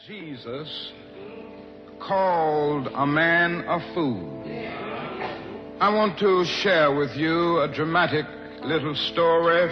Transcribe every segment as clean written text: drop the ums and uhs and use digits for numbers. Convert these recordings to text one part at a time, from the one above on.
Jesus called a man a fool. I want to share with you a dramatic little story.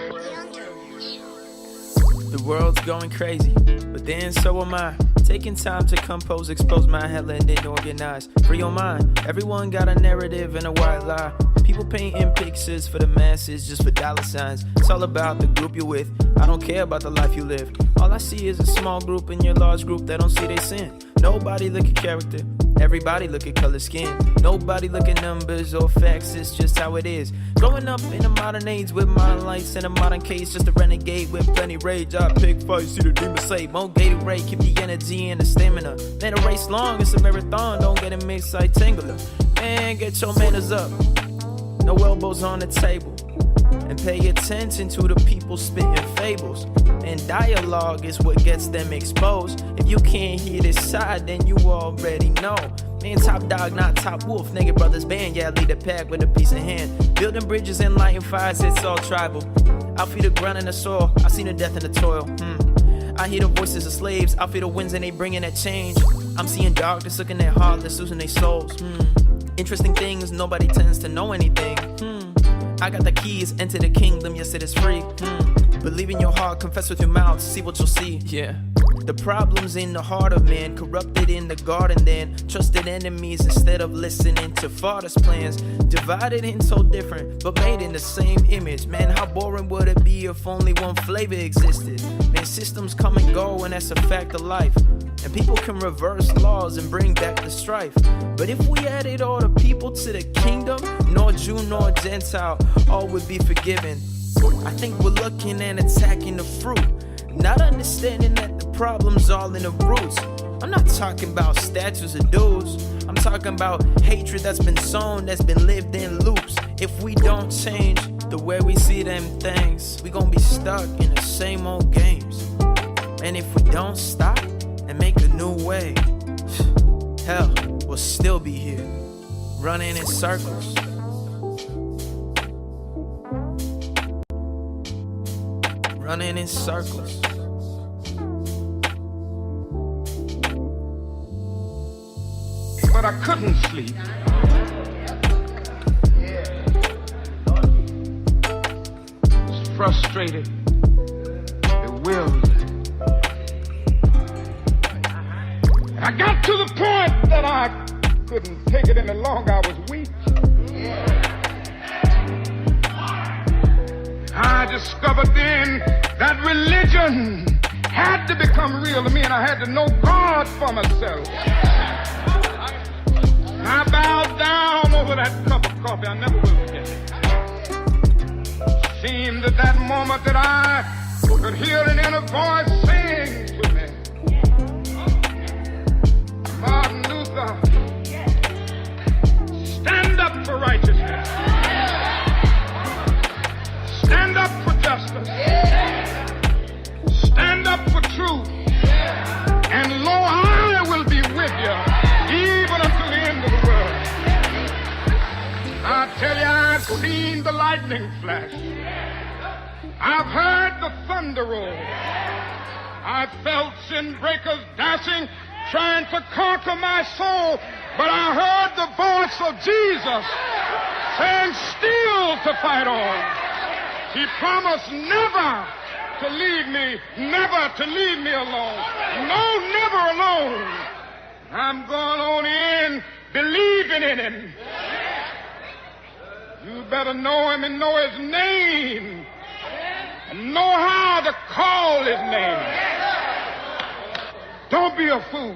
The world's going crazy, but then so am I. Taking time to compose, expose my hell and then organize. Free your mind, everyone got a narrative and a white lie. People painting pictures for the masses just for dollar signs. It's all about the group you're with, I don't care about the life you live. All I see is a small group in your large group that don't see their sin. Nobody look at character, everybody look at color skin. Nobody look at numbers or facts, it's just how it is. Growing up in a modern age with modern lights and a modern case, just a renegade with plenty rage. I pick fights, see the demon say, more Gatorade, keep the energy and the stamina. Man, a race long, it's a marathon, don't get it mixed like Tangler. Man, get your manners up, no elbows on the table. And pay attention to the people spitting fables. And dialogue is what gets them exposed. If you can't hear this side, then you already know. Man, top dog, not top wolf. Naked brothers band, yeah, lead the pack with a piece of hand. Building bridges and lighting fires, it's all tribal. I'll feed the ground and the soil, I see the death and the toil. I hear the voices of slaves, I feel the winds and they bringing that change. I'm seeing darkness, looking at heartless, losing their souls. Interesting things, nobody tends to know anything. I got the keys, enter the kingdom, yes it is free. Believe in your heart, confess with your mouth, see what you'll see. Yeah. The problem's in the heart of man, corrupted in the garden then. Trusted enemies instead of listening to father's plans. Divided and so different, but made in the same image. Man, how boring would it be if only one flavor existed? Man, systems come and go and that's a fact of life. And people can reverse laws and bring back the strife. But if we added all the people to the kingdom, nor Jew nor Gentile, all would be forgiven. I think we're looking and attacking the fruit, not understanding that the problem's all in the roots. I'm not talking about statues or dudes, I'm talking about hatred that's been sown, that's been lived in loops. If we don't change the way we see them things, we gon' be stuck in the same old games. And if we don't stop and make a new way, hell, we'll still be here, running in circles. Running in circles. But I couldn't sleep. I was frustrated, bewildered. And I got to the point that I couldn't take it any longer. I was weak. I discovered then that religion had to become real to me, and I had to know God for myself. I bowed down over that cup of coffee. I never will forget it. Seemed at that moment that I could hear an inner voice saying to me, Martin Luther, stand up for righteousness. Stand up for justice. Stand up for truth. And lo, I will be with you even until the end of the world. I tell you, I've seen the lightning flash. I've heard the thunder roll. I felt sin breakers dashing, trying to conquer my soul. But I heard the voice of Jesus saying, still to fight on. He promised never to leave me, never to leave me alone. No, never alone. I'm going on in believing in him. You better know him and know his name. And know how to call his name. Don't be a fool.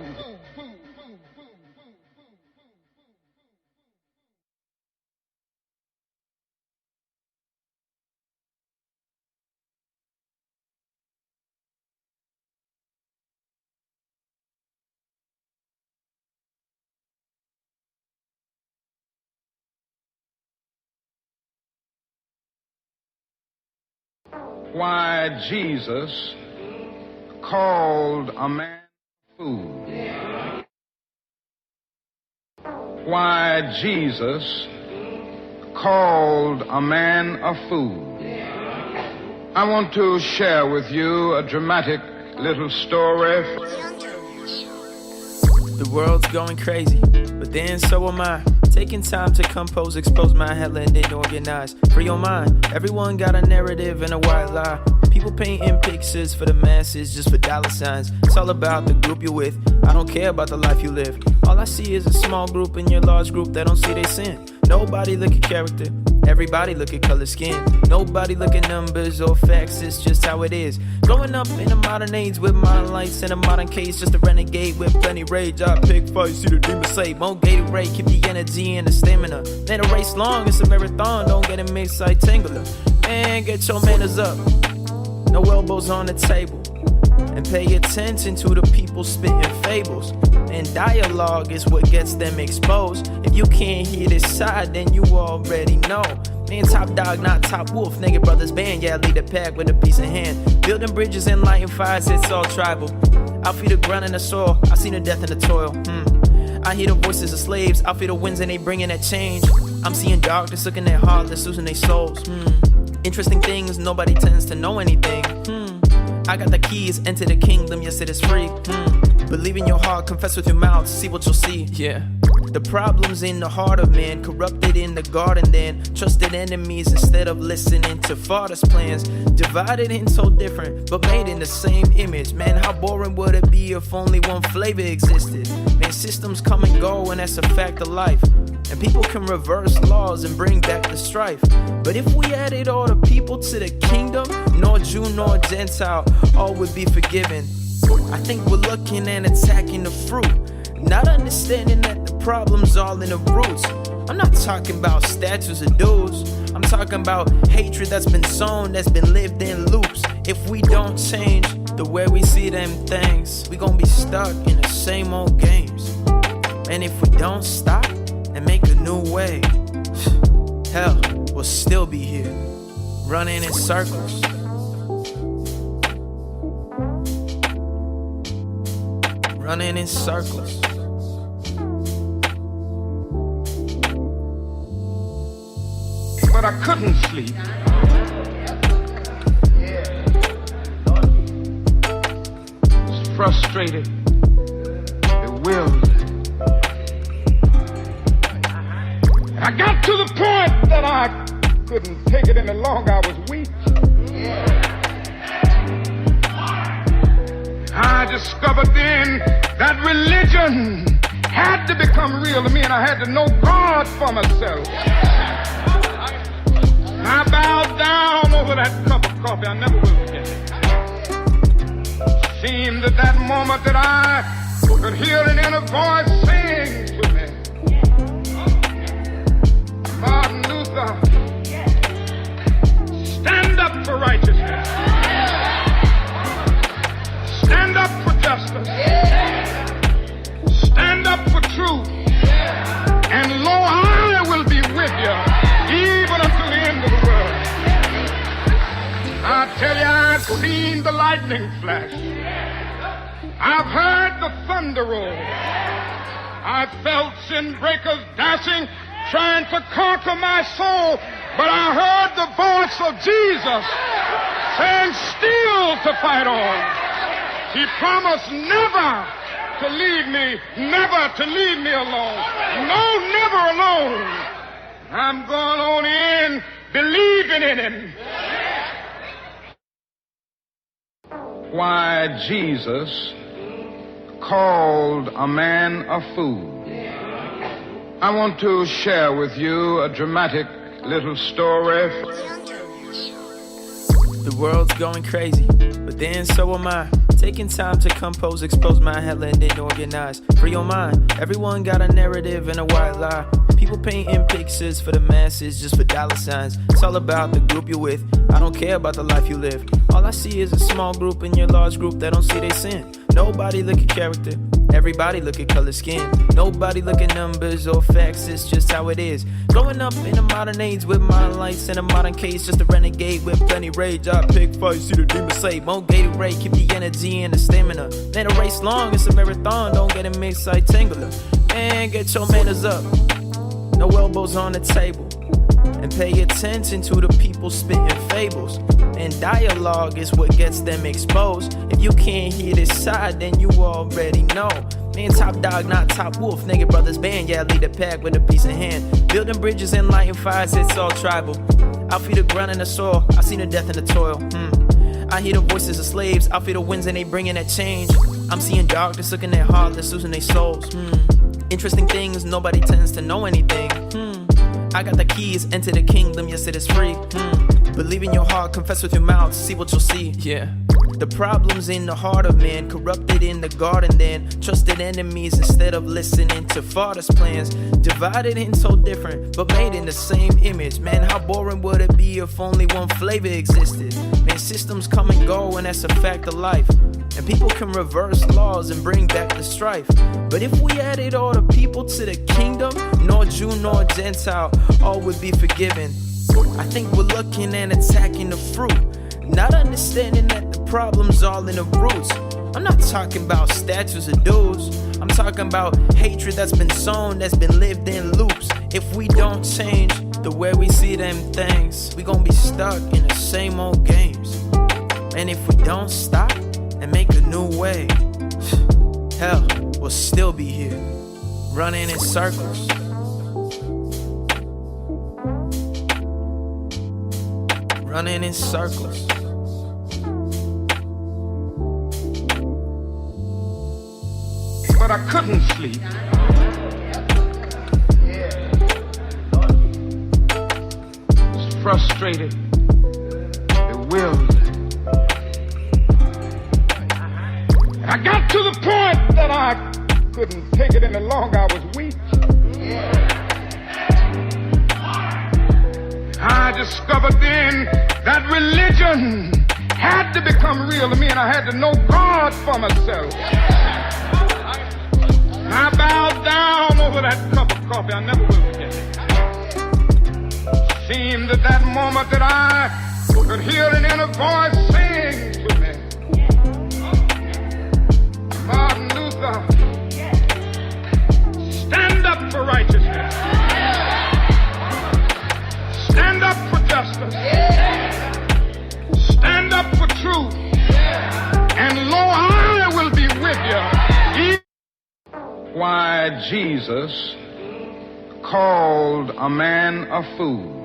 Why Jesus called a man a fool. Why Jesus called a man a fool. I want to share with you a dramatic little story. The world's going crazy, but then so am I. Taking time to compose, expose my hella and then organize. Free your mind, everyone got a narrative and a white lie. People painting pictures for the masses just for dollar signs. It's all about the group you're with, I don't care about the life you live. All I see is a small group in your large group that don't see their sin. Nobody look at character, everybody look at color skin. Nobody look at numbers or facts, it's just how it is. Growing up in the modern age with modern lights and a modern case, just a renegade with plenty rage. I pick fights, see the demon say, more Gatorade, keep the energy and the stamina. Man, a race long, it's a marathon, don't get it mixed like Tangler. Man, get your manners up, no elbows on the table. And pay attention to the people spitting fables. And dialogue is what gets them exposed. If you can't hear this side, then you already know. Man, top dog, not top wolf. Naked brothers band, yeah, I lead the pack with a piece of hand. Building bridges and lighting fires, it's all tribal. I feel the ground and the soil, I see the death and the toil. I hear the voices of slaves, I feel the winds and they bringing that change. I'm seeing darkness looking at heartless, losing their souls. Interesting things, nobody tends to know anything. I got the keys, enter the kingdom, yes it is free. Believe in your heart, confess with your mouth, see what you'll see. Yeah. The problem's in the heart of man, corrupted in the garden then. Trusted enemies instead of listening to father's plans. Divided and so different, but made in the same image. Man, how boring would it be if only one flavor existed? Man, systems come and go and that's a fact of life. And people can reverse laws and bring back the strife. But if we added all the people to the kingdom, nor Jew nor Gentile, all would be forgiven. I think we're looking and attacking the fruit, not understanding that the problem's all in the roots. I'm not talking about statues of dudes, I'm talking about hatred that's been sown, that's been lived in loops. If we don't change the way we see them things, we gon' be stuck in the same old games. And if we don't stop and make a new way, hell, we'll still be here, running in circles. Running in circles. But I couldn't sleep. I was frustrated, bewildered. And I got to the point that I couldn't take it any longer. I was weak. I discovered then that religion had to become real to me, and I had to know God for myself. And I bowed down over that cup of coffee. I never will forget it. Seemed at that moment that I could hear an inner voice saying to me, Martin Luther, stand up for righteousness. Stand up for justice. Stand up for truth. And lo, I will be with you even unto the end of the world. I tell you, I've seen the lightning flash. I've heard the thunder roll. I've felt sin breakers dashing, trying to conquer my soul. But I heard the voice of Jesus saying, still to fight on. He promised never to leave me, never to leave me alone. No, never alone. I'm going on in, believing in him. Why Jesus called a man a fool. I want to share with you a dramatic little story. The world's going crazy, but then so am I. Taking time to compose, expose my hella and then organize. Free your mind, everyone got a narrative and a white lie. People painting pictures for the masses just for dollar signs. It's all about the group you're with, I don't care about the life you live. All I see is a small group in your large group that don't see their sin. Nobody look at character, everybody look at color skin. Nobody look at numbers or facts, it's just how it is. Growing up in a modern age with modern lights and a modern case, just a renegade with plenty rage. I pick fights, see the demon say, more Gatorade, keep the energy and the stamina. Man, a race long, it's a marathon, don't get it mixed like Tangler. Man, get your manners up, no elbows on the table. and pay attention to the people spitting fables. And dialogue is what gets them exposed. If you can't hear this side, then you already know. Man, top dog, not top wolf. Nigga brothers band, yeah, lead the pack with a piece of hand. Building bridges and lighting fires, it's all tribal. I feel the ground and the soil, I see the death and the toil. I hear the voices of slaves, I feel the winds and they bringing that change. I'm seeing darkness, looking at heartless, losing their souls. Interesting things, nobody tends to know anything. I got the keys, enter the kingdom, yes it is free. Believe in your heart, confess with your mouth, see what you'll see. Yeah. The problem's in the heart of man, corrupted in the garden then. Trusted enemies instead of listening to father's plans. Divided and so different, but made in the same image. Man, how boring would it be if only one flavor existed? Man, systems come and go and that's a fact of life. And people can reverse laws and bring back the strife. But if we added all the people to the kingdom, nor Jew nor Gentile, all would be forgiven. I think we're looking and attacking the fruit, not understanding that the problem's all in the roots. I'm not talking about statues or dudes, I'm talking about hatred that's been sown, that's been lived in loops. If we don't change the way we see them things, we gon' be stuck in the same old games. And if we don't stop and make a new way, hell, we'll still be here, running in circles. Running in circles. But I couldn't sleep. I was frustrated, bewildered. I got to the point that I couldn't take it any longer. I was weak. I discovered then that religion had to become real to me, and I had to know God for myself. I bowed down over that cup of coffee. I never will forget it. Seemed at that moment that I could hear an inner voice saying to me, Martin Luther, stand up for righteousness. Stand up for justice. Stand up for truth. And lo, I will be with you. Why Jesus called a man a fool.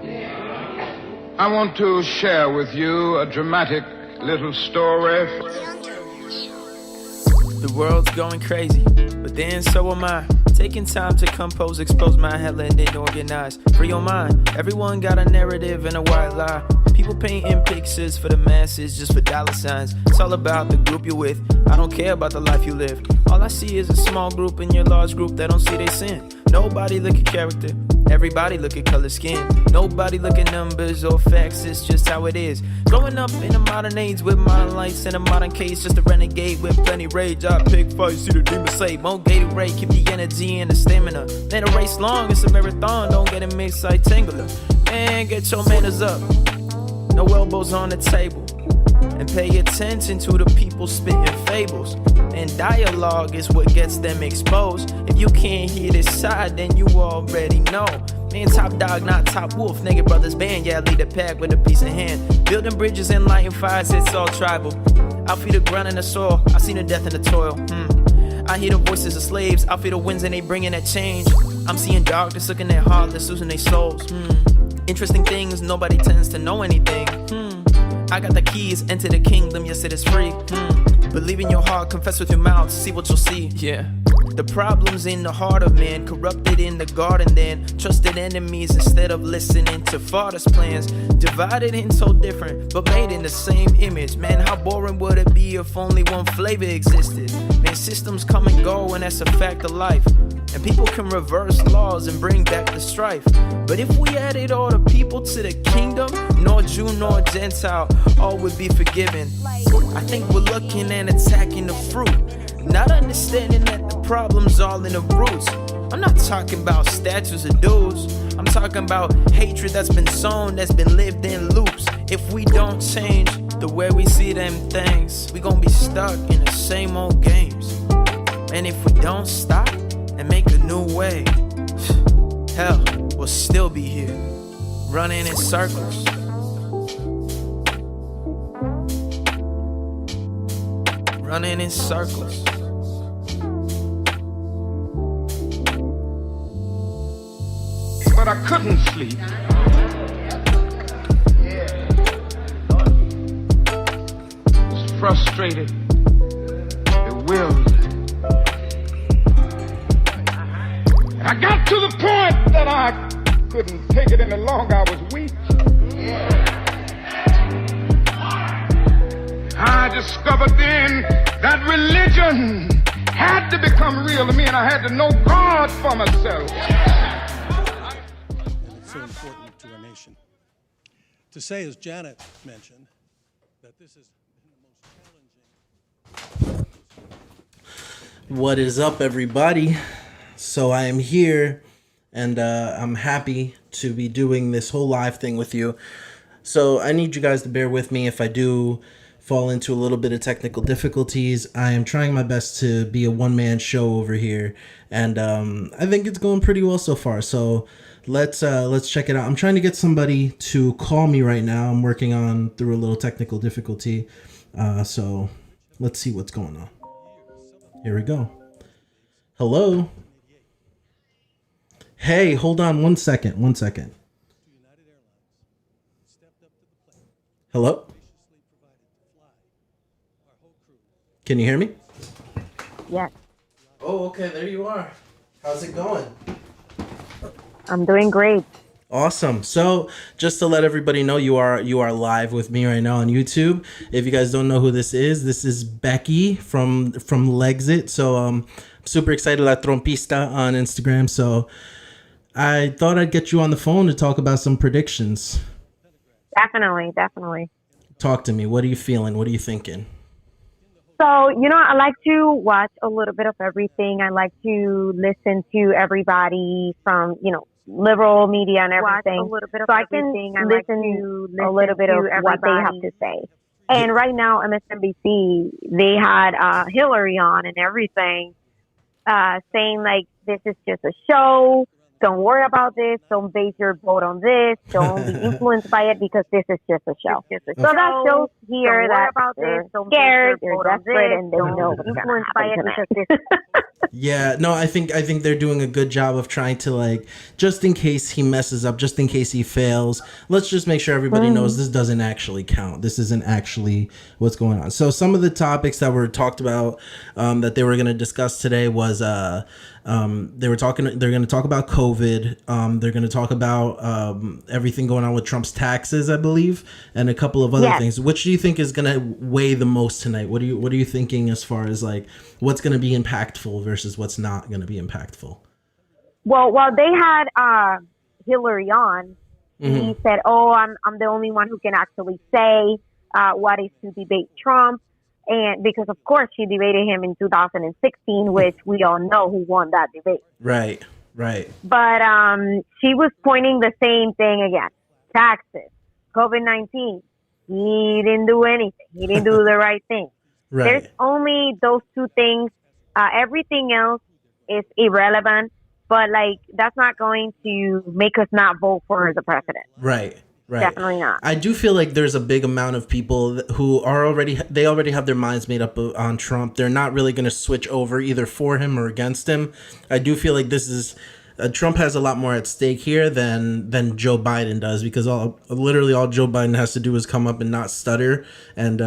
I want to share with you a dramatic little story. The world's going crazy, but then so am I. Taking time to compose, expose my hell and then organize. Free your mind, everyone got a narrative and a white lie. People painting pictures for the masses just for dollar signs. It's all about the group you're with, I don't care about the life you live. All I see is a small group in your large group that don't see their sin. Nobody look at character, everybody look at color skin. Nobody look at numbers or facts, it's just how it is. Growing up in a modern age with modern lights and a modern case, just a renegade with plenty rage. I pick fights, see the demon say, more Gatorade, keep the energy and the stamina. Man, a race long, it's a marathon, don't get it mixed like Tangler. Man, get your manners up, no elbows on the table. And pay attention to the people spitting fables. And dialogue is what gets them exposed. If you can't hear this side, then you already know. Man, top dog, not top wolf. Nigga brothers band, yeah, lead the pack with a piece of hand. Building bridges and lighting fires, it's all tribal. I feel the ground and the soil, I see the death and the toil. I hear the voices of slaves, I feel the winds and they bringing that change. I'm seeing darkness, looking at heartless, losing their souls. Interesting things, nobody tends to know anything. I got the keys, enter the kingdom, yes it is free. Believe in your heart, confess with your mouth, see what you'll see. Yeah. The problem's in the heart of man, corrupted in the garden then. Trusted enemies instead of listening to father's plans. Divided and so different, but made in the same image. Man, how boring would it be if only one flavor existed? Man, systems come and go and that's a fact of life. And people can reverse laws and bring back the strife. But if we added all the people to the kingdom, nor Jew nor Gentile, all would be forgiven. I think we're looking and attacking the fruit, not understanding that the problem's all in the roots. I'm not talking about statues or dudes, I'm talking about hatred that's been sown, that's been lived in loops. If we don't change the way we see them things, we gon' be stuck in the same old games. And if we don't stop and make a new way, hell, we'll still be here, running in circles. Running in circles. But I couldn't sleep. Was frustrated, bewildered. I got to the point that I couldn't take it any longer. I was weak. I discovered then that religion had to become real to me, and I had to know God for myself. It's so important to our nation. To say, as Janet mentioned, that this has been the most challenging. What is up, everybody? So I am here, and I'm happy to be doing this whole live thing with you. So I need you guys to bear with me if I do fall into a little bit of technical difficulties. I am trying my best to be a one-man show over here, and I think it's going pretty well so far. So let's check it out. I'm trying to get somebody to call me right now. I'm working on through a little technical difficulty. So let's see what's going on. Here we go. Hello. Hey, hold on one second. Hello? Can you hear me? Yes, Oh, okay, there you are. How's it going? I'm doing great. Awesome. So just to let everybody know, you are live with me right now on YouTube. If you guys don't know who this is Becky from Legsit. So super excited, La Trompista on Instagram. So I thought I'd get you on the phone to talk about some predictions. Definitely. Talk to me. What are you feeling? What are you thinking? So, I like to watch a little bit of everything. I like to listen to everybody from, liberal media and everything. So I can listen to a little bit of what they have to say. And right now, MSNBC, they had Hillary on and everything, saying like, this is just a show. Don't worry about this. Don't base your vote on this. Don't be influenced by it because this is just a show. So that shows here that they're scared, they're desperate, and they know what's influenced by it because this. Yeah, no, I think they're doing a good job of trying to, like, just in case he messes up, just in case he fails, let's just make sure everybody knows this doesn't actually count. This isn't actually what's going on. So some of the topics that were talked about that they were going to discuss today was they're going to talk about COVID. They're going to talk about everything going on with Trump's taxes, I believe, and a couple of other things. Which do you think is going to weigh the most tonight? What are you thinking as far as like what's going to be impactful versus what's not going to be impactful? Well, while they had Hillary on, he said, "Oh, I'm the only one who can actually say what is to debate Trump." And because, of course, she debated him in 2016, which we all know who won that debate. Right. But she was pointing the same thing again. Taxes, COVID-19. He didn't do anything. He didn't do the right thing. Right. There's only those two things. Everything else is irrelevant. But, that's not going to make us not vote for the president. Right. Definitely not. I do feel like there's a big amount of people who are already have their minds made up on Trump. They're not really going to switch over either for him or against him. I do feel like this is Trump has a lot more at stake here than Joe Biden does, because literally all Joe Biden has to do is come up and not stutter and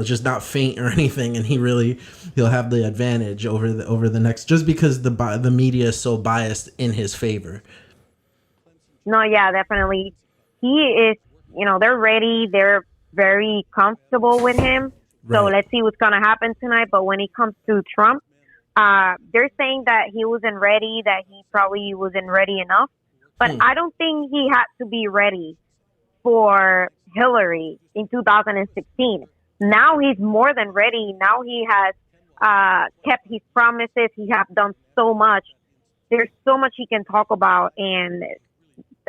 just not faint or anything, and he'll have the advantage over the next, just because the media is so biased in his favor. No, yeah, definitely. He is, they're ready. They're very comfortable with him. Right. So let's see what's going to happen tonight. But when it comes to Trump, they're saying that he wasn't ready, that he probably wasn't ready enough. But I don't think he had to be ready for Hillary in 2016. Now he's more than ready. Now he has kept his promises. He has done so much. There's so much he can talk about, and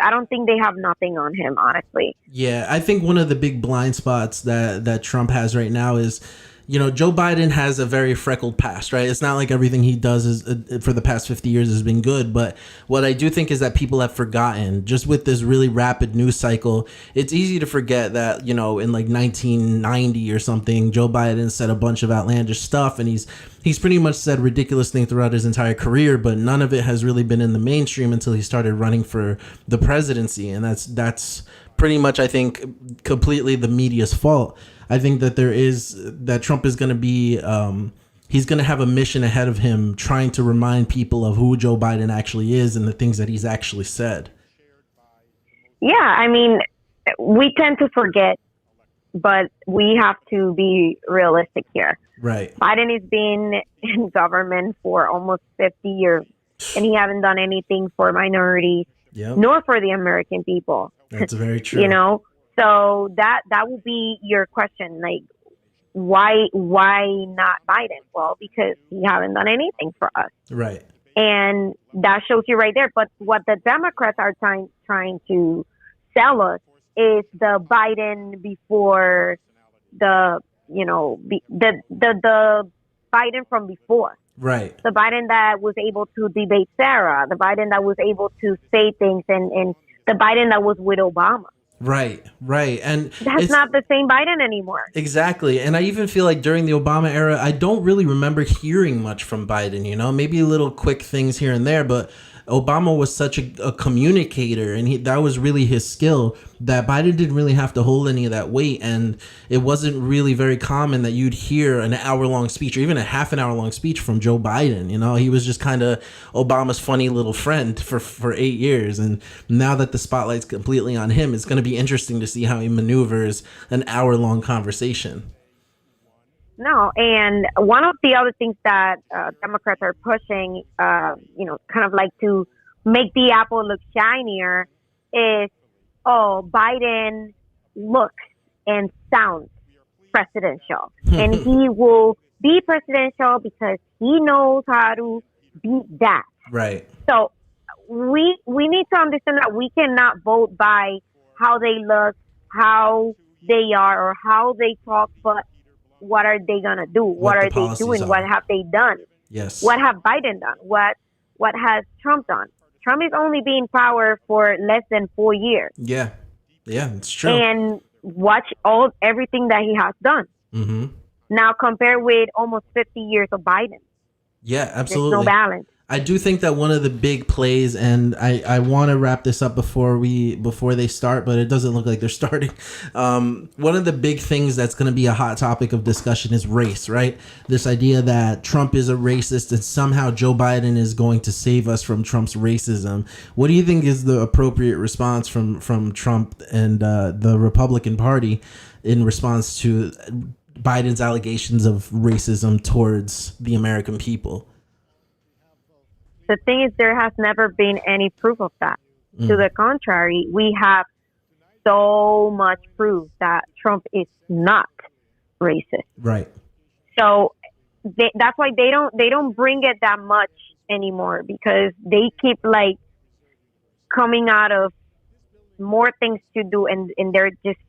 I don't think they have nothing on him, honestly. Yeah, I think one of the big blind spots that Trump has right now is you know, Joe Biden has a very freckled past, right? It's not like everything he does is for the past 50 years has been good. But what I do think is that people have forgotten, just with this really rapid news cycle, it's easy to forget that, you know, in like 1990 or something, Joe Biden said a bunch of outlandish stuff, and he's pretty much said ridiculous things throughout his entire career, but none of it has really been in the mainstream until he started running for the presidency. And that's pretty much, I think, completely the media's fault. I think that Trump is going to be, he's going to have a mission ahead of him trying to remind people of who Joe Biden actually is and the things that he's actually said. Yeah, I mean, we tend to forget, but we have to be realistic here. Right. Biden has been in government for almost 50 years, and he hasn't done anything for minorities, nor for the American people. That's very true. You know? So that will be your question, like, why not Biden? Well, because he haven't done anything for us. Right. And that shows you right there. But what the Democrats are trying to sell us is the Biden before the Biden from before. Right. The Biden that was able to debate Sarah, the Biden that was able to say things, and the Biden that was with Obama. Right. And that's not the same Biden anymore. Exactly. And I even feel like during the Obama era, I don't really remember hearing much from Biden, you know, maybe little quick things here and there, but Obama was such a communicator, and that was really his skill, that Biden didn't really have to hold any of that weight. And it wasn't really very common that you'd hear an hour-long speech or even a half an hour-long speech from Joe Biden. You know, he was just kind of Obama's funny little friend for 8 years. And now that the spotlight's completely on him, it's going to be interesting to see how he maneuvers an hour-long conversation. No, and one of the other things that Democrats are pushing, kind of like to make the apple look shinier is, Biden looks and sounds presidential. And he will be presidential because he knows how to beat that. Right. So we need to understand that we cannot vote by how they look, how they are, or how they talk, but what are they going to do? What are they doing? What have they done? Yes. What have Biden done? What has Trump done? Trump is only being in power for less than 4 years. Yeah, it's true. And watch everything that he has done. Mm-hmm. Now compare with almost 50 years of Biden. Yeah, absolutely. There's no balance. I do think that one of the big plays, and I want to wrap this up before they start, but it doesn't look like they're starting. One of the big things that's going to be a hot topic of discussion is race, right? This idea that Trump is a racist and somehow Joe Biden is going to save us from Trump's racism. What do you think is the appropriate response from Trump and the Republican Party in response to Biden's allegations of racism towards the American people? The thing is, there has never been any proof of that. To the contrary, we have so much proof that Trump is not racist. Right. So that's why they don't bring it that much anymore, because they keep like coming out of more things to do, and they're just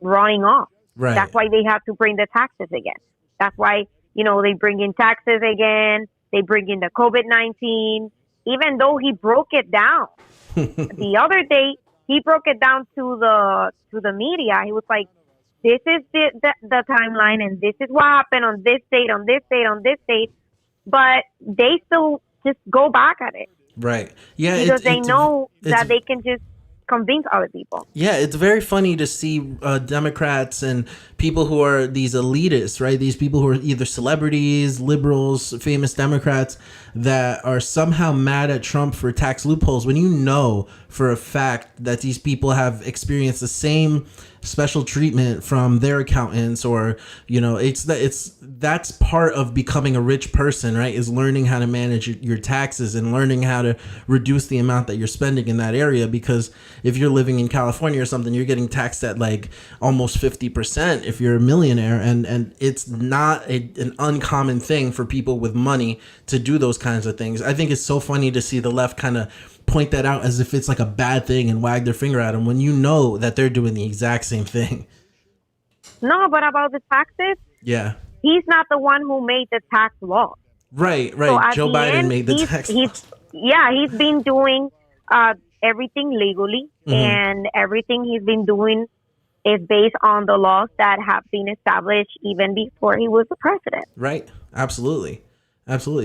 running off. Right. That's why they have to bring the taxes again. That's why, they bring in taxes again. They bring in the COVID-19, even though he broke it down. The other day, he broke it down to the media. He was like, this is the timeline, and this is what happened on this date, on this date, on this date. But they still just go back at it. Right. Yeah. Because they know that they can just convince other people. Yeah, it's very funny to see Democrats and people who are these elitists, right? These people who are either celebrities, liberals, famous Democrats that are somehow mad at Trump for tax loopholes, when you know for a fact that these people have experienced the same special treatment from their accountants, or that's part of becoming a rich person, right? Is learning how to manage your taxes and learning how to reduce the amount that you're spending in that area. Because if you're living in California or something, you're getting taxed at like almost 50% if you're a millionaire, and it's not an uncommon thing for people with money to do those kinds of things. I think it's so funny to see the left kind of point that out as if it's like a bad thing and wag their finger at them, when you know that they're doing the exact same thing. No, but about the taxes, yeah, he's not the one who made the tax law. Right. So at Joe the Biden end, made the tax law. He's been doing everything legally, and everything he's been doing is based on the laws that have been established even before he was the president. Right. Absolutely.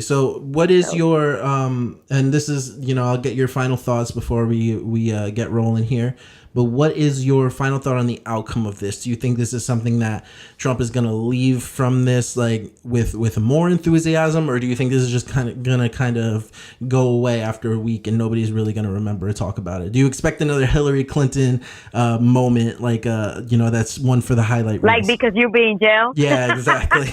So what is your, and this is, I'll get your final thoughts before we get rolling here, but what is your final thought on the outcome of this? Do you think this is something that Trump is going to leave from this, like with more enthusiasm, or do you think this is just going to go away after a week and nobody's really going to remember or talk about it? Do you expect another Hillary Clinton moment, like that's one for the highlight reels? Like because you'll be in jail? Yeah, exactly.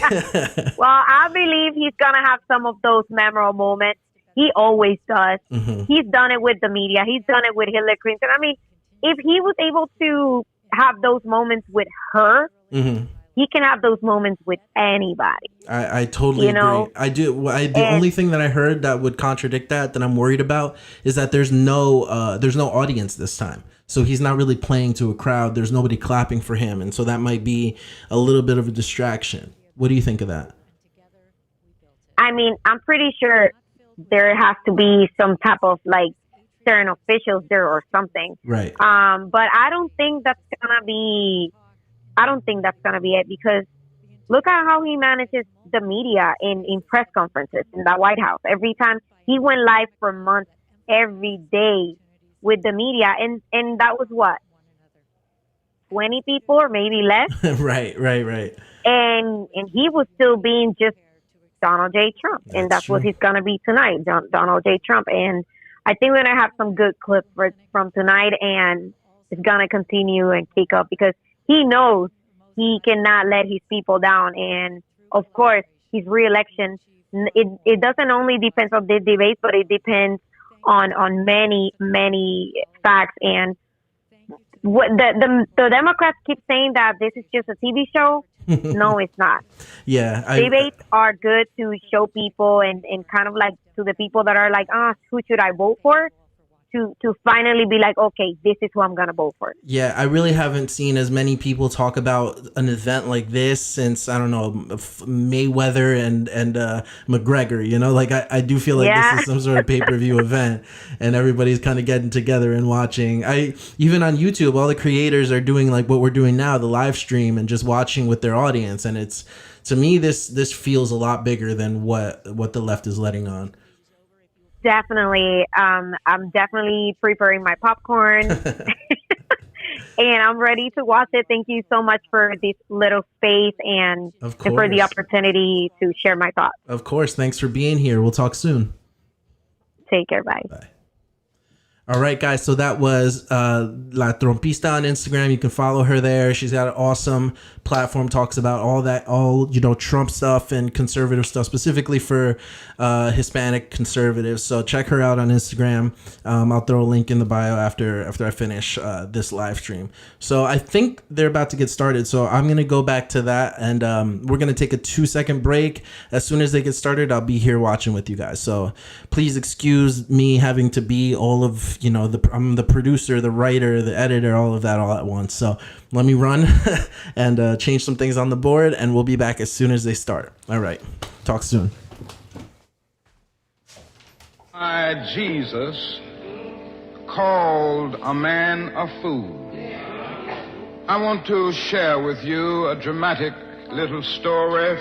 Well, I believe he's going to have some of those memorable moments. He always does. He's done it with the media. He's done it with Hillary Clinton. I mean, if he was able to have those moments with her, he can have those moments with anybody. I totally agree. I do. The only thing that I heard that would contradict that I'm worried about is that there's no audience this time. So he's not really playing to a crowd. There's nobody clapping for him. And so that might be a little bit of a distraction. What do you think of that? I mean, I'm pretty sure there has to be some type of like certain officials there or something. Right. But I don't think that's gonna be it, because look at how he manages the media in press conferences in the White House. Every time he went live for months, every day with the media, and that was what, 20 people or maybe less. Right. And he was still being just Donald J. Trump, and that's what he's gonna be tonight, Donald J. Trump. And I think we're gonna have some good clips from tonight, and it's gonna continue and kick up because he knows he cannot let his people down. And of course, his reelection, it doesn't only depend on the debate, but it depends on many facts. And what the Democrats keep saying that this is just a TV show. No, it's not. Yeah. Debates are good to show people and kind of like to the people that are like, who should I vote for? To finally be like, okay, this is who I'm going to vote for. Yeah, I really haven't seen as many people talk about an event like this since, I don't know, Mayweather and McGregor, like I do feel like this is some sort of pay-per-view event and everybody's kind of getting together and watching. Even on YouTube, all the creators are doing like what we're doing now, the live stream, and just watching with their audience. And it's, to me, this feels a lot bigger than what the left is letting on. Definitely. I'm definitely preparing my popcorn and I'm ready to watch it. Thank you so much for this little space and for the opportunity to share my thoughts. Of course. Thanks for being here. We'll talk soon. Take care. Bye. All right, guys. So that was La Trompista on Instagram. You can follow her there. She's got an awesome platform, talks about all Trump stuff and conservative stuff, specifically for Hispanic conservatives. So check her out on Instagram. I'll throw a link in the bio after I finish this live stream. So I think they're about to get started. So I'm going to go back to that, and we're going to take a 2-second break. As soon as they get started, I'll be here watching with you guys. So please excuse me having to be all of, I'm the producer, the writer, the editor, all of that all at once. So let me run and change some things on the board, and we'll be back as soon as they start. All right. Talk soon. Jesus called a man a fool. I want to share with you a dramatic little story.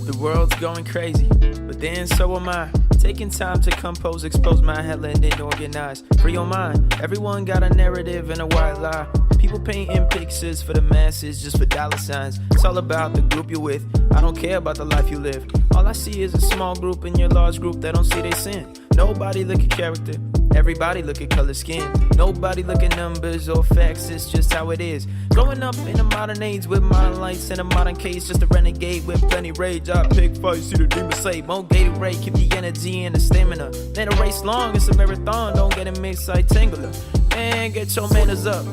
The world's going crazy, but then so am I. Taking time to compose, expose my hella and then organize. Free your mind, everyone got a narrative and a white lie. People painting pictures for the masses just for dollar signs. It's all about the group you're with. I don't care about the life you live. All I see is a small group in your large group that don't see they sin. Nobody look at character, everybody look at color skin. Nobody look at numbers or facts, it's just how it is. Growing up in a modern age with modern lights and a modern case, just a renegade with plenty rage. I pick fights, see the demon say, more Gatorade, keep the energy and the stamina. Man, a race long, it's a marathon, don't get it mixed, like Tangler. Man, get your manners up,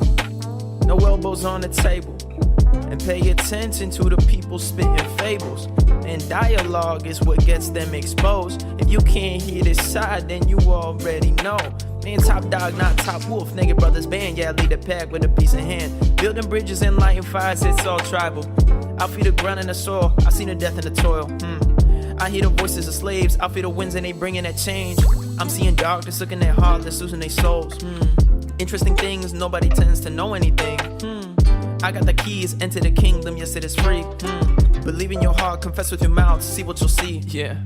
no elbows on the table. And pay attention to the people spitting fables. And dialogue is what gets them exposed. If you can't hear this side, then you already know. Man, top dog, not top wolf. Nigga brothers band, yeah, lead the pack with a piece of hand. Building bridges and lighting fires, it's all tribal. I'll feel the ground and the soil. I seen the death and the toil. I hear the voices of slaves. I feel the winds and they bringing that change. I'm seeing darkness looking at heartless, losing their souls. Interesting things, nobody tends to know anything. I got the keys, enter the kingdom, yes it is free. Believe in your heart, confess with your mouth, see what you'll see. Yeah.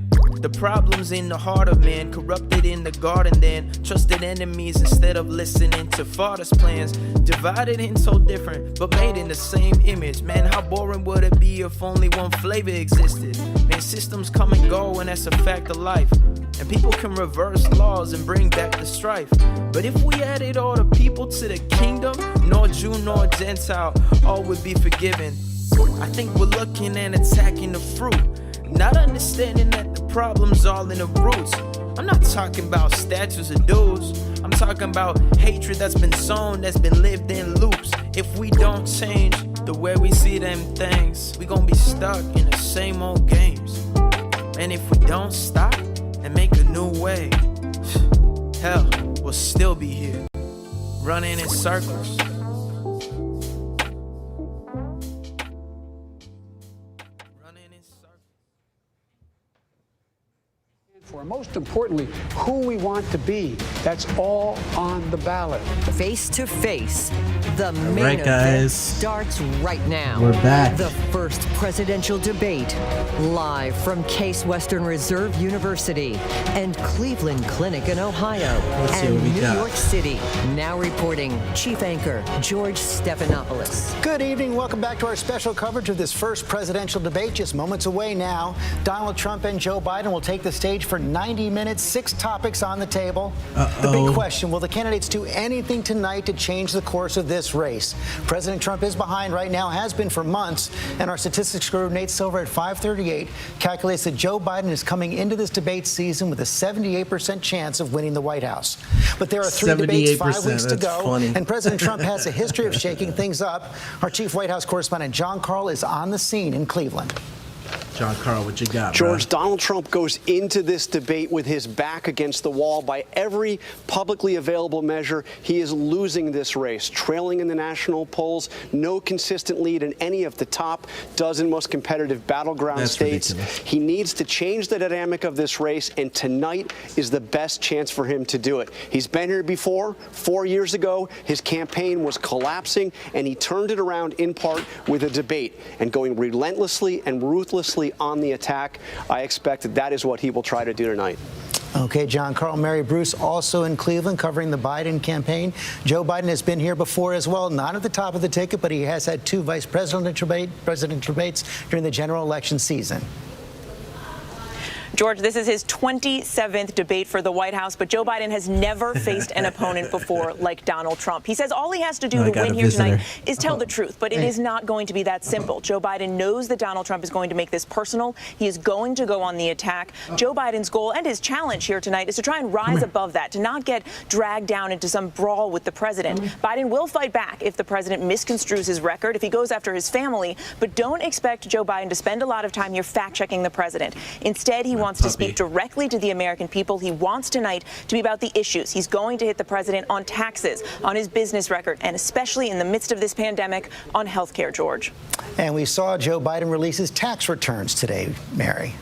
The problem's in the heart of man, corrupted in the garden then. Trusted enemies instead of listening to father's plans. Divided and so different, but made in the same image. Man, how boring would it be if only one flavor existed? Man, systems come and go and that's a fact of life. And people can reverse laws and bring back the strife. But if we added all the people to the kingdom, nor Jew nor Gentile, all would be forgiven. I think we're looking and attacking the fruit, not understanding that the problem's all in the roots. I'm not talking about statues of dudes. I'm talking about hatred that's been sown, that's been lived in loops. If we don't change the way we see them things, we gon' be stuck in the same old games. And if we don't stop and make a new way, hell, we'll still be here, running in circles. For most importantly, who we want to be. That's all on the ballot. Face to face, the main right, event starts right now. We're back. The first presidential debate, live from Case Western Reserve University and Cleveland Clinic in Ohio and New York City. Now reporting, Chief Anchor George Stephanopoulos. Good evening. Welcome back to our special coverage of this first presidential debate. Just moments away now, Donald Trump and Joe Biden will take the stage for 90 minutes, 6 topics on the table. The big question, will the candidates do anything tonight to change the course of this race? President Trump is behind right now, has been for months, and our statistics guru Nate Silver at 538 calculates that Joe Biden is coming into this debate season with a 78% chance of winning the White House. But there are 3 debates, 5 weeks to go, funny. And President Trump has a history of shaking things up. Our chief White House correspondent John Karl is on the scene in Cleveland. John Karl, what you got, George, bro? Donald Trump goes into this debate with his back against the wall. By every publicly available measure, he is losing this race, trailing in the national polls, no consistent lead in any of the top dozen most competitive battleground states. Ridiculous. He needs to change the dynamic of this race, and tonight is the best chance for him to do it. He's been here before. 4 years ago, his campaign was collapsing, and he turned it around in part with a debate and going relentlessly and ruthlessly on the attack. I expect that is what he will try to do tonight. Okay, John Karl. Mary Bruce also in Cleveland covering the Biden campaign. Joe Biden has been here before as well, not at the top of the ticket, but he has had 2 vice presidential debates during the general election season. George, this is his 27th debate for the White House, but Joe Biden has never faced an opponent before like Donald Trump. He says all he has to do to win here tonight is tell the truth, but it is not going to be that simple. Joe Biden knows that Donald Trump is going to make this personal. He is going to go on the attack. Joe Biden's goal and his challenge here tonight is to try and rise above that, to not get dragged down into some brawl with the president. Biden will fight back if the president misconstrues his record, if he goes after his family, but don't expect Joe Biden to spend a lot of time here fact-checking the president. Instead, he wants to speak directly to the American people. He wants tonight to be about the issues. He's going to hit the president on taxes, on his business record, and especially in the midst of this pandemic, on health care, George. And we saw Joe Biden release his tax returns today, Mary.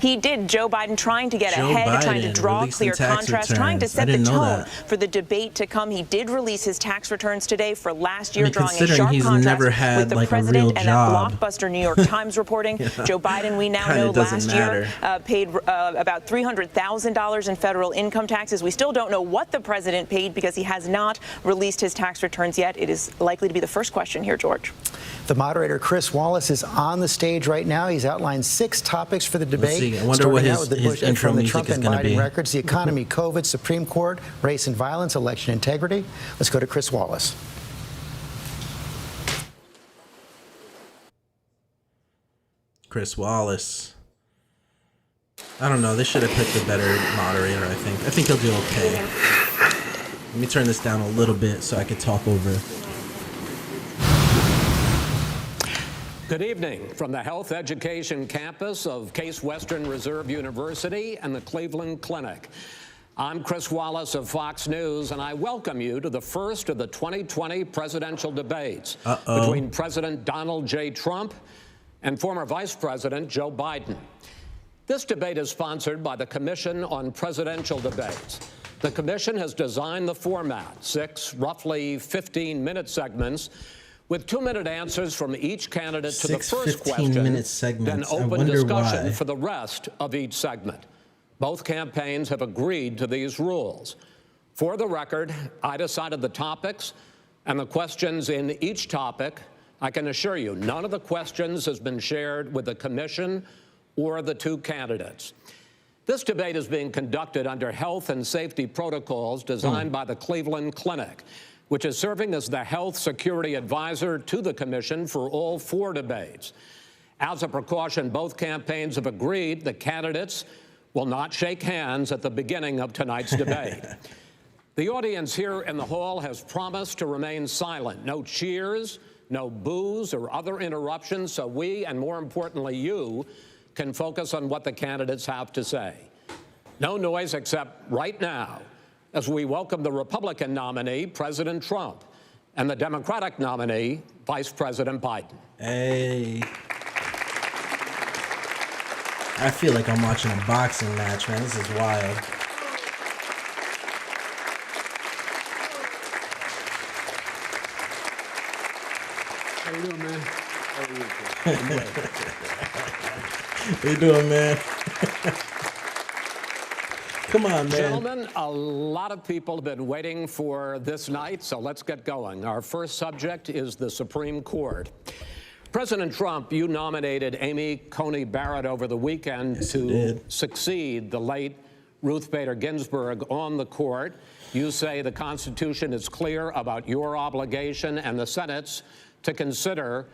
He did. Joe Biden trying to get ahead, trying to draw clear contrast, trying to set the tone for the debate to come. He did release his tax returns today for last year, drawing a sharp contrast with the president and that blockbuster New York Times reporting. Joe Biden, we now know last year paid about $300,000 in federal income taxes. We still don't know what the president paid because he has not released his tax returns yet. It is likely to be the first question here, George. The moderator, Chris Wallace, is on the stage right now. He's outlined 6 topics for the debate. I wonder what his intro music is going to be. Records, the economy, COVID, Supreme Court, race and violence, election integrity. Let's go to Chris Wallace. Chris Wallace. I don't know. They should have picked a better moderator, I think. I think he'll do okay. Let me turn this down a little bit so I can talk over. Good evening from the Health Education Campus of Case Western Reserve University and the Cleveland Clinic. I'm Chris Wallace of Fox News, and I welcome you to the first of the 2020 presidential debates between President Donald J. Trump and former Vice President Joe Biden. This debate is sponsored by the Commission on Presidential Debates. The commission has designed the format, 6 roughly 15-minute segments with 2-minute answers from each candidate to the first question, then open discussion for the rest of each segment. Both campaigns have agreed to these rules. For the record, I decided the topics and the questions in each topic. I can assure you, none of the questions has been shared with the commission or the 2 candidates. This debate is being conducted under health and safety protocols designed by the Cleveland Clinic, which is serving as the health security advisor to the commission for all 4 debates. As a precaution, both campaigns have agreed the candidates will not shake hands at the beginning of tonight's debate. The audience here in the hall has promised to remain silent. No cheers, no boos or other interruptions, so we, and more importantly you, can focus on what the candidates have to say. No noise except right now, as we welcome the Republican nominee, President Trump, and the Democratic nominee, Vice President Biden. Hey. I feel like I'm watching a boxing match, man. This is wild. How you doing, man? How you doing, man? Come on, man. Gentlemen, a lot of people have been waiting for this night, so let's get going. Our first subject is the Supreme Court. President Trump, you nominated Amy Coney Barrett over the weekend to succeed the late Ruth Bader Ginsburg on the court. You say the Constitution is clear about your obligation and the Senate's to consider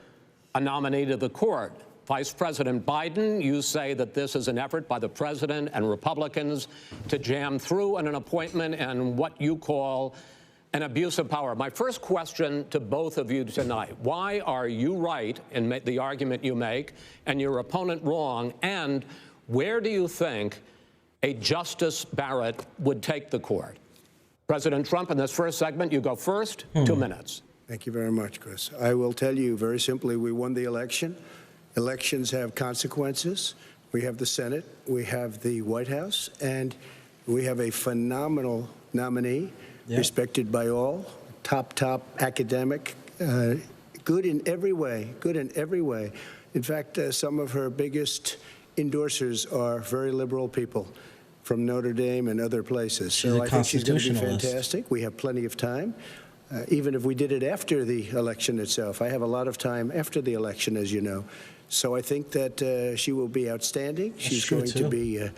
a nominee to the court. Vice President Biden, you say that this is an effort by the president and Republicans to jam through an appointment and what you call an abuse of power. My first question to both of you tonight, why are you right in the argument you make and your opponent wrong? And where do you think a Justice Barrett would take the court? President Trump, in this first segment, you go first, 2 minutes. Thank you very much, Chris. I will tell you very simply, we won the election. Elections have consequences. We have the Senate, we have the White House, and we have a phenomenal nominee, respected by all, top academic, good in every way, In fact, some of her biggest endorsers are very liberal people from Notre Dame and other places. So I think she's going to be fantastic. We have plenty of time. Even if we did it after the election itself. I have a lot of time after the election, as you know. So I think that she will be outstanding. She's going to be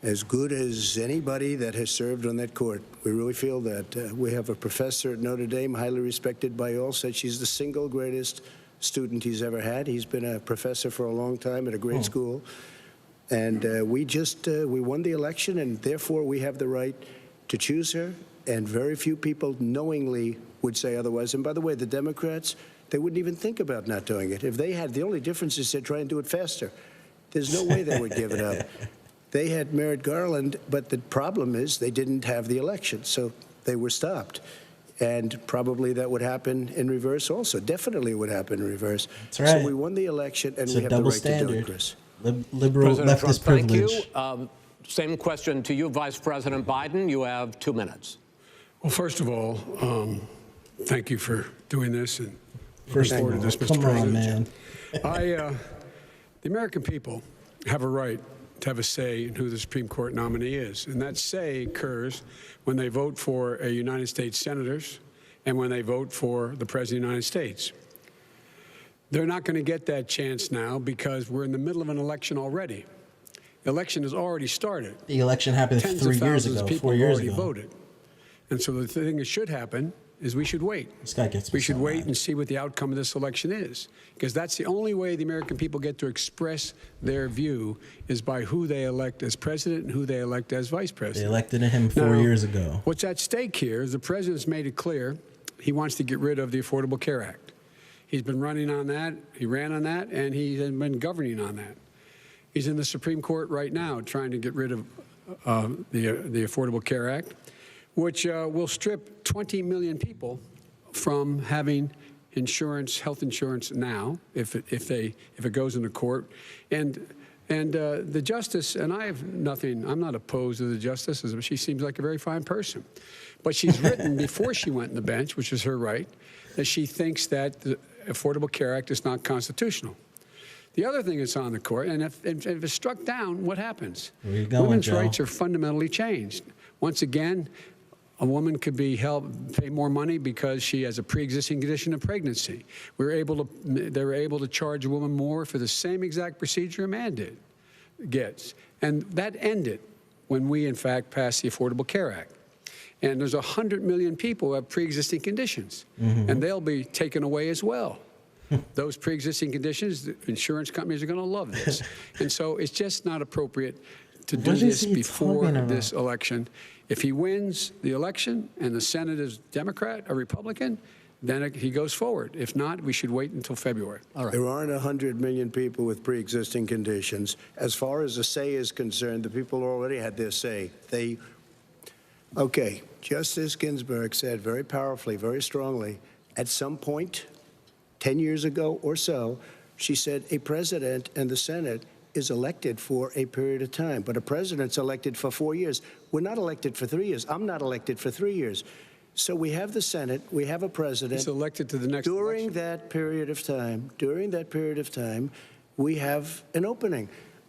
as good as anybody that has served on that court. We really feel that. We have a professor at Notre Dame, highly respected by all, said she's the single greatest student he's ever had. He's been a professor for a long time at a great school. And we won the election, and therefore we have the right to choose her. And very few people knowingly would say otherwise. And by the way, the Democrats, they wouldn't even think about not doing it. If they had, the only difference is they'd try and do it faster. There's no way they would give it up. They had Merrick Garland, but the problem is they didn't have the election, so they were stopped. And probably that would happen in reverse also. Definitely would happen in reverse. That's right. So we won the election, and we have the right to do it, Chris. Liberal leftist privilege. Thank you. Same question to you, Vice President Biden. You have 2 minutes. Well, first of all, thank you for doing this and First of all, this, Mr. come on, man. The American people have a right to have a say in who the Supreme Court nominee is. And that say occurs when they vote for a United States senators and when they vote for the President of the United States. They're not going to get that chance now because we're in the middle of an election already. The election has already started. The election happened 3 years ago, 4 years ago. Voted. And so the thing that should happen is we should wait. This guy gets me. We should wait and see what the outcome of this election is, because that's the only way the American people get to express their view is by who they elect as president and who they elect as vice president. They elected him 4 years ago. What's at stake here is the president's made it clear he wants to get rid of the Affordable Care Act. He's been running on that, he ran on that, and he's been governing on that. He's in the Supreme Court right now trying to get rid of the Affordable Care Act, which will strip 20 million people from having insurance, health insurance now, if it goes into court, and the justice, and I have nothing, I'm not opposed to the justice, she seems like a very fine person. But she's written before she went on the bench, which is her right, that she thinks that the Affordable Care Act is not constitutional. The other thing that's on the court, and if it's struck down, what happens? Women's rights are fundamentally changed. Once again, a woman could be pay more money because she has a pre-existing condition of pregnancy. They were able to charge a woman more for the same exact procedure a man gets. And that ended when we, in fact, passed the Affordable Care Act. And there's 100 million people who have pre-existing conditions, and they'll be taken away as well. Those pre-existing conditions, the insurance companies are going to love this. And so it's just not appropriate to do this before this election. If he wins the election and the Senate is Democrat or Republican, then he goes forward. If not, we should wait until February. All right. There aren't 100 million people with pre-existing conditions. As far as the say is concerned, the people already had their say. Okay, Justice Ginsburg said very powerfully, very strongly, at some point, 10 years ago or so, she said a president and the Senate is elected for a period of time, but a president's elected for 4 years. We're not elected for 3 years. I'm not elected for 3 years. So we have the Senate, we have a president. He's elected to the next election. During that period of time, we have an opening.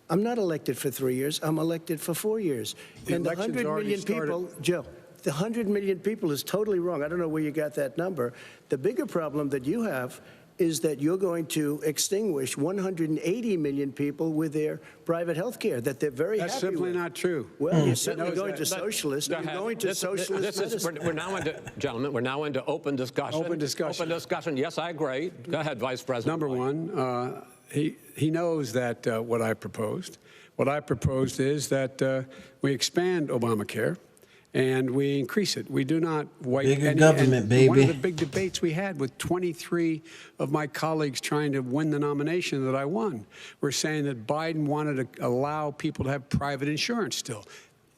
I'm not elected for 3 years. I'm elected for 4 years. And the 100 million people, Joe, the 100 million people is totally wrong. I don't know where you got that number. The bigger problem that you have is that you're going to extinguish 180 million people with their private health care that they're very happy with. That's simply not true. Well, you're certainly going to socialist. You're going to socialist medicine. We're now into, gentlemen, we're now into open discussion. Open discussion. Open discussion. Yes, I agree. Go ahead, Vice President. Number one, he knows that what I proposed. What I proposed is that we expand Obamacare and we increase it. We do not wipe bigger government, baby. One of the big debates we had with 23 of my colleagues trying to win the nomination that I won were saying that Biden wanted to allow people to have private insurance still.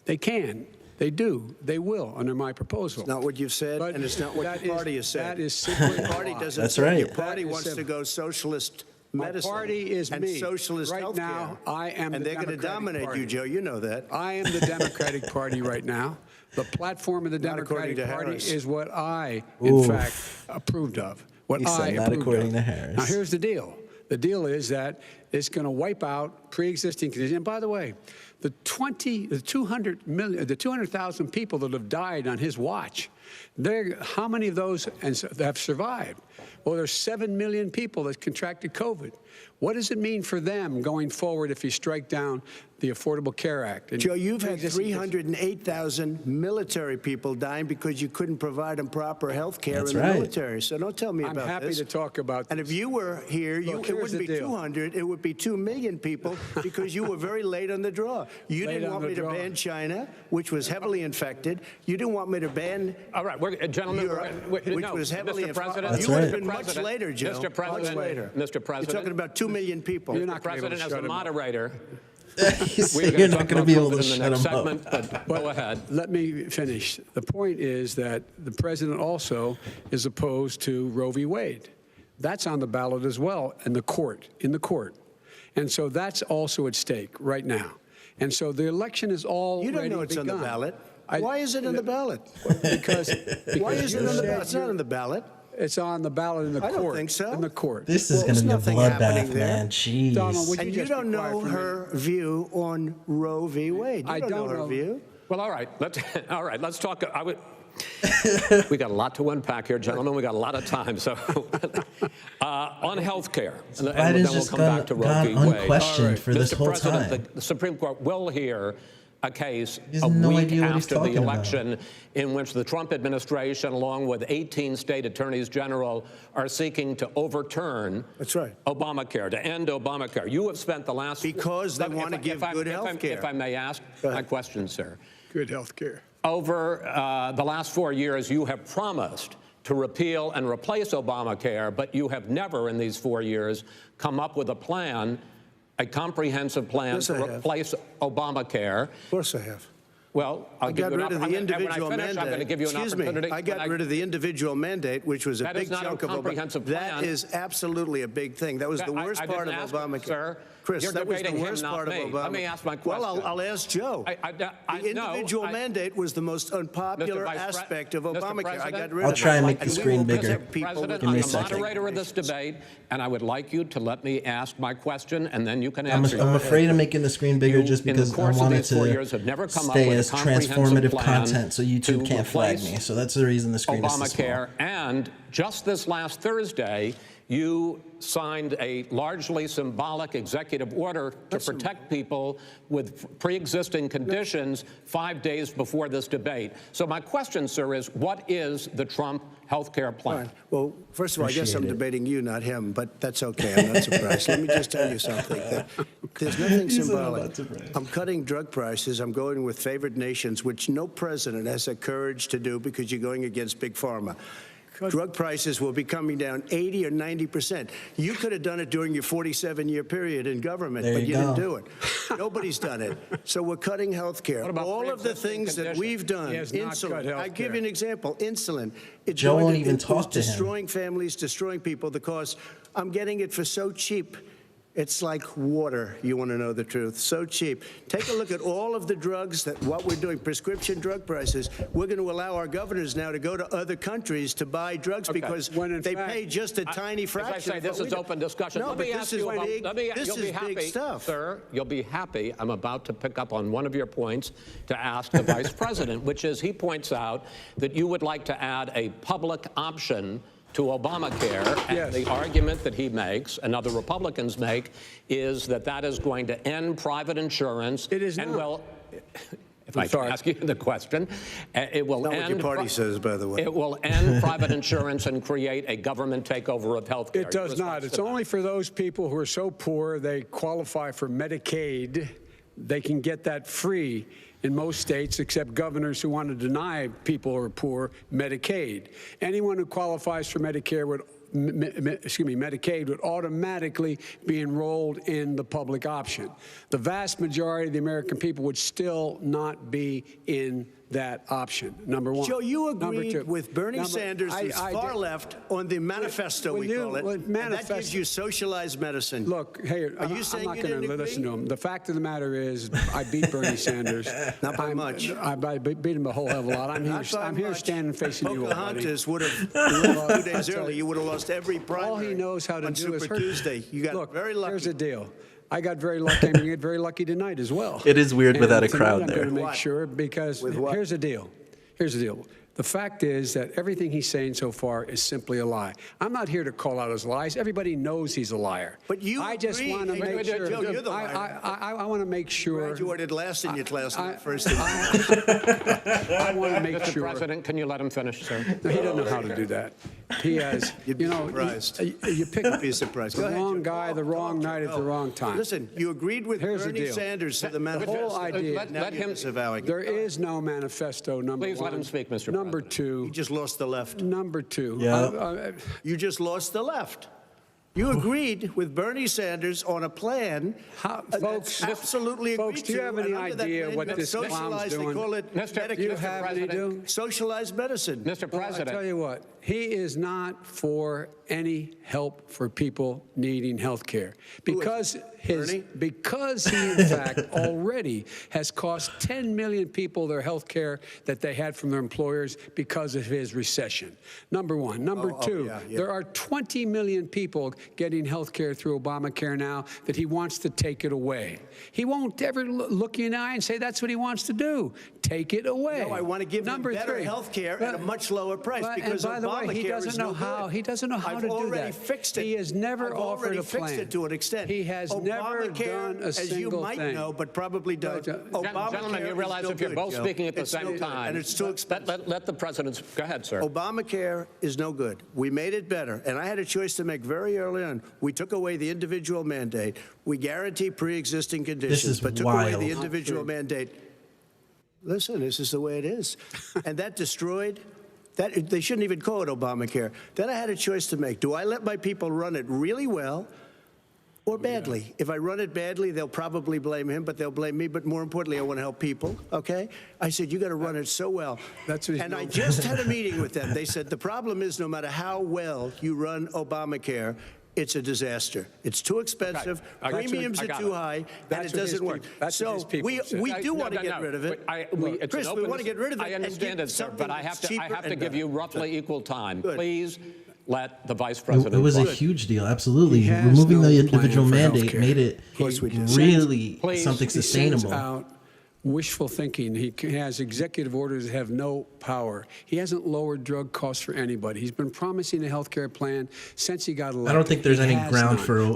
They can. They do. They will under my proposal. It's not what you've said, and it's not what your party has said. That is simply your party doesn't. That's say right. Your party wants to go socialist medicine. My party is and me. socialist right healthcare. now, I am and the they're going to dominate party. you, Joe. You know that. I am the Democratic Party right now. The platform of the Not Democratic Party Harris. is what I, in fact, approved of. What He I said not approved according of. to Harris. Now, here's the deal. The deal is that it's going to wipe out pre-existing conditions. And by the way, the 200,000 people that have died on his watch, how many of those have survived? Well, there's 7 million people that contracted COVID. What does it mean for them going forward if you strike down the Affordable Care Act? Joe, you've had 308,000 military people dying because you couldn't provide them proper health care in the military. So don't tell me about this. I'm happy to talk about this. And if you were here, it wouldn't be 200, it would be 2 million people because you were very late on the draw. You didn't want me to ban China, which was heavily infected. You didn't want me to ban all right, gentlemen, Europe, which was heavily infected. That's You would have right. been much later, Joe. Mr. President, much later. Mr. President. You're talking about 2 million people. You're not President, as the moderator. You're not going to be able to shut him segment, up. but go ahead. Let me finish. The point is that the president also is opposed to Roe v. Wade. That's on the ballot as well in the court. And so that's also at stake right now. And so the election is already You don't know it's begun. on the ballot. Why is it on the ballot? Because why is it on the ballot? It's not on the ballot. It's on the ballot in the court. I don't think so. In the court. This is going to be a bloodbath, man. Jeez. Donald, would And you don't know her view on Roe v. Wade. You I don't know her view. Well, all right. Let's talk. We got a lot to unpack here, gentlemen. We got a lot of time. So on health care, and then we'll come back to Roe v. Wade. Unquestioned for this whole President, time. the Supreme Court will hear a case He has a no week idea what he's after the talking about. election in which the Trump administration, along with 18 state attorneys general, are seeking to overturn Obamacare, to end Obamacare. You have spent the last... Because they want to give good health care. If I may ask my question, sir. Good health care. Over the last 4 years, you have promised to repeal and replace Obamacare, but you have never in these 4 years come up with a plan, a comprehensive plan to replace Obamacare. Of course I have. Well, I got rid of the individual mandate. I'm going to give you an opportunity. I got rid of the individual mandate, which was a big chunk of comprehensive plan. That is absolutely a big thing. That was the worst part of Obamacare. Sir, Chris, that was the worst part of Obamacare. Let me ask my question. Well, I'll ask Joe. The individual mandate was the most unpopular aspect of Obamacare. I got rid of it. I'll try and make the screen bigger. President, Give me a I'm the second. moderator of this debate, and I would like you to let me ask my question, and then you can answer. I'm afraid of making the screen bigger just because I want it to stay as transformative content, so YouTube can't flag me. So that's the reason the screen is so small. Obamacare, and just this last Thursday, you signed a largely symbolic executive order to protect people with pre-existing conditions 5 days before this debate. So my question, sir, is what is the Trump health care plan? Right. Well, first of all, I guess I'm debating you, not him, but that's okay. I'm not surprised. Let me just tell you something. There's nothing symbolic. I'm cutting drug prices. I'm going with favored nations, which no president has the courage to do because you're going against Big Pharma. Drug prices will be coming down 80 or 90%. You could have done it during your 47-year period in government, but you didn't do it. Nobody's done it. So we're cutting health care. All of the things that we've done, insulin. I give you an example, insulin. Joe won't even talk to him. Destroying families, destroying people. The cost, I'm getting it for so cheap. It's like water, you want to know the truth. So cheap. Take a look at all of the drugs what we're doing, prescription drug prices. We're going to allow our governors now to go to other countries to buy drugs because they pay just a tiny fraction. As I say, this is open discussion. No, but this is big stuff. Sir, you'll be happy. I'm about to pick up on one of your points to ask the Vice President, which is he points out that you would like to add a public option to Obamacare, and the argument that he makes and other Republicans make is that that is going to end private insurance. It is and not. Well, if I can ask you the question, it will not end. What your party says, by the way. It will end private insurance and create a government takeover of health care. It does not. It's only for those people who are so poor they qualify for Medicaid. They can get that free in most states, except governors who want to deny people who are poor Medicaid. Anyone who qualifies for Medicare would, Medicaid would automatically be enrolled in the public option. The vast majority of the American people would still not be in that option, number one. Joe, you agreed with Bernie Sanders, who's far left, on the manifesto, we call it, and that gives you socialized medicine. Look, hey, are you saying I'm not going to listen to him. The fact of the matter is, I beat Bernie Sanders. Not by much. I beat him a whole hell of a lot. I'm here standing facing you, Pocahontas would have left 2 days early. You would have lost every primary. All he knows how to do is hurt. Tuesday. You got very lucky. Here's the deal. I got very lucky. I'm going to get very lucky tonight as well. It is weird without a crowd there. I'm going to make sure, because here's the deal. Here's the deal. The fact is that everything he's saying so far is simply a lie. I'm not here to call out his lies. Everybody knows he's a liar. But I just want to make sure. Joe, you're the liar. I want to make sure. Graduated last in your class, not first. I want to make Mr. sure. President, can you let him finish, sir? No, he doesn't know how to do that. He has. You'd be surprised. You pick the wrong guy, the wrong night at the wrong time. Listen, you agreed with Bernie Sanders to the manifesto. The whole idea. Let him. There is no manifesto. Number Please one. let him speak, Mr. President. Number two. You just lost the left. Number two. Yeah. You just lost the left. You agreed with Bernie Sanders on a plan. Folks, absolutely agreed folks, do you have any idea what this clown's doing? They call it Do you have any idea? Socialized medicine. Mr. President. I'll tell you what, he is not for any help for people needing health care. Because he, in fact, already has cost 10 million people their health care that they had from their employers because of his recession. Number one. Number two, there are 20 million people getting health care through Obamacare now that he wants to take it away. He won't ever look you in the eye and say that's what he wants to do. Take it away. No, I want to give them better health care at a much lower price because and by the way, he doesn't know how. He doesn't know how to do that. I've already fixed it. He has never offered a plan. Fixed it to an extent. He has never done a single thing. As you might know, but probably don't. Gentlemen, you realize if you're both speaking at the same time, and it's too expensive. Let the president. Go ahead, sir. Obamacare is no good. We made it better, and I had a choice to make very early on. We took away the individual mandate. We guarantee pre-existing conditions, but took away the individual mandate. Listen, this is the way it is, and that destroyed. That they shouldn't even call it Obamacare. Then I had a choice to make. Do I let my people run it really well, or badly. If I run it badly, they'll probably blame him, but they'll blame me. But more importantly, I want to help people, okay? I said, you got to run it so well. And I just had a meeting with them. They said, the problem is no matter how well you run Obamacare, it's a disaster. It's too expensive, premiums are too high, and it doesn't work. So we do want to get rid of it. Chris, we want to get rid of it. I understand it, sir, but I have to give you roughly equal time. Please let the vice president. It was a huge deal, absolutely. Removing the individual mandate made it really something sustainable. Wishful thinking. He has executive orders that have no power. He hasn't lowered drug costs for anybody. He's been promising a health care plan since he got elected. I don't think there's any ground for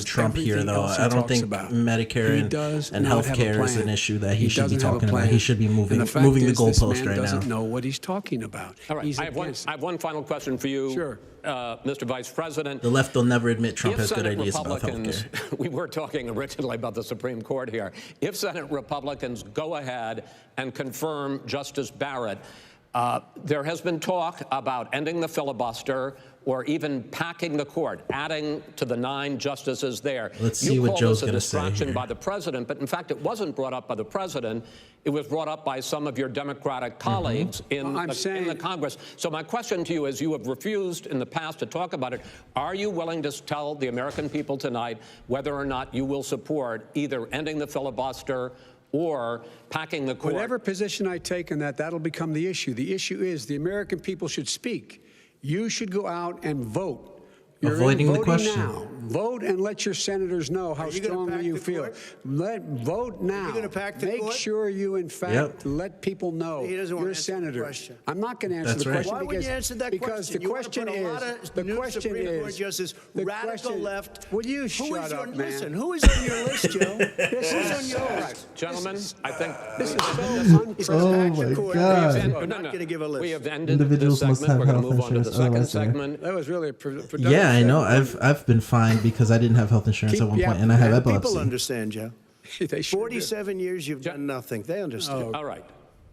Trump here, though. I don't think Medicare and health care is an issue that he should be talking about. He should be moving the goalpost right now. Doesn't know what he's talking about. All right, I have one final question for you. Sure. Mr. Vice President. The left will never admit Trump has good ideas about health care. We were talking originally about the Supreme Court here. If Senate Republicans go ahead and confirm Justice Barrett, there has been talk about ending the filibuster or even packing the court, adding to the 9 justices there. Let's see what Joe's going to say. You call this a distraction by the president, but in fact, it wasn't brought up by the president. It was brought up by some of your Democratic colleagues in the Congress. So my question to you is, you have refused in the past to talk about it. Are you willing to tell the American people tonight whether or not you will support either ending the filibuster or packing the court? Whatever position I take on that, that'll become the issue. The issue is the American people should speak. You should go out and vote. You're avoiding the question. Now. Vote and let your senators know how strongly you feel. Vote now. You're going to pack the Make court? sure you, in fact, let people know you're a senator. I'm not going to answer the question. Why wouldn't you answer that because question? the question is, Supreme Court justice, radical left. Will you shut up, man? Listen, who is on your list, Joe? This is on yours. Gentlemen, I think this is so Oh my God! I'm not going to give a list. we have ended this segment. We're going to move on to the second segment. That was really a productive. Yeah, I know. I've been fined because I didn't have health insurance at one point, and I have epilepsy. People understand, Joe. They 47 years you've done nothing. They understand. All right.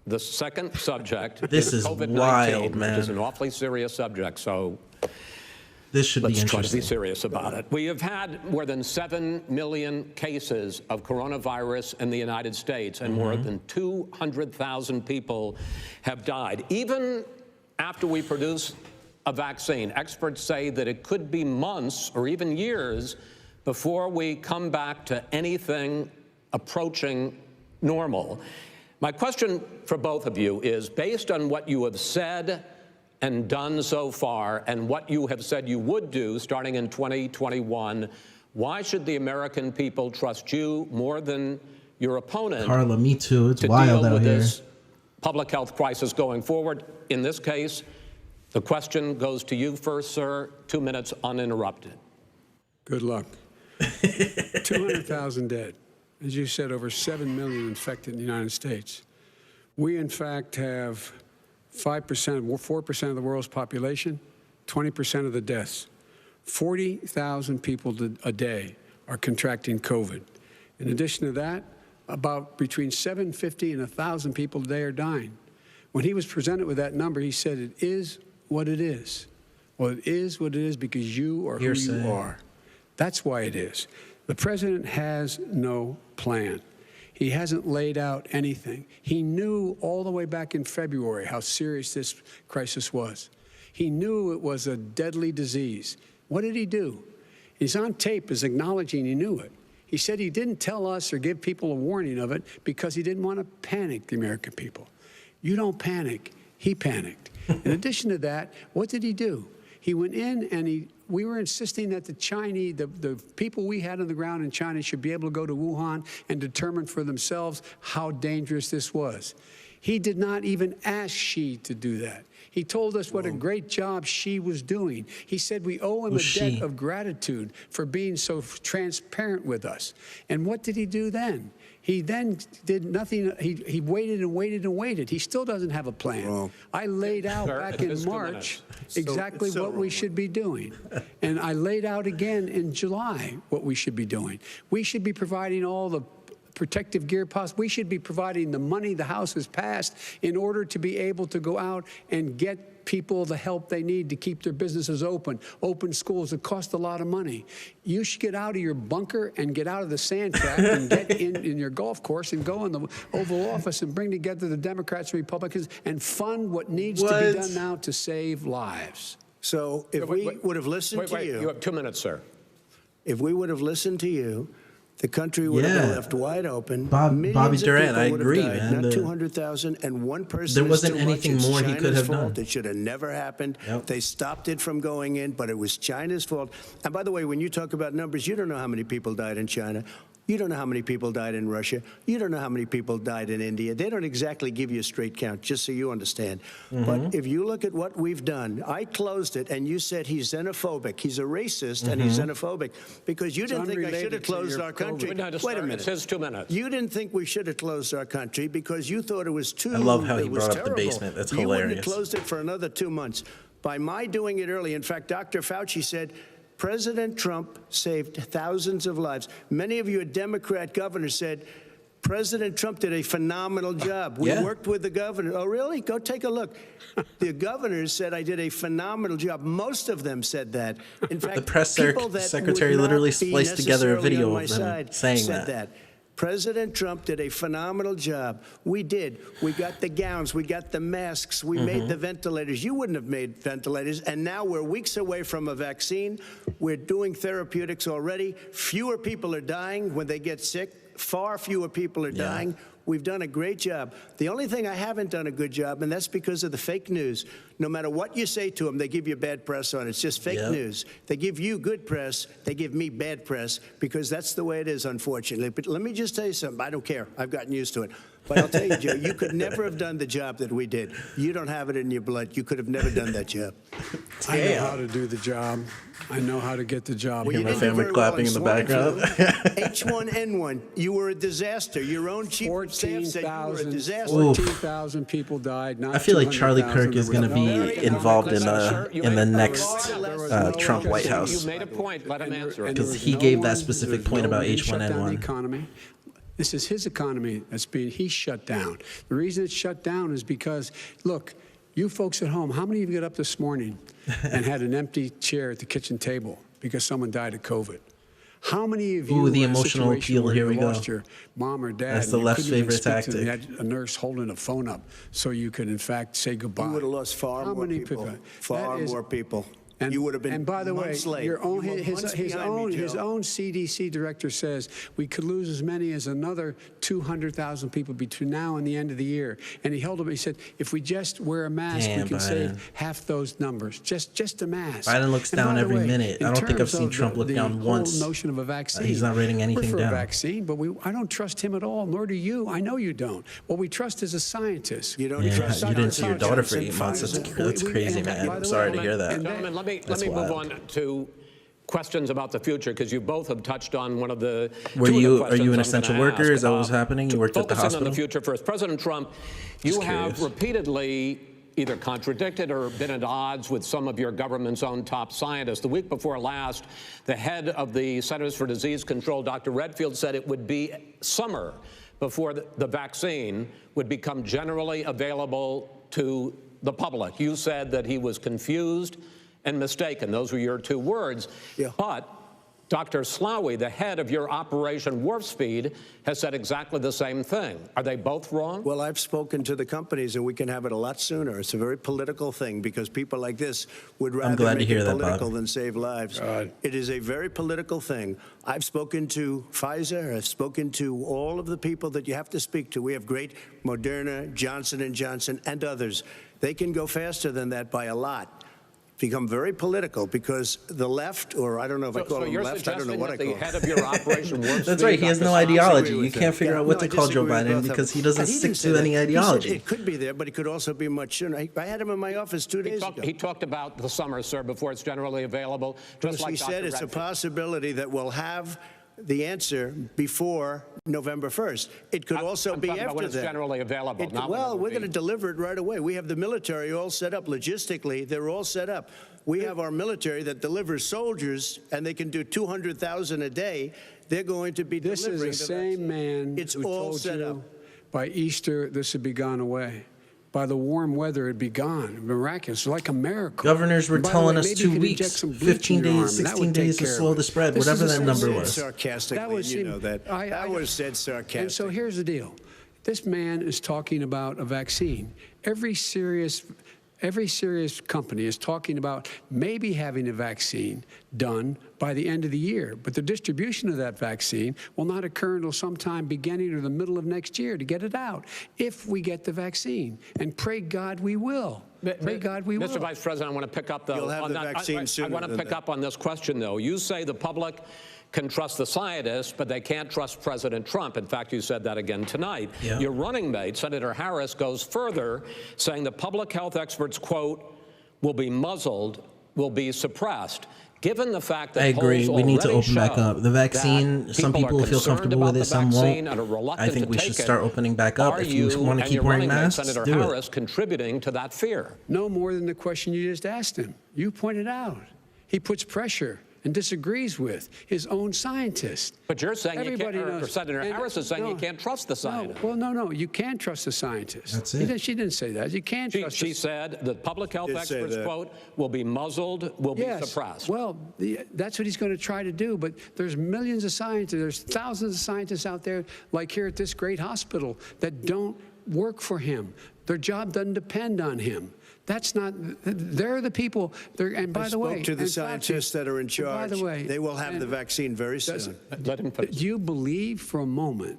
The second subject This is COVID-19, wild, man. which is an awfully serious subject, so This should be let's try to interesting. be serious about it. We have had more than 7 million cases of coronavirus in the United States, and more than 200,000 people have died. Even after we produce a vaccine, experts say that it could be months or even years before we come back to anything approaching normal. My question for both of you is, based on what you have said and done so far and what you have said you would do starting in 2021, why should the American people trust you more than your opponent? Carla, me too. It's to wild deal out with here. this public health crisis going forward? In this case, the question goes to you first, sir. 2 minutes uninterrupted. Good luck. 200,000 dead. As you said, over 7 million infected in the United States. We, in fact, have 4% of the world's population, 20% of the deaths. 40,000 people a day are contracting COVID. In addition to that, about between 750 and 1,000 people a day are dying. When he was presented with that number, he said, it is what it is. Well, it is what it is because you are who you are. That's why it is. The president has no plan. He hasn't laid out anything. He knew all the way back in February how serious this crisis was. He knew it was a deadly disease. What did he do? He's on tape as acknowledging he knew it. He said he didn't tell us or give people a warning of it because he didn't want to panic the American people. You don't panic. He panicked. In addition to that, what did he do? He went in and we were insisting that the Chinese, the people we had on the ground in China should be able to go to Wuhan and determine for themselves how dangerous this was. He did not even ask Xi to do that. He told us what a great job Xi was doing. He said we owe him a debt of gratitude for being so transparent with us. And what did he do then? He then did nothing. He waited and waited and waited. He still doesn't have a plan. I laid out back in March exactly what we should be doing. And I laid out again in July what we should be doing. We should be providing all the protective gear possible. We should be providing the money the House has passed in order to be able to go out and get people the help they need to keep their businesses open schools. It costs a lot of money. You should get out of your bunker and get out of the sand trap and get in your golf course and go in the Oval Office and bring together the Democrats and Republicans and fund what needs to be done now to save lives. So if we would have listened to you. You have 2 minutes, sir. If we would have listened to you, the country would have been left wide open. Bobby Durant, I agree, man. Not 200,000, and one person. There wasn't anything more he could have done. It should have never happened. They stopped it from going in, but it was China's fault. And by the way, when you talk about numbers, you don't know how many people died in China. You don't know how many people died in Russia. You don't know how many people died in India. They don't exactly give you a straight count, just so you understand. But if you look at what we've done, I closed it, and you said he's xenophobic. He's a racist, and he's xenophobic because you didn't think I should have closed our country. Wait a minute. It's his 2 minutes. You didn't think we should have closed our country because you thought it was too. I love how he brought up the basement. That's hilarious. You wouldn't have closed it for another 2 months. By my doing it early, in fact, Dr. Fauci said, President Trump saved thousands of lives. Many of you Democrat governors said, President Trump did a phenomenal job. We worked with the governor. Oh, really? Go take a look. The governors said I did a phenomenal job. Most of them said that. In fact, the press secretary literally spliced together a video of them saying that. President Trump did a phenomenal job. We did. We got the gowns. We got the masks. We made the ventilators. You wouldn't have made ventilators. And now we're weeks away from a vaccine. We're doing therapeutics already. Fewer people are dying when they get sick. Far fewer people are dying. We've done a great job. The only thing I haven't done a good job, and that's because of the fake news. No matter what you say to them, they give you bad press on it. It's just fake news. They give you good press. They give me bad press because that's the way it is, unfortunately. But let me just tell you something. I don't care. I've gotten used to it. But I'll tell you, Joe, you could never have done the job that we did. You don't have it in your blood. You could have never done that job. I know how to do the job. I know how to get the job. Well, my family clapping in the background. H1N1, you were a disaster. Your own chief of staff said you were a disaster. 14,000 people died. I feel like Charlie Kirk is going to be involved in the next Trump White House. You made a point. Let him answer it. Because he gave that specific point about H1N1. This is his economy he's shut down. The reason it's shut down is because, look, you folks at home, how many of you got up this morning and had an empty chair at the kitchen table because someone died of COVID? How many of you the emotional appeal, here we go. Lost your mom or dad? That's the left's favorite tactic. You had a nurse holding a phone up so you could, in fact, say goodbye. You would have lost far more people. Far more people. And, you would have been. And by the way, his own CDC director says we could lose as many as another 200,000 people between now and the end of the year. And he held up. He said, if we just wear a mask, we can save half those numbers. Just a mask. Biden looks down every minute. I don't think I've seen Trump look down once. Notion of a vaccine. He's not rating anything down. We're for a vaccine, but I don't trust him at all. Nor do you. I know you don't. What we trust is a scientist. You don't trust. You didn't see your daughter for 8 months. That's crazy, man. I'm sorry to hear that. Gentlemen, let me move on to questions about the future, because you both have touched on one of the. Are you an essential worker? Is that what was happening? You worked at the hospital? Focusing on the future first. President Trump, you have repeatedly either contradicted or been at odds with some of your government's own top scientists. The week before last, the head of the Centers for Disease Control, Dr. Redfield, said it would be summer before the vaccine would become generally available to the public. You said that he was confused and mistaken. Those were your 2 words. But Dr. Slaoui, the head of your Operation Warp Speed, has said exactly the same thing. Are they both wrong? Well, I've spoken to the companies, and we can have it a lot sooner. It's a very political thing because people like this would rather make it political than save lives. It is a very political thing. I've spoken to Pfizer. I've spoken to all of the people that you have to speak to. We have great Moderna, Johnson & Johnson, and others. They can go faster than that by a lot. Become very political because the left, or I don't know if I call them left, I don't know what I call them. The head of your Operation Warp Speed, that's right. He has no ideology. You can't figure out what to call Joe Biden because he doesn't stick to any ideology. It could be there, but it could also be much sooner. I had him in my office 2 days ago. He talked about the summer, sir, before it's generally available. Just like he said, it's a possibility that we'll have the answer before November 1st. It could also be after when it's that. Generally available. Well, we're going to deliver it right away. We have the military all set up logistically. They're all set up. We have our military that delivers soldiers, and they can do 200,000 a day. They're going to be delivering. This is the same man who told set up. you by Easter this would be gone away. By the warm weather, it'd be gone. Miraculous, like a miracle. Governors were telling us 2 weeks, 15 days, 16 16 days to slow the spread, whatever that number was. Sarcastically, you know that. That was said sarcastically. And so here's the deal. This man is talking about a vaccine. Every serious company is talking about maybe having a vaccine done by the end of the year. But the distribution of that vaccine will not occur until sometime beginning or the middle of next year to get it out, if we get the vaccine. And pray God we will. Pray God we will. Mr. Vice President, I want to pick up, though. You'll have on the that. vaccine sooner I want to than pick that. up on this question, though. You say the public can trust the scientists, but they can't trust President Trump. In fact, you said that again tonight. Yeah. Your running mate, Senator Harris, goes further, saying the public health experts, quote, will be muzzled, will be suppressed. Given the fact that I agree. polls We need to already open back show up. The vaccine, that some people are feel concerned comfortable with about it, the some vaccine won't. and are reluctant I think to we take should it. start opening back up. Are If you want to and keep your wearing running mate, masks, Senator do Harris, it. contributing to that fear? No more than the question you just asked him. You pointed out. He puts pressure and disagrees with his own scientists. But you're saying Everybody you can't, or knows. Senator And Harris is saying no, you can't trust the scientists. No, you can't trust the scientists. That's it. She didn't say that. You can't trust She said the public health Did say experts, that. quote, will be muzzled, will be suppressed. Well, that's what he's going to try to do. But there's millions of scientists, there's thousands of scientists out there, like here at this great hospital, that don't work for him. Their job doesn't depend on him. That's not, they're the people, and by the way. I spoke to the and scientists that are in charge. By the way. They will have the vaccine very soon. Let him finish. Do you believe for a moment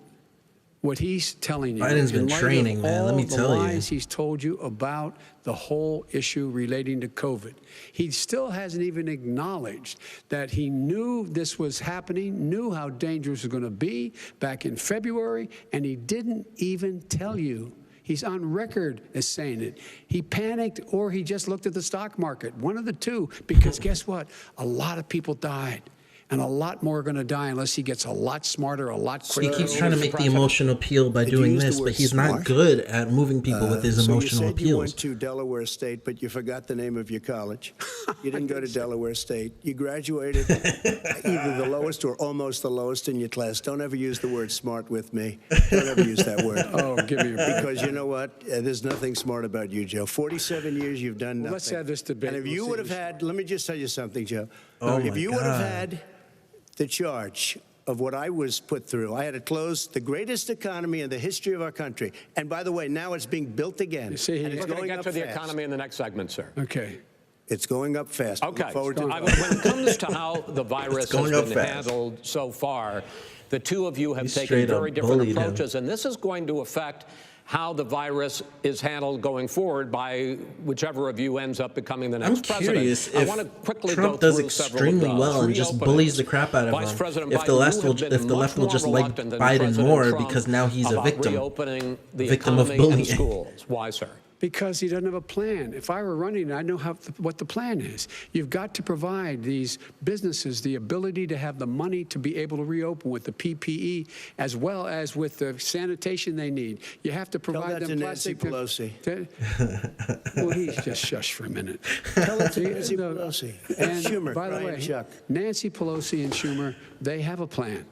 what he's telling you? Biden's been in light of training, man. Let me all the tell you. lies he's told you about the whole issue relating to COVID. He still hasn't even acknowledged that he knew this was happening, knew how dangerous it was going to be back in February, and he didn't even tell you. He's on record as saying it. He panicked or he just looked at the stock market. One of the two, because guess what? A lot of people died. And a lot more are going to die unless he gets a lot smarter, a lot quicker. He keeps trying to make the emotional appeal by doing this, but he's not good at moving people with his emotional so you said you went appeals. to Delaware State, but you forgot the name of your college. You didn't go to Delaware State. You graduated either the lowest or almost the lowest in your class. Don't ever use the word smart with me. Don't ever use that word. Oh, give me a break. Because you know what? There's nothing smart about you, Joe. 47 years you've done nothing. Let's have this debate. And if you We'll would see have had, let me just tell you something, Joe. Oh, if my you would have God. had the charge of what I was put through. I had to close the greatest economy in the history of our country. And by the way, now it's being built again. You see, and it's We're going to going get up to the fast. economy in the next segment, sir. Okay. It's going up fast. Okay. Look forward to When it comes to how the virus has going up been fast. handled so far, the two of you have You taken straight up very different bullied him. approaches, and this is going to affect how the virus is handled going forward by whichever of you ends up becoming the next I'm president. curious I if want to quickly Trump go does through several extremely of those. well and just Reopenings. bullies the crap out of Vice him. President If the Biden, left you will, have been if the much left will more just like reluctant than Biden President more Trump because now he's a about victim. reopening the Victim of economy bullying. and schools. Why, sir? Because he doesn't have a plan. If I were running, I know what the plan is. You've got to provide these businesses the ability to have the money to be able to reopen with the PPE as well as with the sanitation they need. You have to Tell provide that them to Nancy plastic. Pelosi. Well, he's just shush for a minute. Tell it to See, Nancy the- Pelosi. And Schumer, by the Brian way, Chuck. Nancy Pelosi and Schumer, they have a plan.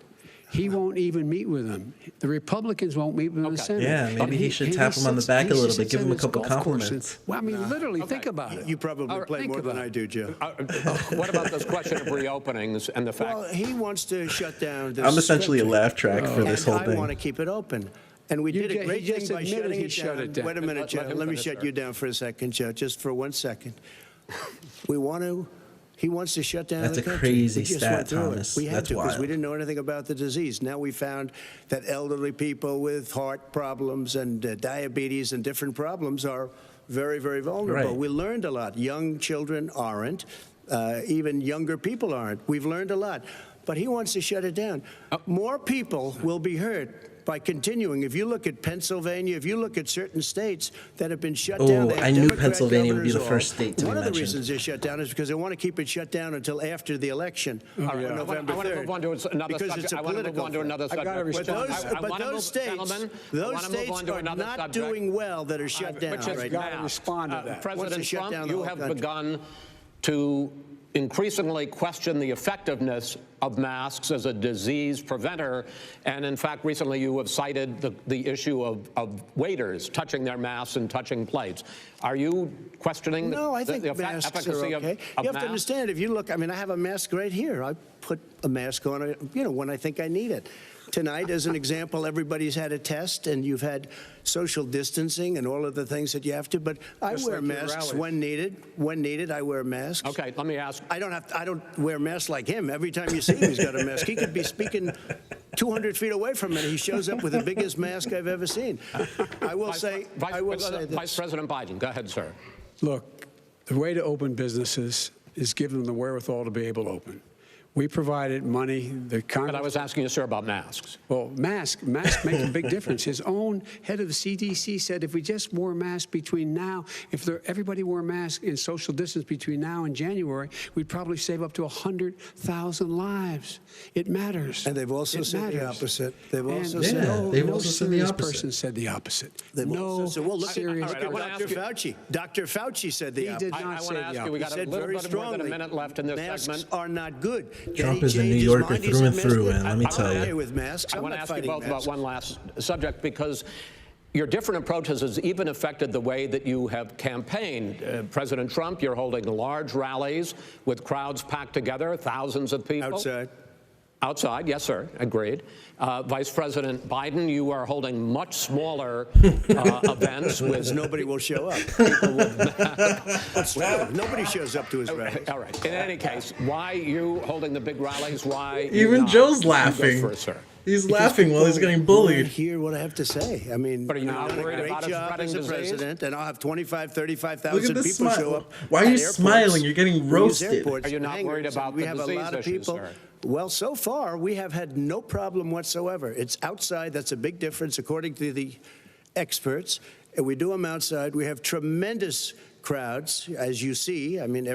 He won't even meet with them. The Republicans won't meet with him in the Senate. Yeah, maybe And he should tap him on the back a little bit, give him a couple compliments. Well, I mean, literally, think about it. You probably play think more than about I it. do, Joe. What about this question of reopenings and the fact? Well, he wants to shut down this I'm essentially a country. laugh track for this And whole I thing. want to keep it open. And we You did ju- a great he thing just by admitted shutting he it shut down. it down. Wait a minute, Let Joe. him Let me finish, shut sir. you down for a second, Joe, just for 1 second. He wants to shut down That's the a country. crazy We just stat, went through it. Thomas. We had That's to because wild. we didn't know anything about the disease. Now we found that elderly people with heart problems and diabetes and different problems are very, very vulnerable. Right. We learned a lot. Young children aren't. Even younger people aren't. We've learned a lot. But he wants to shut it down. More people will be hurt by continuing. If you look at Pennsylvania, if you look at certain states that have been shut down. I knew Pennsylvania would be the first state to be mentioned. One of the reasons mentioned. they're shut down is because they want to keep it shut down until after the election on November 3rd. I want to move on to another because subject. it's a I want to move political on to another threat. subject. But those states are not doing well that are shut down right now. Respond to that. President Trump, you have begun to increasingly question the effectiveness of masks as a disease preventer. And in fact, recently you have cited the issue of waiters touching their masks and touching plates. Are you questioning no, I think the masks efficacy are okay. of you have masks? to understand, if you look, I mean, I have a mask right here. I put a mask on, when I think I need it. Tonight, as an example, everybody's had a test, and you've had social distancing and all of the things that you have to. But I wear masks when needed. When needed, I wear masks. Okay, let me ask. I don't wear masks like him. Every time you see him, he's got a mask. He could be speaking 200 feet away from it. He shows up with the biggest mask I've ever seen. I will say this. Vice President Biden, go ahead, sir. Look, the way to open businesses is give them the wherewithal to be able to open. We provided money. But I was asking you, sir, about masks. Well, masks make a big difference. His own head of the CDC said if we just wore masks between now, if everybody wore masks in social distance between now and January, we'd probably save up to 100,000 lives. It matters. And they've also said the opposite. They've also said the opposite. Person said the opposite. Well, look serious at Dr. Fauci. Dr. Fauci said the opposite. He did not say the opposite. We got a little bit more than a minute left in this segment. Masks are not good. Trump is a New Yorker through and through, and let me tell you. I want to ask you both about one last subject, because your different approaches has even affected the way that you have campaigned. President Trump, you're holding large rallies with crowds packed together, thousands of people. Outside, yes, sir, agreed. Vice President Biden, you are holding much smaller events with nobody will show up. Nobody shows up to his rallies. All right. In any case, why you holding the big rallies? Why? Even Joe's laughing. First, sir. He's laughing while he's getting bullied. Hear what I have to say. I mean, but are you not worried about a great job as a president, and I'll have 25, 35,000 people show up. Why are you smiling? You're getting roasted. Are you not worried about the disease issues, sir? We have a lot of people. Well, so far, we have had no problem whatsoever. It's outside. That's a big difference, according to the experts. And we do them outside. We have tremendous crowds, as you see. I mean,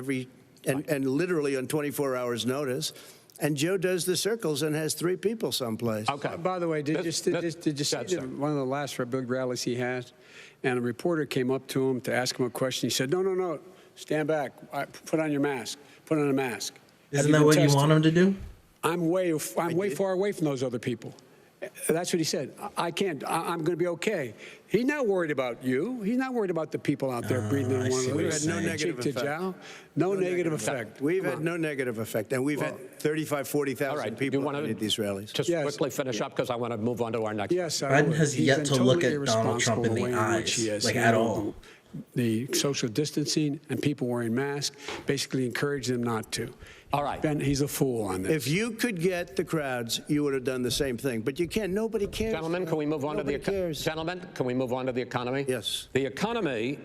and literally on 24 hours notice. And Joe does the circles and has 3 people someplace. Okay. By the way, did you see one of the last big rallies he had? And a reporter came up to him to ask him a question. He said, no, stand back. Put on your mask. Put on a mask. Isn't that what you want him to do? I'm way far away from those other people. That's what he said. I can't. I'm going to be okay. He's not worried about you. He's not worried about the people out there breathing in one another. No negative effect. No negative effect. We've had no negative effect, and we've had 35, 40,000 people at these rallies. Just quickly finish up, because I want to move on to our next. Yes, Biden has yet to look at Donald Trump in the eyes, like at all. The social distancing and people wearing masks basically encourage them not to. All right. Ben, he's a fool on this. If you could get the crowds, you would have done the same thing. But you can't. Nobody cares. Gentlemen, can we move on to the economy? Yes. The economy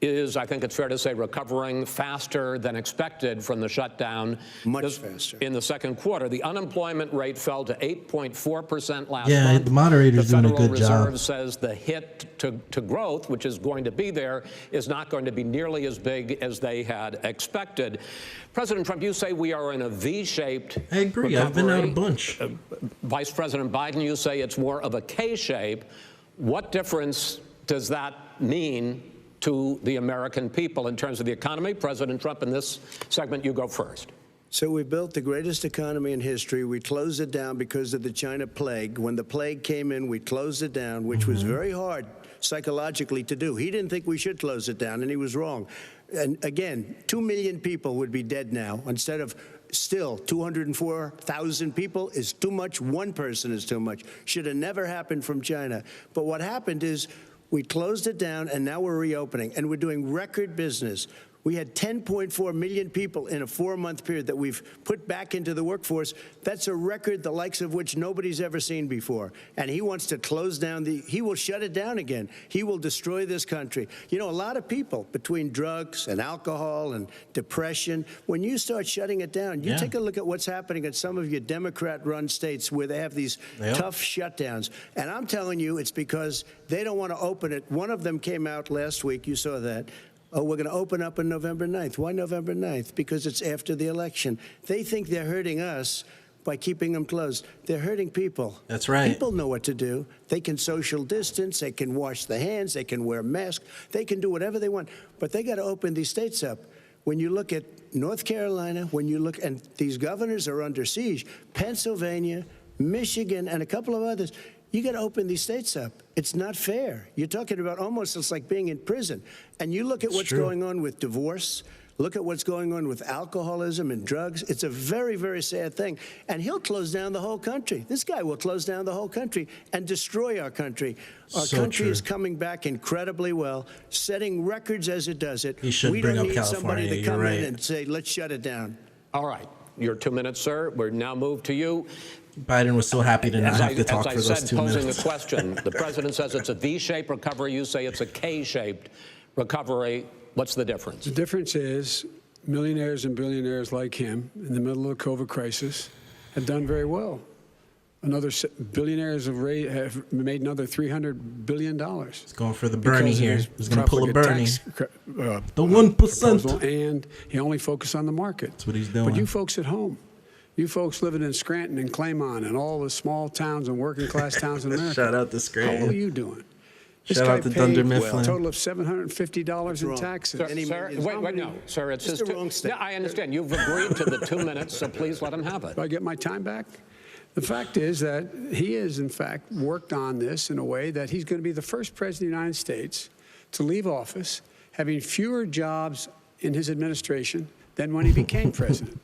is, I think it's fair to say, recovering faster than expected from the shutdown. Much faster. In the second quarter, the unemployment rate fell to 8.4% last month. Yeah, the moderator's doing a good job. The Federal Reserve says the hit to growth, which is going to be there, is not going to be nearly as big as they had expected. President Trump, you say we are in a V-shaped I agree. recovery. I've been out a bunch. Vice President Biden, you say it's more of a K-shape. What difference does that mean to the American people in terms of the economy? President Trump, in this segment, you go first. So we built the greatest economy in history. We closed it down because of the China plague. When the plague came in, we closed it down, which was very hard psychologically to do. He didn't think we should close it down, and he was wrong. And again, 2 million people would be dead now instead of still 204,000 people is too much. One person is too much. Should have never happened from China. But what happened is we closed it down, and now we're reopening, and we're doing record business. We had 10.4 million people in a 4-month period that we've put back into the workforce. That's a record the likes of which nobody's ever seen before. And he wants to close down he will shut it down again. He will destroy this country. You know, a lot of people, between drugs and alcohol and depression, when you start shutting it down, you take a look at what's happening in some of your Democrat-run states where they have these tough shutdowns. And I'm telling you, it's because they don't want to open it. One of them came out last week. You saw that. Oh, we're going to open up on November 9th. Why November 9th? Because it's after the election. They think they're hurting us by keeping them closed. They're hurting people. That's right. People know what to do. They can social distance. They can wash their hands. They can wear masks. They can do whatever they want. But they got to open these states up. When you look at North Carolina, when you look, and these governors are under siege, Pennsylvania, Michigan, and a couple of others, you got to open these states up. It's not fair. You're talking about almost it's like being in prison. And you look at what's going on with divorce. Look at what's going on with alcoholism and drugs. It's a very, very sad thing. And he'll close down the whole country. This guy will close down the whole country and destroy our country. Our country is coming back incredibly well, setting records as it does it. He should we bring don't up need California. somebody to come in and say, let's shut it down. All right. Your 2 minutes, sir. We're now moved to you. Biden was so happy to not have to talk for those 2 minutes. Posing the question, the president says it's a V-shaped recovery. You say it's a K-shaped recovery. What's the difference? The difference is millionaires and billionaires like him in the middle of the COVID crisis have done very well. Billionaires have made another $300 billion. He's going for the Bernie here. He's going to pull a Bernie. The 1%. And he only focused on the market. That's what he's doing. But you folks at home, you folks living in Scranton and Claymont and all the small towns and working class towns in America. Shout out to Scranton. How are you doing? Shout out to Dunder Mifflin. A total of $750 in taxes. Sir, wait, no, sir, it's his two. No, I understand. You've agreed to the 2 minutes, so please let him have it. Do I get my time back? The fact is that he has, in fact, worked on this in a way that he's going to be the first president of the United States to leave office having fewer jobs in his administration than when he became president.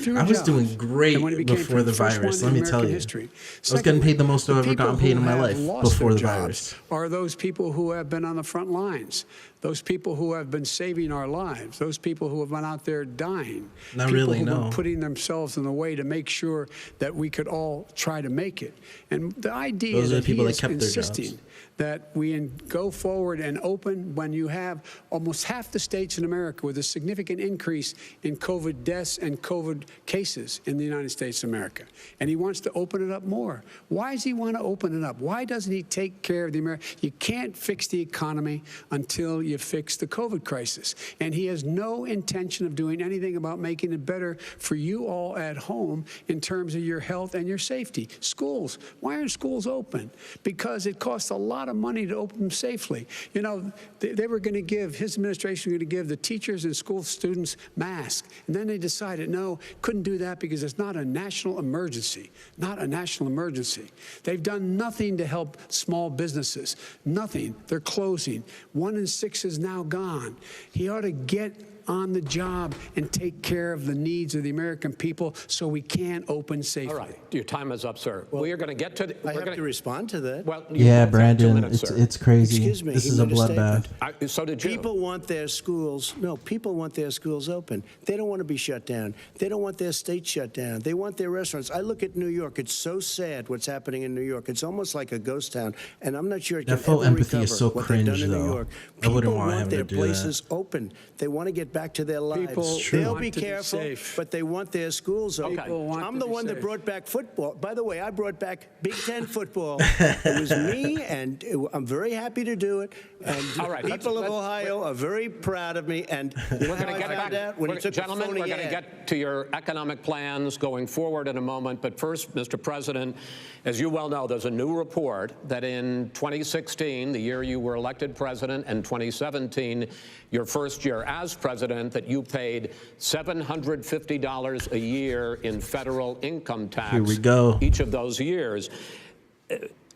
I was doing great before the virus, let me tell you. I was getting paid the most I've ever gotten paid in my life before the virus. Are those people who have been on the front lines, those people who have been saving our lives, those people who have been out there dying, Not really, people who no. were putting themselves in the way to make sure that we could all try to make it. And the idea Those are that the people he that is kept their insisting jobs. that we go forward and open when you have almost half the states in America with a significant increase in COVID deaths and COVID cases in the United States of America. And he wants to open it up more. Why does he want to open it up? Why doesn't he take care of the American? You can't fix the economy until you fix the COVID crisis. And he has no intention of doing anything about making it better for you all at home in terms of your health and your safety. Schools. Why aren't schools open? Because it costs a lot of money to open them safely. You know, they were going to give, his administration was going to give the teachers and school students masks. And then they decided, no, couldn't do that because it's not a national emergency. Not a national emergency. They've done nothing to help small businesses. Nothing. They're closing. 1 in 6 is now gone. He ought to get on the job and take care of the needs of the American people so we can open safely. All right. Your time is up, sir. Well, we are going to get to... I have to respond to that. Well, yeah, Brandon, minutes, it's crazy. Excuse me, this he is a made bloodbath. So did you. People want their schools. No, people want their schools open. They don't want to be shut down. They don't want their state shut down. They want their restaurants. I look at New York. It's so sad what's happening in New York. It's almost like a ghost town, and I'm not sure it can full ever empathy is recover so what they've cringe, done in New though. York. I wouldn't People want him want to their do places open. They want to get back to their lives. They'll be careful, but they want their schools open. I'm the one that brought back football. By the way, I brought back Big Ten football. It was me, and I'm very happy to do it. And people of Ohio are very proud of me. And we're going to get back. Gentlemen, we're going to get to your economic plans going forward in a moment. But first, Mr. President, as you well know, there's a new report that in 2016, the year you were elected president, and 2017, your first year as president, that you paid $750 a year in federal income tax. Here we go. Each of those years.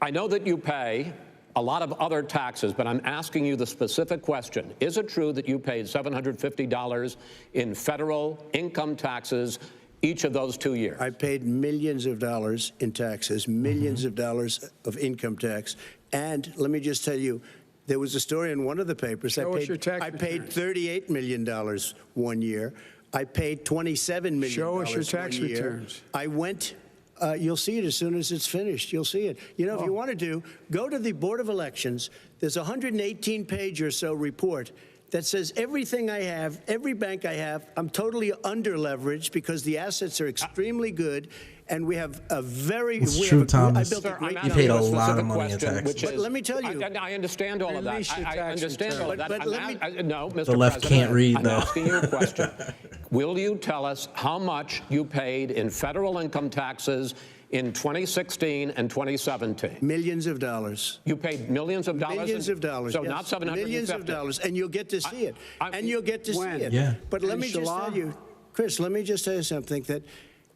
I know that you pay a lot of other taxes, but I'm asking you the specific question. Is it true that you paid $750 in federal income taxes each of those 2 years? I paid millions of dollars in taxes, millions of dollars of income tax. And let me just tell you, There was a story in one of the papers. Show us your tax I paid returns. $38 million 1 year. I paid $27 million. Show us your tax 1 year. returns. I went. You'll see it as soon as it's finished. You'll see it. You know, if you want to go to the Board of Elections. There's a 118-page or so report that says everything I have, every bank I have, I'm totally under-leveraged because the assets are extremely good. And we have a very... It's true, Thomas. I built a great you paid a lot of money in tax. But let me tell you... I understand all of that. I understand all of that. No, Mr. The left President, can't read, I'm though. asking you a question. Will you tell us how much you paid in federal income taxes in 2016 and 2017? Millions of dollars. You paid millions of dollars? Millions of dollars. So yes. not 750? Millions of dollars. And you'll get to see it. And you'll get to see it. Yeah. But let me just tell you, Chris, let me just tell you something, that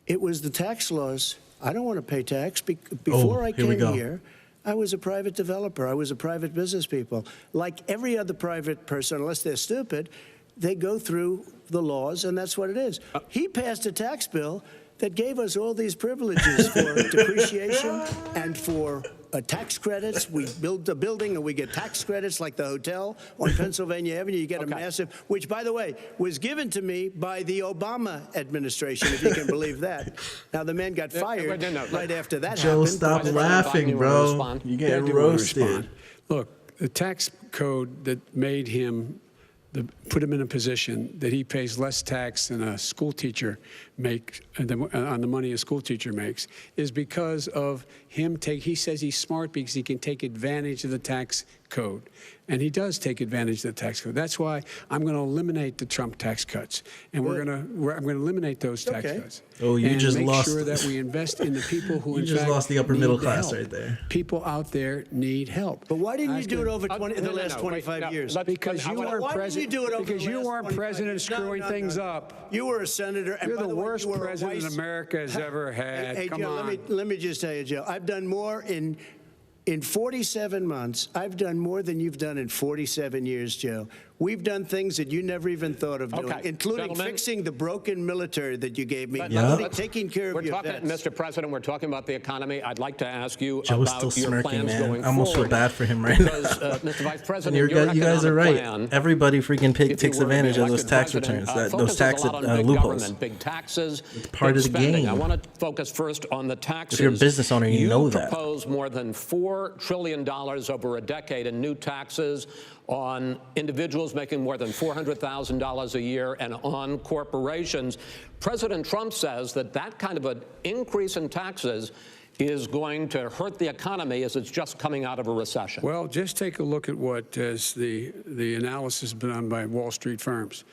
it was the tax laws. I don't want to pay tax. Before I came here, I was a private developer. I was a private business people. Like every other private person, unless they're stupid, they go through the laws, and that's what it is. He passed a tax bill that gave us all these privileges for depreciation and for tax credits. We build a building and we get tax credits, like the hotel on Pennsylvania Avenue. You get a massive, which, by the way, was given to me by the Obama administration, if you can believe that. Now, the man got fired right after that Joe, happened. stop laughing, bro. You get roasted. Look, the tax code that made him, put him in a position that he pays less tax than a school teacher makes, on the money a school teacher makes, is because of him he says he's smart because he can take advantage of the tax code. And he does take advantage of the tax code. That's why I'm going to eliminate the Trump tax cuts. And I'm going to eliminate those tax cuts. Oh, you and just make lost. sure that we invest in the people who you just lost the upper middle class right there. People out there need help. But why didn't you do it over the last 25 years? Because you weren't president. Because you weren't president screwing things up. You were a senator. And You're by the way, worst you were president America has ever had. Hey, Come Joe, on. let me just tell you, Joe. I've done more in 47 months. I've done more than you've done in 47 years, Joe. We've done things that you never even thought of doing, including fixing the broken military that you gave me, taking care of your vets. Mr. President, we're talking about the economy. I'd like to ask you Joe is about still your smirking, plans man. going I almost feel forward. bad for him right now. Mr. Vice President, you guys are right. Plan, everybody freaking takes advantage of those tax president, returns, those tax loopholes. Big taxes, it's part of the spending. game. I want to focus first on the taxes. If you're a business owner, you know that. You propose more than $4 trillion over a decade in new taxes on individuals making more than $400,000 a year and on corporations. President Trump says that kind of an increase in taxes is going to hurt the economy as it's just coming out of a recession. Well, just take a look at what the analysis done by Wall Street firms.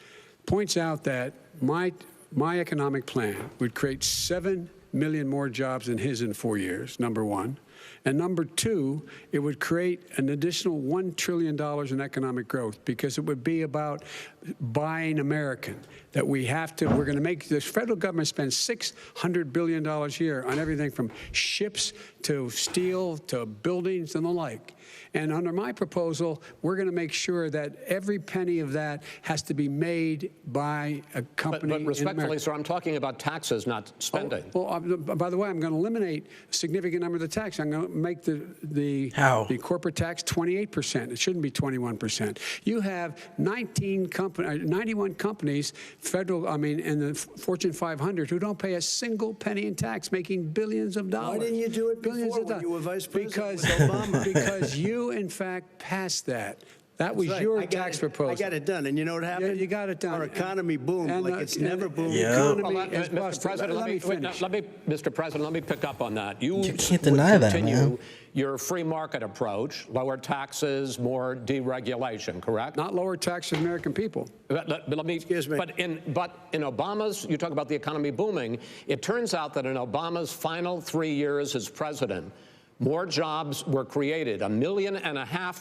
Points out that my economic plan would create 7 million more jobs than his in 4 years, number one. And number two, it would create an additional $1 trillion in economic growth, because it would be about buying American. That we're going to make, the federal government spend $600 billion a year on everything from ships to steel to buildings and the like. And under my proposal, we're going to make sure that every penny of that has to be made by a company. But respectfully, sir, I'm talking about taxes, not spending. By the way, I'm going to eliminate a significant number of the tax. I'm going to make the corporate tax 28%. It shouldn't be 21%. You have 91 companies, in the Fortune 500, who don't pay a single penny in tax, making billions of dollars. Why didn't you do it before when you were vice president with Obama? Because you, in fact, passed that. That was your tax proposal. I got it done, and you know what happened? Yeah, you got it done. Our economy boomed like it's never boomed. Mr. President, let me pick up on that. You can't deny that, man. Your free market approach, lower taxes, more deregulation, correct? Not lower taxes for American people. Excuse me. But in Obama's, you talk about the economy booming. It turns out that in Obama's final 3 years as president, more jobs were created, 1.5 million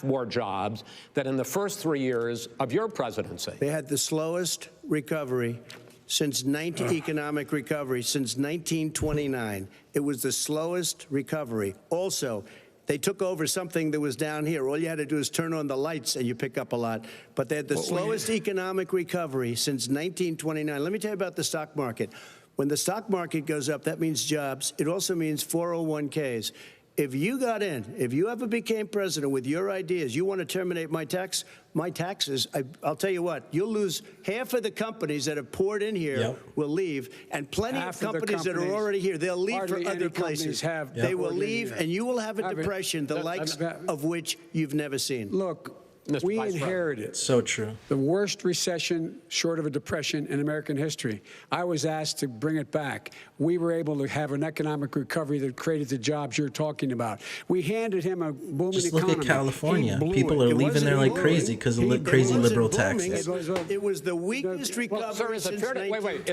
more jobs than in the first 3 years of your presidency. They had the slowest recovery since economic recovery since 1929. It was the slowest recovery. Also, they took over something that was down here. All you had to do is turn on the lights and you pick up a lot. But they had the slowest economic recovery since 1929. Let me tell you about the stock market. When the stock market goes up, that means jobs. It also means 401ks. if you got in, if you ever became president with your ideas, you want to terminate my taxes, I'll tell you what, you'll lose half of the companies that have poured in here will leave, and plenty of companies that are already here, they'll leave for other places. They will leave, and you will have a depression, the likes of which you've never seen. Look, Mr. we Vice inherited So true. the worst recession short of a depression in American history. I was asked to bring it back. We were able to have an economic recovery that created the jobs you're talking about. We handed him a booming Just look economy. at California. He blew People it. are It leaving wasn't there like booming. crazy because of crazy liberal booming. taxes. It was the weakest recovery Sir, is it since fair to, wait,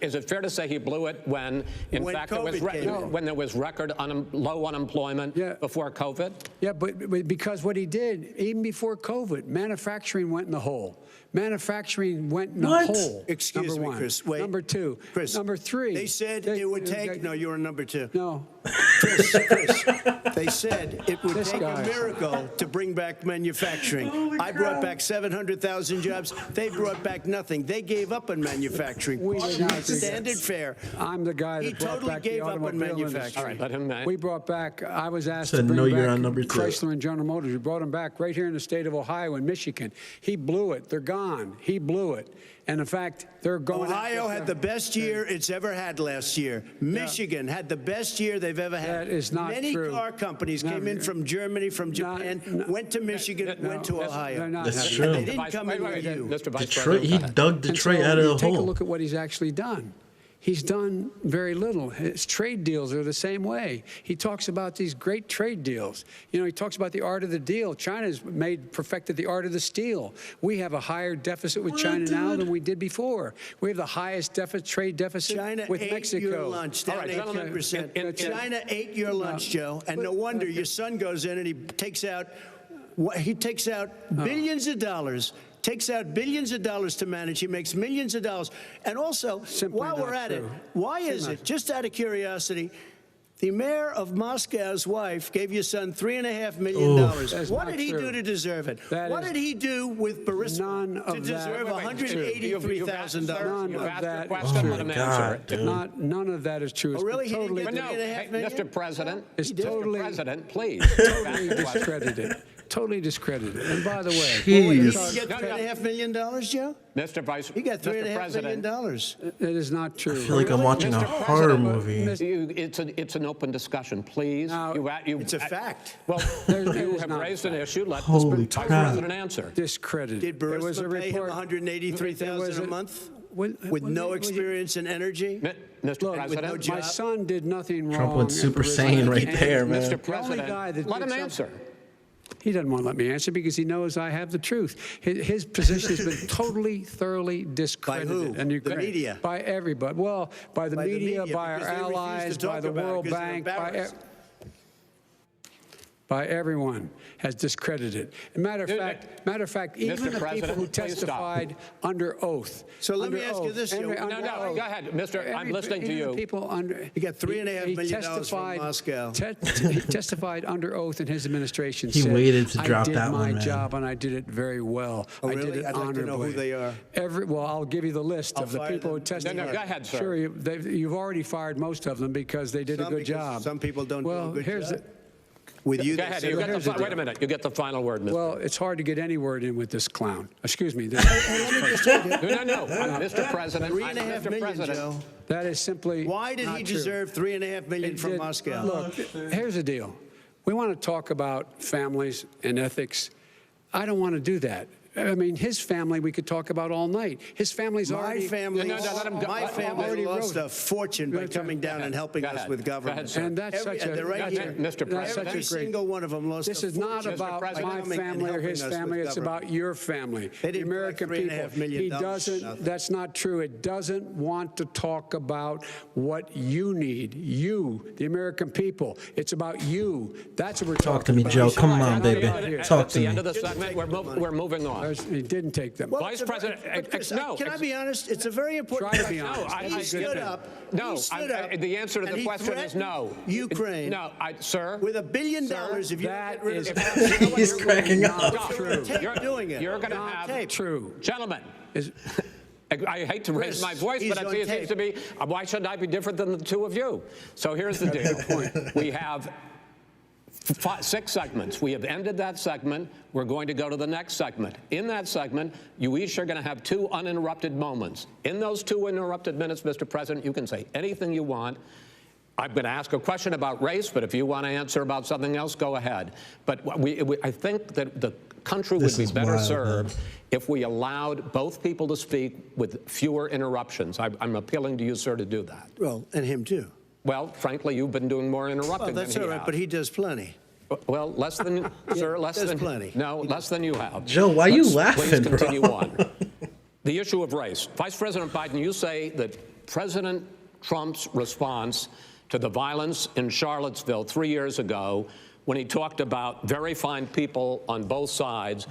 is it fair to say he blew it when, in When fact, there was record low unemployment before COVID? Yeah, but because what he did, even before COVID, manufacturing went in the hole. Manufacturing went in the hole. Excuse me, number one. Chris. Wait. Number two. Chris. Number three. They said it would take. No, you're on number two. No. Chris, they said it would take a miracle to bring back manufacturing. I brought back 700,000 jobs. They brought back nothing. They gave up on manufacturing. We did not do Standard that. fare. I'm the guy that He brought totally back gave the up on automobile manufacturing. industry. All right, let him. We brought back, I was asked to Said, bring no, you're back on number two. Chrysler and General Motors. We brought them back right here in the state of Ohio and Michigan. He blew it. They're gone. He blew it. And in fact, they're going. Ohio had the best year it's ever had last year. Michigan had the best year they've ever had. That is not Many true. car companies came in from Germany, from Japan, went to Michigan, went to Ohio. That's And true. they didn't come in with you. Mr. Vice Detroit, he President. dug Detroit And so out of the take a hole. look at what he's actually done. He's done very little. His trade deals are the same way. He talks about these great trade deals. You know, he talks about the art of the deal. China's perfected the art of the steal. We have a higher deficit with China now than we did before. We have the highest trade deficit China with ate Mexico. your lunch, down 18%. China ate your lunch, Joe, and no wonder your son goes in and he takes out billions of dollars. Takes out billions of dollars to manage. He makes millions of dollars. And also, while we're at it, why is it, just out of curiosity, the mayor of Moscow's wife gave your son $3.5 million. What did he do to deserve it? What did he do with Burisma to deserve $183,000? None of that is Question, true. let him answer it. None of that is true. Oh, really? He didn't get But no, $3.5 million? Mr. President, It's totally, Mr. President, please. totally discredited. Totally discredited. And by the way, Did he get $3.5 million, Joe? Mr. Vice He got $3.5 million. that is not true. I feel like I'm watching a horror movie. It's an open discussion, please. It's a fact. Well, you have raised an issue. Let the Holy Vice crap. President answer. Discredited. Did There was a Burisma pay him report. $183,000 a month with no experience in energy? Mr. Look, President, my son did nothing wrong. Trump went at Super Burisma. Saiyan right And there, man. Mr. The only President, guy that let did him something- answer. He doesn't want to let me answer because he knows I have the truth. His position has been totally, thoroughly discredited. By who? And The media? By everybody. Well, by the media, by our because they refuse to allies, by talk the about it World because they're Bank, embarrassed. by everyone has discredited. Matter of fact, even Mr. the people President, who please stop. testified under oath. So let me under ask you oath, this, Joe. under No, oath. go ahead, Mr. I'm listening to Even you. the people under. He got $3.5 million from testified- Moscow. He testified under oath in his administration. He said, waited to drop I did that my one, man. job and I did it very well. Oh, I did really? it I'd like to know honorably. who they are. Well, I'll give you the list I'll of the fire people who them. testified. No, go ahead, sir. Sure, you've already fired most of them because they did a Some good because job. some people don't do a well, good here's job. The, With you, Go they ahead. said- Wait a minute. You get the final word, Mr. well, it's hard to get any word in with this clown. Excuse me. This, No. Mr. President. $3.5 Mr. million, President. Joe. that is simply Why did not he true. deserve $3.5 million It from did- Moscow? Look, here's the deal. We want to talk about families and ethics. I don't want to do that. I mean, his family we could talk about all night. His family's My already... family, No, let him go. my Let him family already lost wrote. a fortune by coming down and helping Go us ahead. with Go ahead, government. sir. And that's such a... they're right That's here. it, Mr. That's President. such a Every great... single one of them lost This a is not fortune about President. my coming and family or helping his us with family. It's government. about your family, They the didn't American collect people. $3.5 million. He doesn't. Nothing. That's not true. It doesn't want to talk about what you need. You, the American people. It's about you. That's what we're Talk to talking me, about. Joe. Come on, At baby. Talk the end of the segment, we're moving on. He didn't take them. Well, Vice it's a very- President, but Chris, no, can I be honest? It's a very important Try to be question. honest. He stood up. No, he stood up, the answer to and the he question is no. threatened Ukraine. No, sir. With $1 billion, if you that get rid of is the He's cracking up. Not true. Doing it. You're going to Not have tape. True. Gentlemen, Is- I hate to raise Chris, my voice, he's but on it seems to tape. be, why should I be different than the two of you? So here's the deal. We have 6 segments. We have ended that segment. We're going to go to the next segment. In that segment, you each are going to have 2 uninterrupted moments. In those 2 uninterrupted minutes, Mr. President, you can say anything you want. I'm going to ask a question about race, but if you want to answer about something else, go ahead. But I think that the country would be better served if we allowed both people to speak with fewer interruptions. I'm appealing to you, sir, to do that. Well, and him too. Well, frankly, you've been doing more interrupting that's than he all right, has. but he does plenty. Well, less than, sir, less does than plenty. No, less than you have. Joe, why are you laughing, Please continue bro? on. The issue of race. Vice President Biden, you say that President Trump's response to the violence in Charlottesville 3 years ago, when he talked about very fine people on both sides,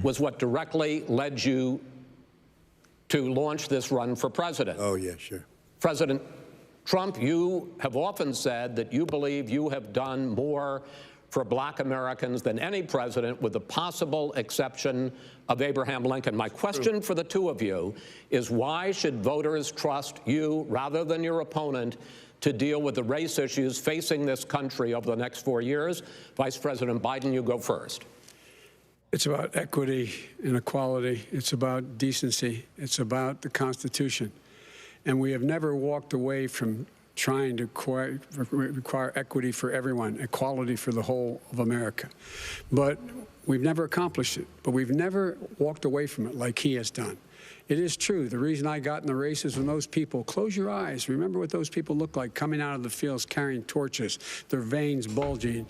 was what directly led you to launch this run for president. Oh, yeah, sure. President Trump, you have often said that you believe you have done more for black Americans than any president, with the possible exception of Abraham Lincoln. My question for the 2 of you is, why should voters trust you rather than your opponent to deal with the race issues facing this country over the next 4 years? Vice President Biden, you go first. It's about equity and equality. It's about decency. It's about the Constitution. And we have never walked away from trying to require equity for everyone, equality for the whole of America. But we've never accomplished it. But we've never walked away from it like he has done. It is true. The reason I got in the race is when those people, close your eyes, remember what those people look like coming out of the fields carrying torches, their veins bulging,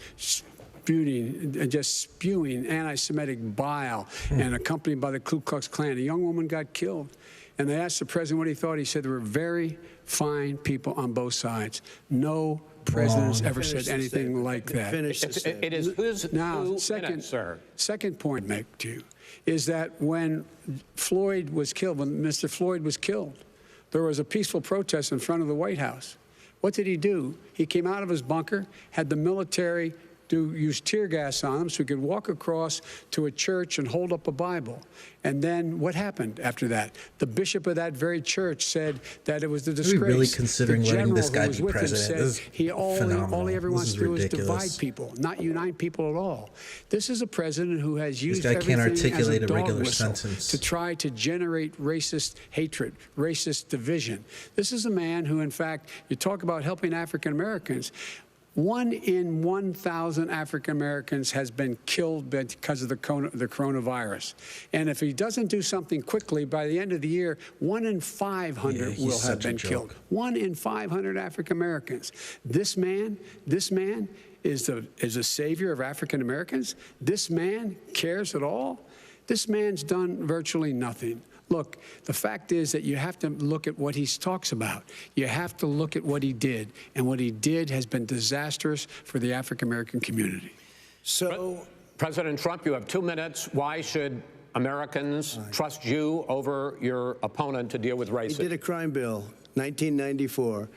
just spewing anti-Semitic bile, and accompanied by the Ku Klux Klan. A young woman got killed. And they asked the president what he thought. He said there were very fine people on both sides. No president's ever said anything like that. It is who's now, sir. Second point to make to you is that when Floyd was killed, when Mr. Floyd was killed, there was a peaceful protest in front of the White House. What did he do? He came out of his bunker, had the military use tear gas on him so he could walk across to a church and hold up a Bible. And then what happened after that? The bishop of that very church said that it was the disgrace. Are we really considering letting this guy be president? Said all he ever wants to do is divide people, not unite people at all. This is a president who has used everything as a dog whistle to try to generate racist hatred, racist division. This is a man who, in fact, you talk about helping African Americans. 1 in 1,000 African Americans has been killed because of the coronavirus. And if he doesn't do something quickly, by the end of the year, 1 in 500 will have been killed. 1 in 500 African Americans. This man is a savior of African Americans. This man cares at all. This man's done virtually nothing. Look, the fact is that you have to look at what he talks about. You have to look at what he did. And what he did has been disastrous for the African-American community. So, President Trump, you have 2 minutes. Why should Americans trust you over your opponent to deal with racism? He did a crime bill, 1994,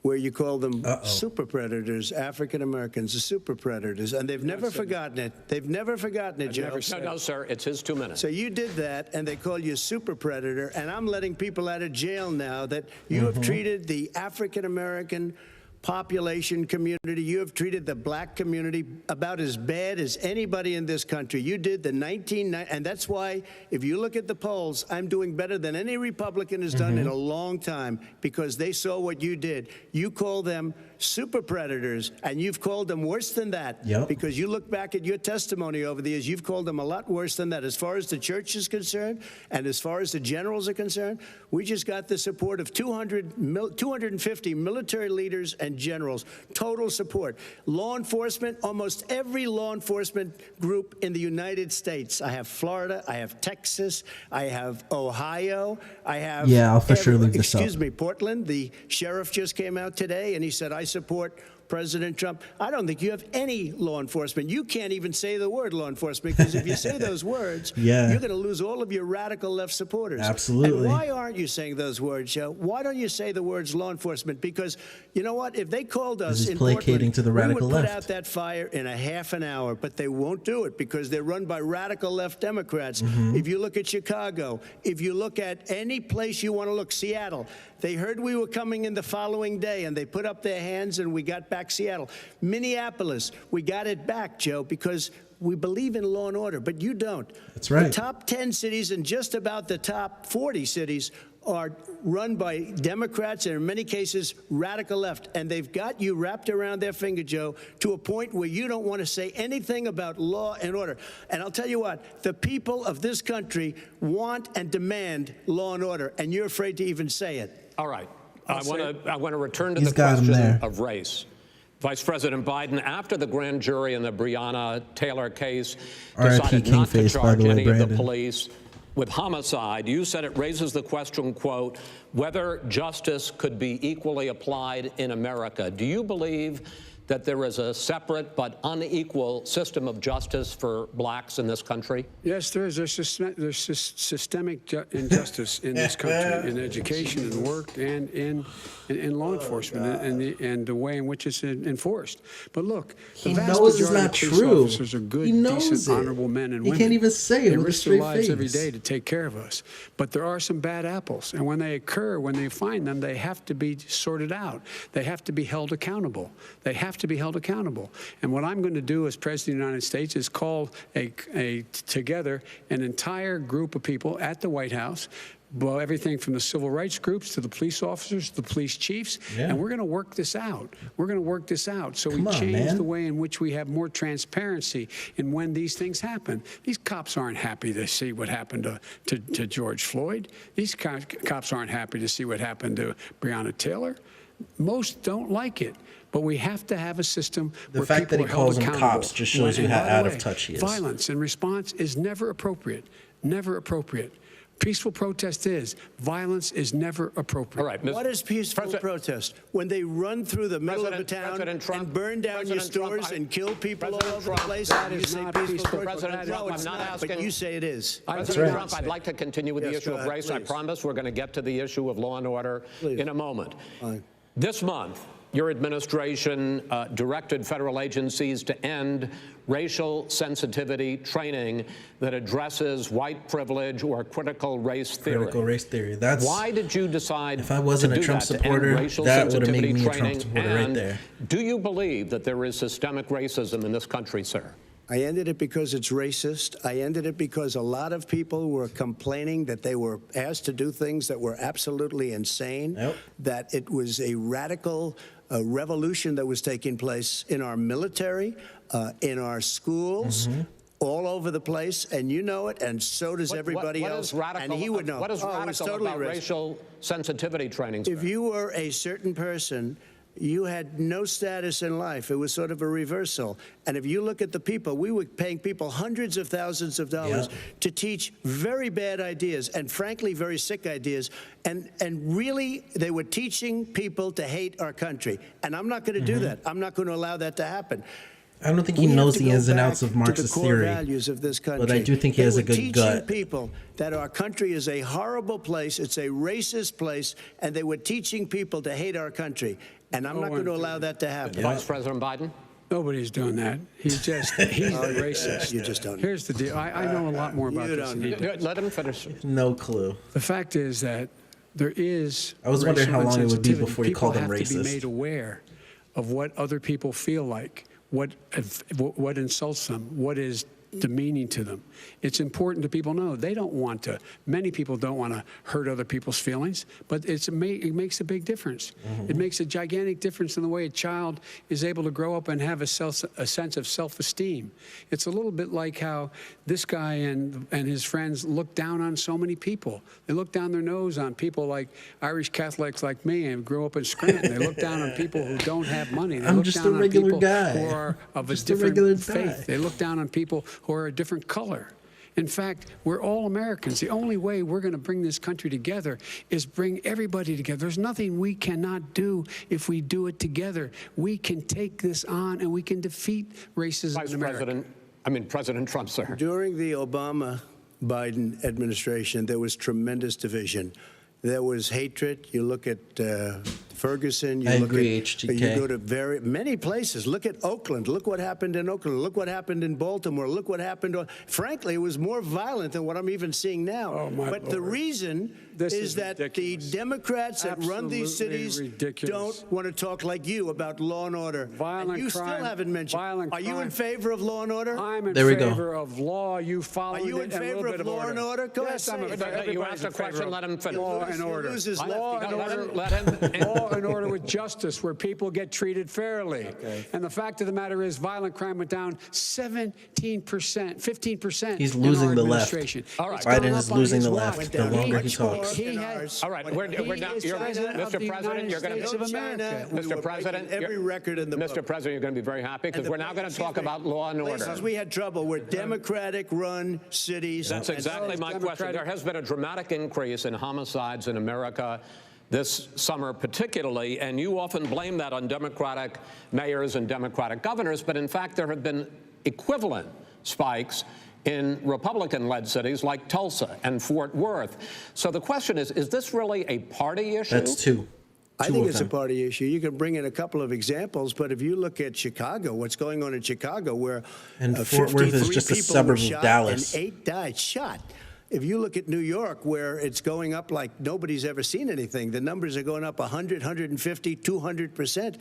where you call them super predators, African Americans, the super predators, and they've never forgotten it. They've never forgotten it, Joe. No, sir, it's his 2 minutes. So you did that, and they call you a super predator, and I'm letting people out of jail now that you have treated the African American population community, you have treated the black community about as bad as anybody in this country. You did the 1990, and that's why, if you look at the polls, I'm doing better than any Republican has done in a long time, because they saw what you did. You call them super predators, and you've called them worse than that, because you look back at your testimony over the years, you've called them a lot worse than that. As far as the church is concerned, and as far as the generals are concerned, we just got the support of 250 military leaders and generals, total support. Law enforcement, almost every law enforcement group in the United States. I have Florida, I have Texas, I have Ohio, I have... Yeah, I'll for sure leave this up. Excuse me, Portland, the sheriff just came out today and he said, I support President Trump. I don't think you have any law enforcement. You can't even say the word law enforcement, because if you say those words, you're going to lose all of your radical left supporters. Absolutely. And why aren't you saying those words, Joe? Why don't you say the words law enforcement? Because you know what? If they called us in Portland, to the radical we would put left. out that fire in a half an hour, but they won't do it because they're run by radical left Democrats. If you look at Chicago, if you look at any place you want to look, Seattle, they heard we were coming in the following day and they put up their hands and we got back back Seattle. Minneapolis, we got it back, Joe, because we believe in law and order, but you don't. That's right. The top 10 cities and just about the top 40 cities are run by Democrats and in many cases radical left, and they've got you wrapped around their finger, Joe, to a point where you don't want to say anything about law and order. And I'll tell you what, the people of this country want and demand law and order, and you're afraid to even say it. All right. I want to return to the question of race. Vice President Biden, after the grand jury in the Breonna Taylor case decided not to charge any of the police with homicide, you said it raises the question, quote, whether justice could be equally applied in America. Do you believe that there is a separate but unequal system of justice for blacks in this country? Yes, there is. There's systemic injustice in this country, in education and work and in law enforcement and the way in which it's enforced. But look, the vast majority of police officers are good, decent, honorable men and women. He can't even say it. They risk their lives every day to take care of us. But there are some bad apples, and when they occur, when they find them, they have to be sorted out. They have to be held accountable. They have to be held accountable. And what I'm going to do as President of the United States is call together an entire group of people at the White House, well, everything from the civil rights groups to the police officers, the police chiefs, and we're going to work this out. We're going to work this out so we change the way in which we have more transparency in when these things happen. These cops aren't happy to see what happened to George Floyd. These cops aren't happy to see what happened to Breonna Taylor. Most don't like it. But we have to have a system where people are held accountable. The fact that he calls them cops just shows you how out of touch he is. Violence in response is never appropriate. Never appropriate. Peaceful protest is. Violence is never appropriate. All right, what is peaceful protest? When they run through the middle of the town and burn down your stores and kill people all over the place? That is not peaceful protest. No, it's not, but you say it is. President Trump, I'd like to continue with the issue of race. I promise we're going to get to the issue of law and order in a moment. This month, your administration directed federal agencies to end racial sensitivity training that addresses white privilege or critical race theory. Critical race theory. That's why did you decide? If I wasn't a Trump supporter, that would have made me a Trump supporter right there. Do you believe that there is systemic racism in this country, sir? I ended it because it's racist. I ended it because a lot of people were complaining that they were asked to do things that were absolutely insane, that it was a radical revolution that was taking place in our military, in our schools, all over the place, and you know it, and so does everybody else. And he would know. What is radical about racial sensitivity training? If you were a certain person, you had no status in life. It was sort of a reversal. And if you look at the people, we were paying people hundreds of thousands of dollars to teach very bad ideas and frankly very sick ideas. And really, they were teaching people to hate our country. And I'm not going to do that. I'm not going to allow that to happen. I don't think he knows the ins and outs of Marxist theory, values of this country. But I do think he has a good gut. People that our country is a horrible place, it's a racist place, and they were teaching people to hate our country. And I'm not going to allow that to happen. Vice President Biden? Nobody's doing that. He's the racist. You just don't. Here's the deal. I know a lot more about this than he does. Let him finish. No clue. The fact is that there is. I was wondering how long it would be before you called them racist. People have to be made aware of what other people feel like, what insults them, what is demeaning to them. It's important that people know they don't want to. Many people don't want to hurt other people's feelings, but it makes a big difference. It makes a gigantic difference in the way a child is able to grow up and have a sense of self-esteem. It's a little bit like how this guy and his friends look down on so many people. They look down their nose on people like Irish Catholics like me and grew up in Scranton. They look down on people who don't have money. They look down on people who are of a different faith. They look down on people who are a different color. In fact, we're all Americans. The only way we're going to bring this country together is bring everybody together. There's nothing we cannot do if we do it together. We can take this on and we can defeat racism in America. President Trump, sir. During the Obama-Biden administration, there was tremendous division. There was hatred. You look at Ferguson. You I look agree, at, HGK. You go to many places. Look at Oakland. Look what happened in Oakland. Look what happened in Baltimore. Look what happened. Frankly, it was more violent than what I'm even seeing now. Oh, my but Lord. the reason is that ridiculous. the Democrats that run these cities don't want to talk like you about law and order. Violent and you crime, still haven't mentioned. violent Are you crime. in favor of law and order? I'm in There we go. favor of law. You following Are you it in and a little favor bit of law and order? Go Yes, ahead, I'm say in it. favor. You Everybody's asked a in favor question, of let him finish. Law and He order. loses Law and order. Let him. Law and order with justice, where people get treated fairly. And the fact of the matter is, violent crime went down 17%, 15%. He's in losing our the left. administration. All right. It's gone Biden up is on losing his the watch. left the longer he talks. He has. All right, we're now. is You're, president of the Mr. President, you're going United to States of America. Mr. President, every record in the Mr. book. President, you're going to be very happy because we're now going to talk about law and order. Places we had trouble were Democratic-run cities. That's exactly my question. There has been a dramatic increase in homicides in America this summer particularly, and you often blame that on Democratic mayors and Democratic governors, but in fact there have been equivalent spikes in Republican-led cities like Tulsa and Fort Worth. So the question is this really a party issue? That's two. I think it's a party issue. You can bring in a couple of examples, but if you look at Chicago, what's going on in Chicago, where And Fort Worth is just a suburb of Dallas. and 8 died shot. If you look at New York, where it's going up like nobody's ever seen anything, the numbers are going up 100, 150, 200%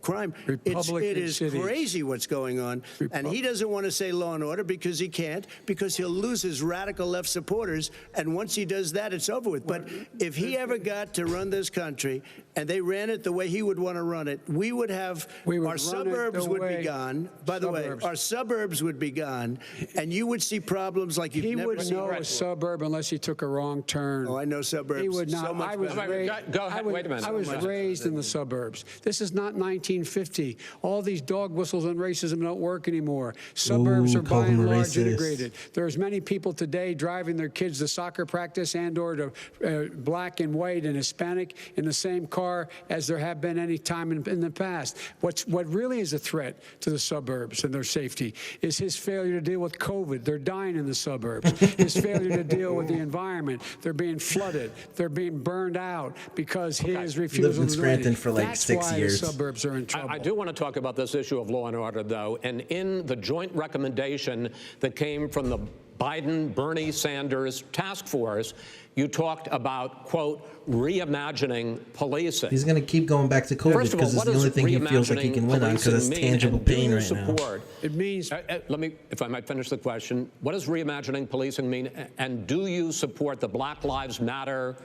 crime. It is crazy what's going on. And he doesn't want to say law and order because he can't, because he'll lose his radical left supporters. And once he does that, it's over with. But if he ever got to run this country and they ran it the way he would want to run it, we would have our suburbs would be gone. By the way, our suburbs would be gone, and you would see problems like you've never seen. He would know a suburb unless he took a wrong turn. Oh, I know suburbs. He would not. So much better. Go ahead. Wait a minute. I was raised in the suburbs. This is not 1950. All these dog whistles on racism don't work anymore. Suburbs are by and large integrated. There's many people today driving their kids to soccer practice and or to black and white and Hispanic in the same car as there have been any time in the past. What really is a threat to the suburbs and their safety is his failure to deal with COVID. They're dying in the suburbs. His failure to deal with the environment. They're being flooded. They're being burned out because his refusal Lived in to do Scranton anything. for like That's 6 why years. The suburbs are in trouble. I do want to talk about this issue of law and order, though. And in the joint recommendation that came from the Biden-Bernie Sanders task force, you talked about, quote, reimagining policing. He's going to keep going back to COVID because it's the only thing he feels like he can win on because it's tangible pain right now. It means... let me, if I might finish the question, what does reimagining policing mean? And do you support the Black Lives Matter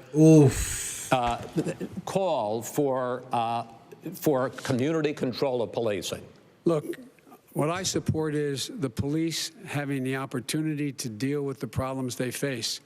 call for community control of policing? Look, what I support is the police having the opportunity to deal with the problems they face.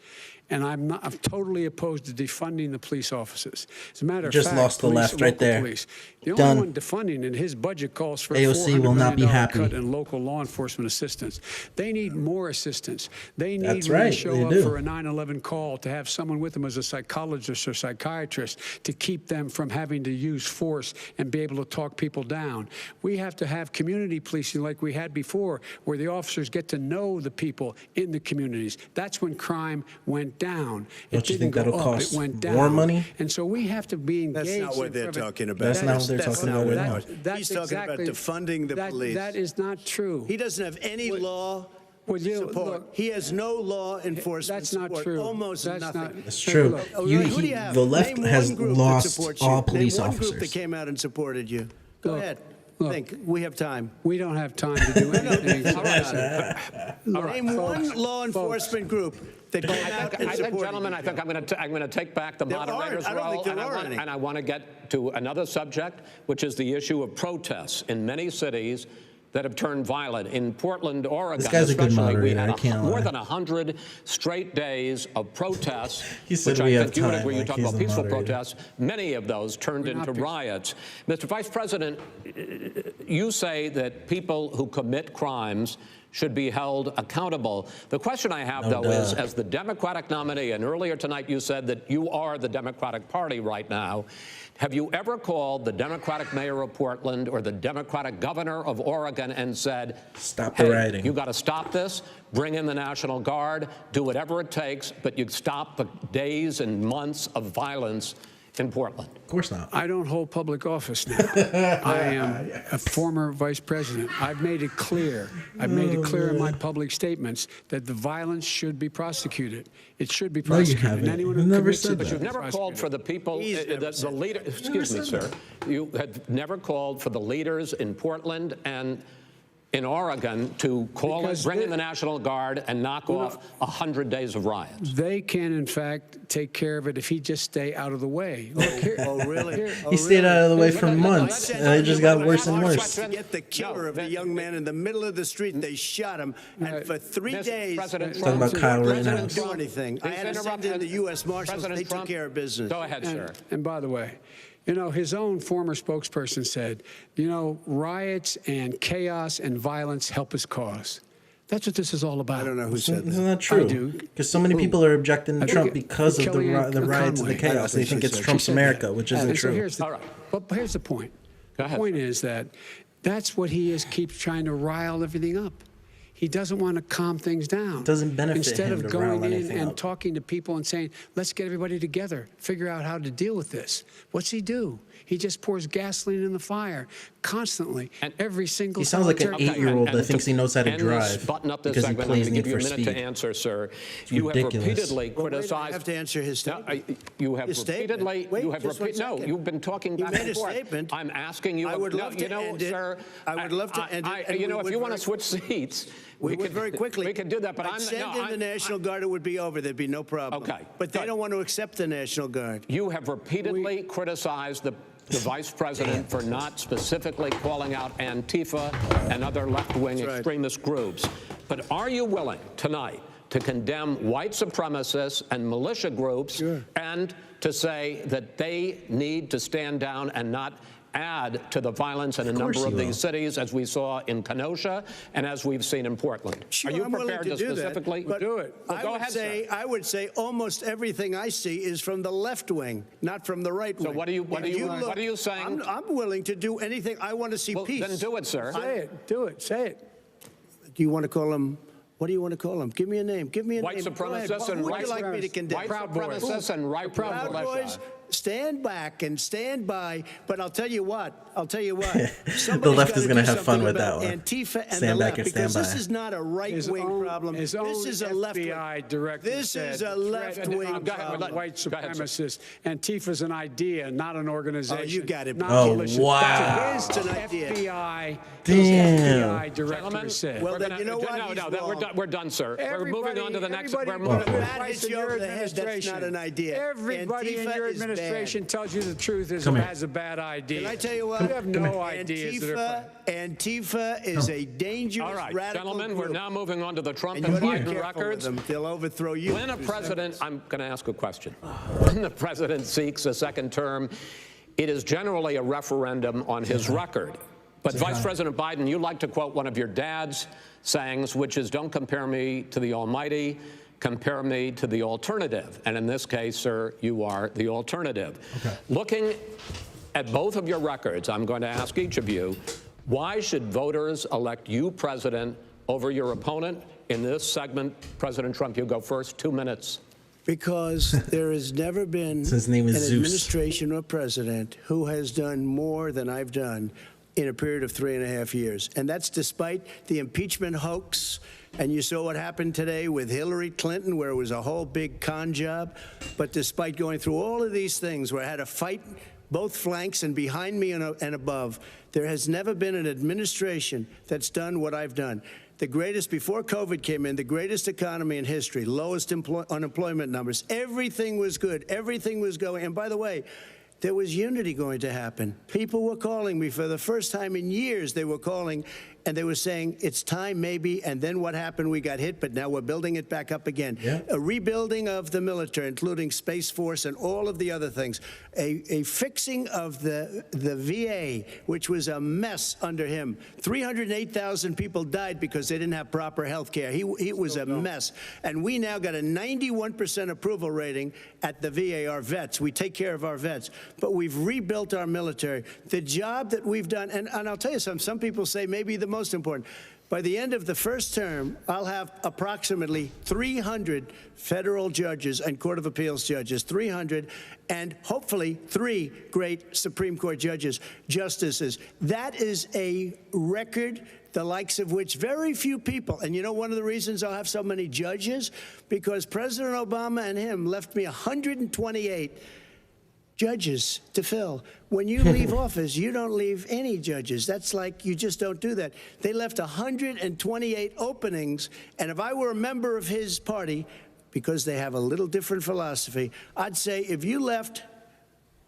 And I'm totally opposed to defunding the police offices. As a matter of fact, lost the left right there. Police, the Done. only one defunding, and his budget calls for AOC $400 will not be million happy. cut in local law enforcement assistance. They need more assistance. They need That's when right, they show they up do. for a 9/11 call to have someone with them as a psychologist or psychiatrist to keep them from having to use force and be able to talk people down. We have to have community policing like we had before, where the officers get to know the people in the communities. That's when crime went down. Don't you think that'll cost It went down. more money? And so we have to be engaged. That's not what they're talking about. That's not what they're talking about right now. He's talking about defunding the police. That is not true. He doesn't have any law support. look, He has no law enforcement That's not support. true. Almost That's nothing. not- It's true. Who do you have? The left Name has one group that lost supports you. all police Name one group that officers. came out and supported you. Go ahead. Think. We have time. We don't have time to do anything. Name one law enforcement group that came out and I think, supported gentlemen, you. I think I'm going to take back the There moderator's aren't. I don't role, think there are any. and I want to get to another subject, which is the issue of protests in many cities that have turned violent. In Portland, Oregon, This guy's a good especially, we moderator, had I can't more lie. than 100 straight days of protests, He said which we I have think you would time, agree. You like talk he's about the peaceful moderator. protests. Many of those turned into riots. Mr. Vice President, you say that people who commit crimes should be held accountable. The question I have, though, is as the Democratic nominee, and earlier tonight you said that you are the Democratic Party right now, have you ever called the Democratic mayor of Portland or the Democratic governor of Oregon and said, Stop the rioting. you got to stop this, bring in the National Guard, do whatever it takes, but you stop the days and months of violence in Portland? Of course not. I don't hold public office now. I am a former vice president. I've made it clear. I've made it clear in my public statements that the violence should be prosecuted. It should be prosecuted. No, you haven't. Anyone You who never commits said it that. But you've never called for the people, the leader. Excuse me, sir. You have never called for the leaders in Portland and in Oregon to bring in the National Guard and knock off 100 days of riots. They can, in fact, take care of it if he just stay out of the way. Look, here, Oh, really? He stayed out of the way for months, and it just got worse and worse. To get the killer of a young man in the middle of the street, they shot him, and for 3 days, President Talking about Kyle didn't Rittenhouse. do anything. I had to send in the U.S. Marshals. They took care of business. Go ahead, sir. And by the way, you know, his own former spokesperson said, you know, riots and chaos and violence help his cause. That's what this is all about. I don't know who said Isn't that. that true? I do. Because so many people are objecting to I Trump think because of the Kellyanne riots and the Conway. chaos. They think it's Trump's America, which isn't And so true. here's the, All right. But here's the point. Go The ahead. point is that that's what he is, keeps trying to rile everything up. He doesn't want to calm things down. It doesn't benefit Instead him of to rile going in anything and up. talking to people and saying, let's get everybody together, figure out how to deal with this. What's he do? He just pours gasoline in the fire constantly, And every single He sounds like an solitary- 8-year-old that thinks he knows how to end this, drive button up this because he segment. plays I'm going Need to give for you a minute Speed. to answer, sir. It's You have ridiculous. repeatedly Well, wait, criticized. I have to answer his statement. You have His statement. repeatedly. Wait, you have just 1 No, second. you've been talking He back made and a forth. statement. I'm asking you. I would no, love you to know, end it. sir. I would love to end it, and You we know, if would you want to very- switch seats, We would very quickly. We could do that, but I'd I'm send in the National Guard. It would be over. There'd be no problem. Okay, But they good. don't want to accept the National Guard. You have repeatedly criticized the vice president for not specifically calling out Antifa and other left-wing That's right. extremist groups. But are you willing tonight to condemn white supremacists and militia groups and to say that they need to stand down and not add to the violence in a number of these cities, as we saw in Kenosha and as we've seen in Portland? Sure, Are you I'm willing prepared to do specifically that, but do it? Well, I go would ahead, say, sir. I would say almost everything I see is from the left wing, not from the right wing. So what are you If saying? I'm willing to do anything. I want to see Well, peace. then do it, sir. Say it. Do it. Say it. Do you want to call him? What do you want to call him? Give me a name. Give me a White name. Go ahead. supremacists and Who would right you like me to condemn? White supremacists and right Proud militia. Boys, stand back and stand by. But I'll tell you what. The left is going to have fun with that one. Antifa and Stand the back left, and stand because this by. is not a right-wing problem. His This own is a left-wing. FBI director This said is a left-wing threat problem. of white Go ahead, sir. supremacists. Antifa's an idea, not an organization. Oh, you got it, not bro. Oh, militia. wow. That's It's what an his idea. FBI, Damn. FBI director Gentlemen, said. Well, we're then gonna- you know what? No, He's no, that wrong. we're done, sir. We're moving on to the next. We're Everybody moving. in That your hits you over the head. That's administration- not an idea. Everybody in Antifa your is bad. administration tells you the truth is Come it here. has a bad idea. Can I tell you what? You have no ideas that are Antifa is a dangerous All right, radical gentlemen, group. we're now moving on to the Trump And and you gotta be Biden careful records. with them. They'll overthrow you. When a president, I'm going to ask a question. When the president seeks a second term, it is generally a referendum on his record. But Vice President Biden, you like to quote one of your dad's sayings, which is, don't compare me to the almighty, compare me to the alternative. And in this case, sir, you are the alternative. Okay. Looking at both of your records, I'm going to ask each of you, why should voters elect you president over your opponent? In this segment, President Trump, you go first, 2 minutes. Because there has never been His name is an Zeus. administration or president who has done more than I've done in a period of 3.5 years. And that's despite the impeachment hoax. And you saw what happened today with Hillary Clinton, where it was a whole big con job. But despite going through all of these things, where I had to fight both flanks and behind me and above, there has never been an administration that's done what I've done. The greatest, before COVID came in, the greatest economy in history, lowest unemployment numbers. Everything was good. Everything was going. And by the way, there was unity going to happen. People were calling me for the first time in years. They were calling and they were saying, it's time maybe. And then what happened? We got hit, but now we're building it back up again. Yeah. A rebuilding of the military, including Space Force and all of the other things. A fixing of the VA, which was a mess under him. 308,000 people died because they didn't have proper health care. It was a mess. And we now got a 91% approval rating at the VA, our vets. We take care of our vets. But we've rebuilt our military. The job that we've done, and I'll tell you something, some people say maybe the most important, By the end of the first term, I'll have approximately 300 federal judges and Court of Appeals judges, 300, and hopefully 3 great Supreme Court justices. That is a record the likes of which very few people, and you know one of the reasons I'll have so many judges? Because President Obama and him left me 128 judges to fill. When you leave office, you don't leave any judges. That's like, you just don't do that. They left 128 openings, and if I were a member of his party, because they have a little different philosophy, I'd say if you left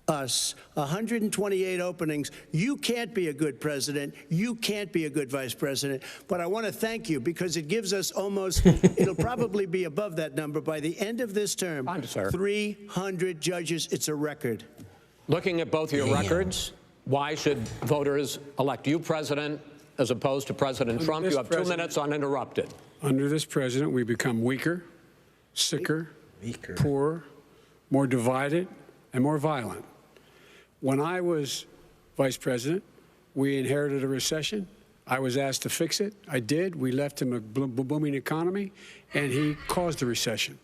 us 128 openings, you can't be a good president, you can't be a good vice president. But I want to thank you because it gives us almost, it'll probably be above that number by the end of this term. 300 judges. It's a record. Looking at both your records, why should voters elect you president as opposed to President Trump? You have 2 minutes uninterrupted. Under this president, we become weaker, sicker, poorer, more divided, and more violent. When I was vice president, we inherited a recession. I was asked to fix it. I did. We left him a booming economy, and he caused the recession.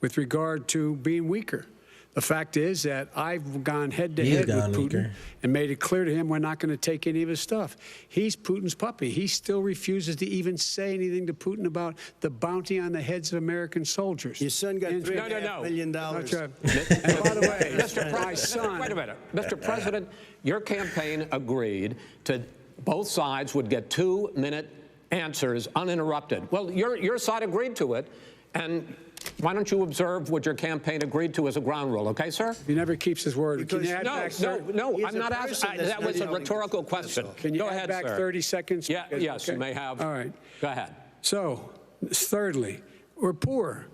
With regard to being weaker, the fact is that I've gone head-to-head with Putin and made it clear to him we're not going to take any of his stuff. He's Putin's puppy. He still refuses to even say anything to Putin about the bounty on the heads of American soldiers. Your son got $3.5 million. And by the way, my son... Wait a minute. Mr. President, your campaign agreed to both sides would get 2-minute answers uninterrupted. Well, your side agreed to it, and why don't you observe what your campaign agreed to as a ground rule, okay, sir? He never keeps his word. Can you add back No, I'm not asking. That was a rhetorical question. Can you Go add ahead, back sir. 30 seconds? Yes, you may have. All right. Go ahead. So, thirdly, we're poor.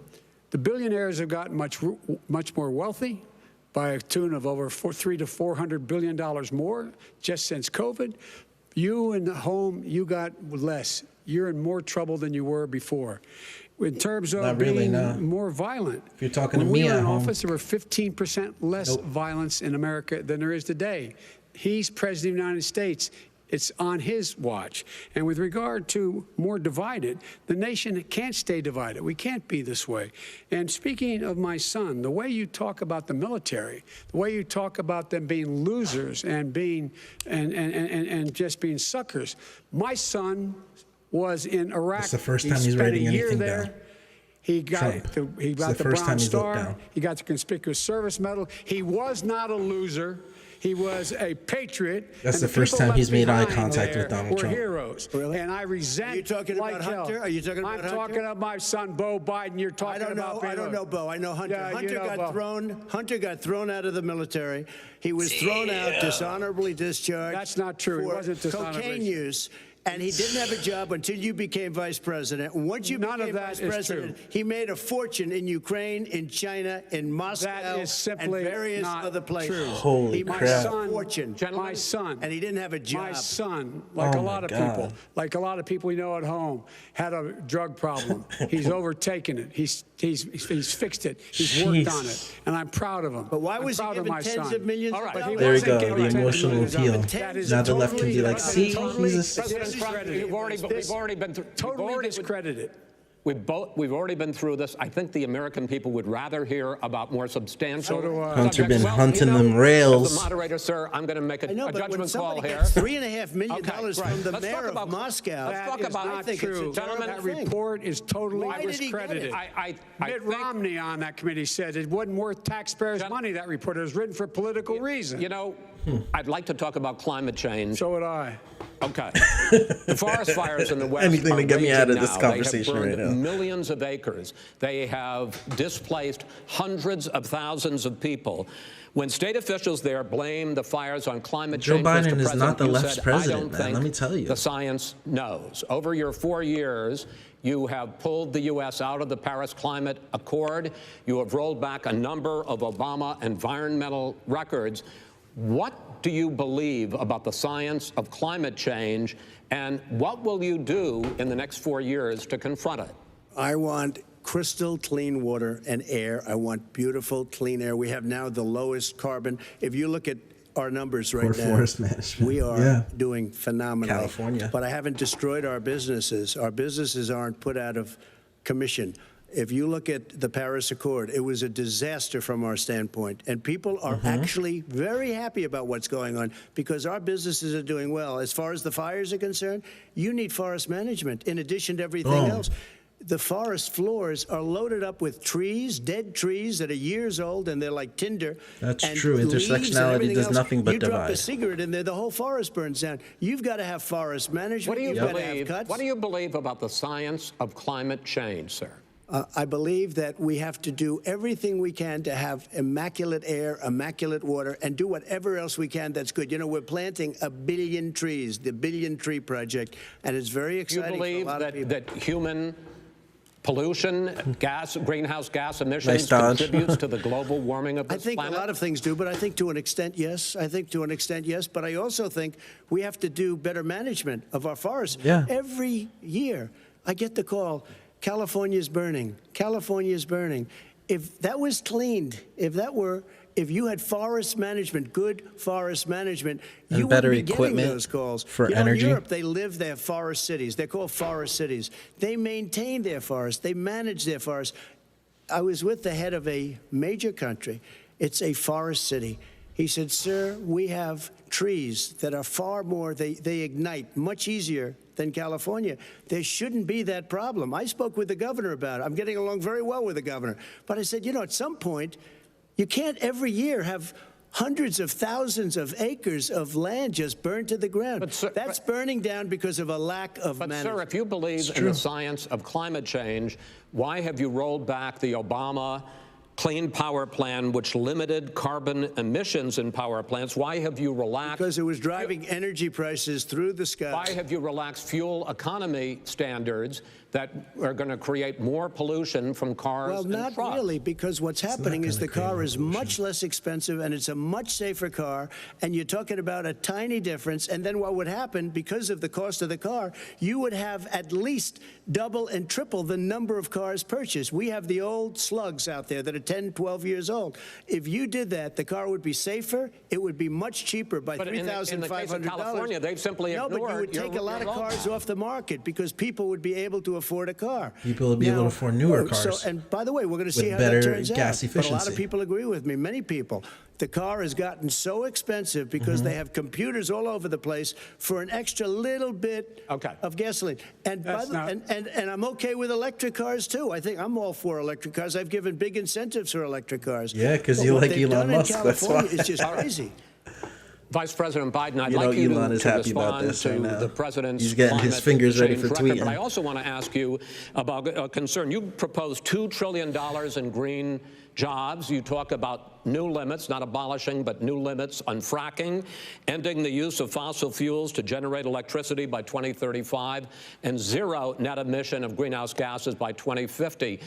The billionaires have gotten much more wealthy by a tune of over $300 to $400 billion more just since COVID. You in the home, you got less. You're in more trouble than you were before. In terms of being more violent. If you're talking when to me we were at in home, office, there were 15% less violence in America than there is today. He's president of the United States. It's on his watch. And with regard to more divided, the nation can't stay divided. We can't be this way. And speaking of my son, the way you talk about the military, the way you talk about them being losers and being and just being suckers, my son was in Iraq. It's the first time he's writing anything down. He got the Bronze Star. He got the Conspicuous Service Medal. He was not a loser. He was a patriot. That's the first time he's made eye contact with Donald Trump. We're heroes. Really? And I resent. Are you talking about Hunter? Are you talking about Hunter? I'm talking about my son, Beau Biden. You're talking about. I don't know Beau. I know Hunter. Yeah, Hunter got thrown out of the military. He was thrown out, dishonorably discharged. That's not true. For it wasn't dishonorably. Cocaine use. And he didn't have a job until you became vice president. Once you became vice president, he made a fortune in Ukraine, in China, in Moscow, and various other places. True. Holy crap. He made a fortune. My son. And he didn't have a job. My son, like a lot of people, like a lot of people we know at home, had a drug problem. He's overtaken it. He's fixed it. He's worked on it. And I'm proud of him. But why was he given tens of millions of dollars? There we go, the emotional appeal. Now the left can be like, see, he's a... We've already been through. Totally discredited. We've already been through this. I think the American people would rather hear about more substantial. Hunter been hunting them rails. As the moderator, sir, I'm going to make a judgment call here. $3.5 million from the mayor of Moscow. Let's talk about I think true. Gentlemen, that report is totally discredited. Mitt Romney on that committee said it wasn't worth taxpayers' money. That report it was written for political reasons. You know, I'd like to talk about climate change. So would I. Okay. The forest fires in the West Anything to get me out of this conversation right now. now. Millions of acres. They have displaced hundreds of thousands of people. When state officials there blame the fires on climate change, Joe Biden is not the left's president, man. Let me tell you. The science knows. Over your 4 years, you have pulled the U.S. out of the Paris Climate Accord. You have rolled back a number of Obama environmental records. What do you believe about the science of climate change, and what will you do in the next 4 years to confront it? I want crystal clean water and air. I want beautiful, clean air. We have now the lowest carbon. If you look at our numbers right now. Forest management. We are doing phenomenally. California. But I haven't destroyed our businesses. Our businesses aren't put out of commission. If you look at the Paris Accord, it was a disaster from our standpoint. And people are actually very happy about what's going on because our businesses are doing well. As far as the fires are concerned, you need forest management in addition to everything else. The forest floors are loaded up with trees, dead trees that are years old, and they're like tinder. That's and true. Intersectionality does nothing but divide. You drop a divide. cigarette in there, the whole forest burns down. You've got to have forest management. What do you believe about the science of climate change, sir? I believe that we have to do everything we can to have immaculate air, immaculate water, and do whatever else we can that's good. You know, we're planting 1 billion trees, the Billion Tree Project, and it's very exciting. You believe for a lot of people. that human pollution, greenhouse gas emissions contributes to the global warming of this planet? I think a lot of things do, but I think to an extent, yes. But I also think we have to do better management of our forests. Yeah. Every year, I get the call, California's burning. California's burning. If that was cleaned, if you had forest management, good forest management, you better wouldn't be getting equipment those calls. for energy. In Europe, they have forest cities. They're called forest cities. They maintain their forests. They manage their forests. I was with the head of a major country. It's a forest city. He said, sir, we have trees that are far more, they ignite much easier than California. There shouldn't be that problem. I spoke with the governor about it. I'm getting along very well with the governor. But I said, you know, at some point, you can't every year have hundreds of thousands of acres of land just burned to the ground. But, sir, that's burning down because of a lack of management. But, sir, if you believe in the science of climate change, why have you rolled back the Obama Clean Power Plan, which limited carbon emissions in power plants? Why have you relaxed? Because it was driving energy prices through the sky. Why have you relaxed fuel economy standards that are going to create more pollution from cars and trucks? Well, not really, because what's happening is the car is much less expensive and it's a much safer car, and you're talking about a tiny difference. And then what would happen, because of the cost of the car, you would have at least double and triple the number of cars purchased. We have the old slugs out there that are 10, 12 years old. If you did that, the car would be safer. It would be much cheaper by $3,500. In the case of California, they've simply ignored. No, but you would take a lot of cars off the market because people would be able to afford a car. People would be able to afford newer cars. And by the way, we're going to see how better that turns gas out. efficiency. But a lot of people agree with me. Many people. The car has gotten so expensive because they have computers all over the place for an extra little bit of gasoline. And and I'm okay with electric cars too. I think I'm all for electric cars. I've given big incentives for electric cars. Yeah, because you like Elon Musk. That's why. It's just crazy. Vice President Biden, I'd like you Elon is to happy about respond this to right now. the president's He's getting his fingers ready for tweeting. But I also want to ask you about a concern. You proposed $2 trillion in green jobs. You talk about new limits, not abolishing, but new limits on fracking, ending the use of fossil fuels to generate electricity by 2035, and zero net emission of greenhouse gases by 2050.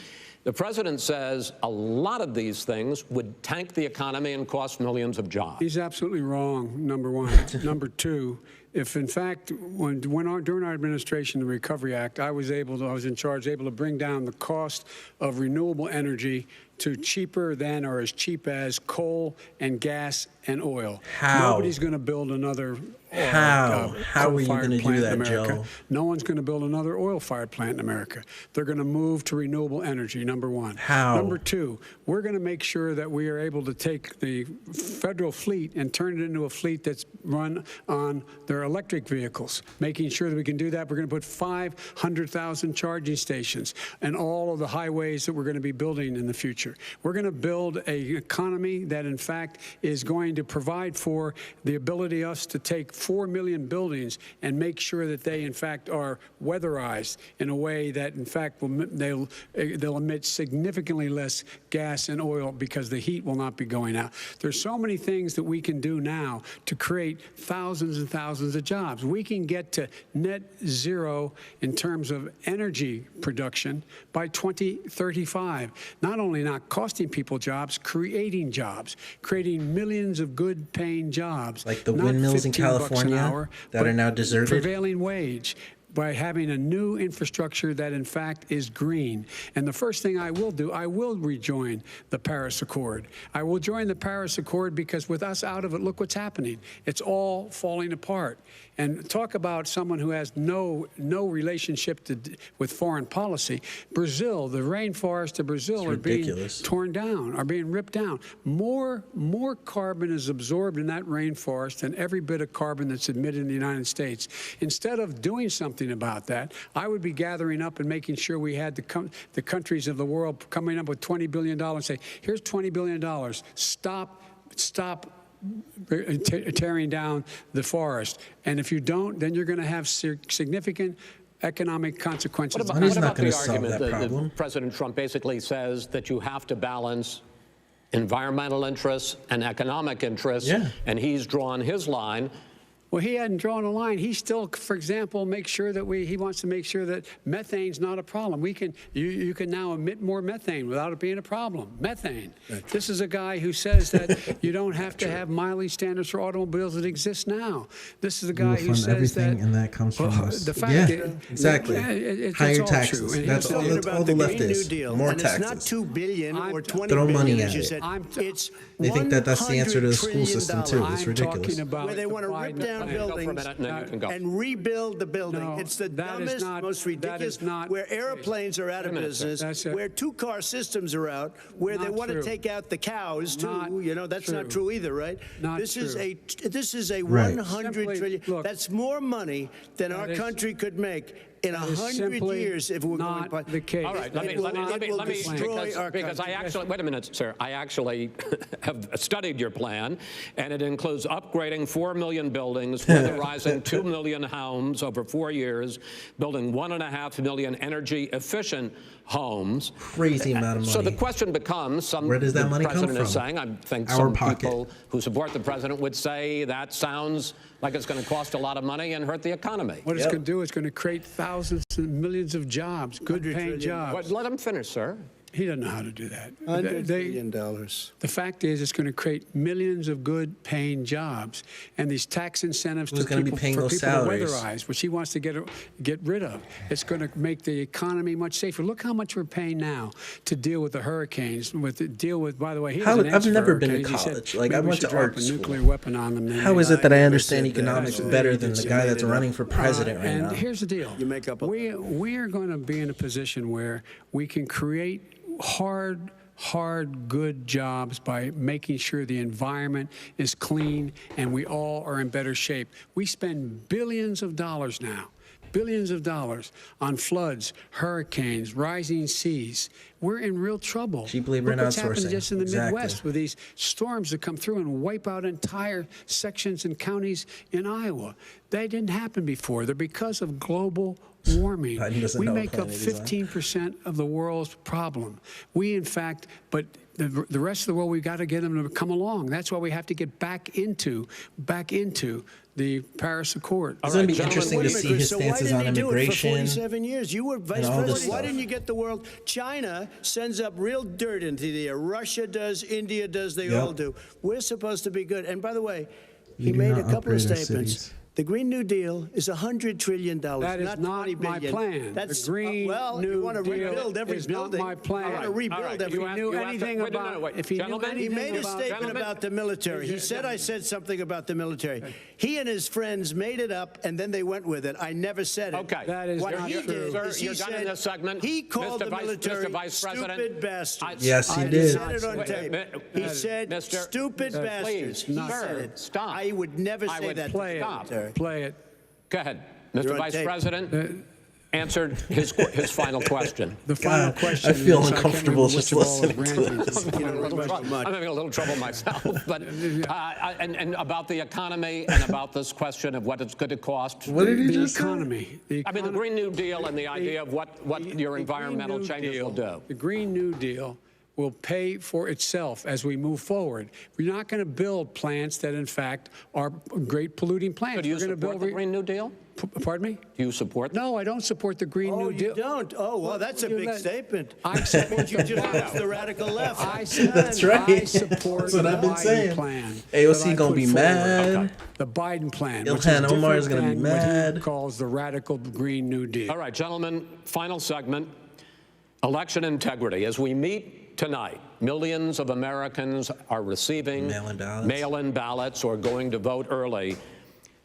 The president says a lot of these things would tank the economy and cost millions of jobs. He's absolutely wrong, number one. Number two, if in fact, during our administration, the Recovery Act, I was in charge, able to bring down the cost of renewable energy to cheaper than or as cheap as coal and gas and oil. How? Nobody's going to build another How are you going to do that, Joe? No one's going to build another oil-fired plant in America. They're going to move to renewable energy, number one. How? Number two, we're going to make sure that we are able to take the federal fleet and turn it into a fleet that's run on their electric vehicles. Making sure that we can do that, we're going to put 500,000 charging stations and all of the highways that we're going to be building in the future. We're going to build an economy that, in fact, is going to provide for the ability of us to take 4 million buildings and make sure that they, in fact, are weatherized in a way that, in fact, they'll emit significantly less gas and oil because the heat will not be going out. There's so many things that we can do now to create thousands and thousands of jobs. We can get to net zero in terms of energy production by 2035. Not only not costing people jobs, creating millions of good-paying jobs. Like the windmills in California that are now deserted. Prevailing wage. by having a new infrastructure that, in fact, is green. And the first thing I will do, I will rejoin the Paris Accord. I will join the Paris Accord because with us out of it, look what's happening. It's all falling apart. And talk about someone who has no relationship with foreign policy. Brazil, the rainforests of Brazil are being torn down, are being ripped down. More carbon is absorbed in that rainforest than every bit of carbon that's emitted in the United States. Instead of doing something about that, I would be gathering up and making sure we had the countries of the world coming up with $20 billion and say, here's $20 billion. Stop tearing down the forest. And if you don't, then you're going to have significant economic consequences. What about the argument that President Trump basically says that you have to balance environmental interests and economic interests, and he's drawn his line? Well, he hadn't drawn a line. He still, for example, makes sure that he wants to make sure that methane's not a problem. You can now emit more methane without it being a problem. Methane. This is a guy who says that you don't have to have mileage standards for automobiles that exist now. This is a guy who says everything, and that comes from us. The fact exactly. Higher taxes. That's all the left is. More taxes. It's not $2 billion or $20 Throw money billion, at as you it. said. They think that that's the answer to the school system too. It's ridiculous. Where they want to rip down buildings and rebuild the building. It's the dumbest, most ridiculous, where airplanes are out of business, where two-car systems are out, where they want to take out the cows too. You know, that's not true either, right? This is a 100 trillion. That's more money than our country could make in 100 years if we're going to the case. All right, let me because I actually, wait a minute, sir. I actually have studied your plan, and it includes upgrading 4 million buildings, weatherizing 2 million homes over 4 years, building 1.5 million energy-efficient homes. Crazy amount of money. So the question becomes, where does that money come from? The president is saying, I think some people who support the president would say that sounds like it's going to cost a lot of money and hurt the economy. What it's going to do is going to create thousands and millions of jobs, good-paying jobs. Let him finish, sir. He doesn't know how to do that. $100 billion. The fact is, it's going to create millions of good-paying jobs, and these tax incentives for people to weatherize, which he wants to get rid of. It's going to make the economy much safer. Look how much we're paying now to deal with the hurricanes. By the way, I've never been to college. Like I went to art school. Nuclear weapon on them. How is it that I understand economics better than the guy that's running for president right now? And here's the deal: we are going to be in a position where we can create hard, good jobs by making sure the environment is clean and we all are in better shape. We spend billions of dollars now, on floods, hurricanes, rising seas. We're in real trouble. Cheap labor and outsourcing. What's happened just in the Midwest with these storms that come through and wipe out entire sections and counties in Iowa. They didn't happen before. They're because of global warming. We make up 15% of the world's problem. We, in fact, but the rest of the world, we've got to get them to come along. That's why we have to get back into the Paris Accord. It's going to be interesting to see his stances on immigration. For 47 years, you were vice president. Why didn't you get the world? China sends up real dirt into the air. Russia does. India does. They all do. We're supposed to be good. And by the way, he made a couple of statements. The Green New Deal is $100 trillion. That is not my plan. That's the Green New you want to rebuild every is building. Not my plan. I want to rebuild every. If he knew anything about, he made a statement about the military. He said I said something about the military. He and his friends made it up, and then they went with it. I never said it. Okay, that is what not he true. did. Is he done in this segment. He called the military stupid bastards. Yes, he did. He said it on tape. He said stupid bastards. He said it. Stop. I would never say that. Play it. Go ahead. Mr. Vice President answered his final question. The final question. I feel uncomfortable just listening to this. I'm having a little trouble myself. But and about the economy and about this question of what it's going to cost. What did he just say? I mean, the Green New Deal and the idea of what your environmental changes will do. The Green New Deal will pay for itself as we move forward. We're not going to build plants that, in fact, are great polluting plants. So do you support the Green New Deal? Pardon me? Do you support that? No, I don't support the Green New Deal. You don't? Oh, well, that's a big statement. I support you just announced the radical left. That's right. I support That's what I've been the Biden saying. plan. AOC gonna be mad. Okay. The Biden plan. Ilhan Omar is gonna be What mad. he calls the radical Green New Deal. All right, gentlemen, final segment. Election integrity. As we meet tonight, millions of Americans are receiving mail-in ballots or going to vote early.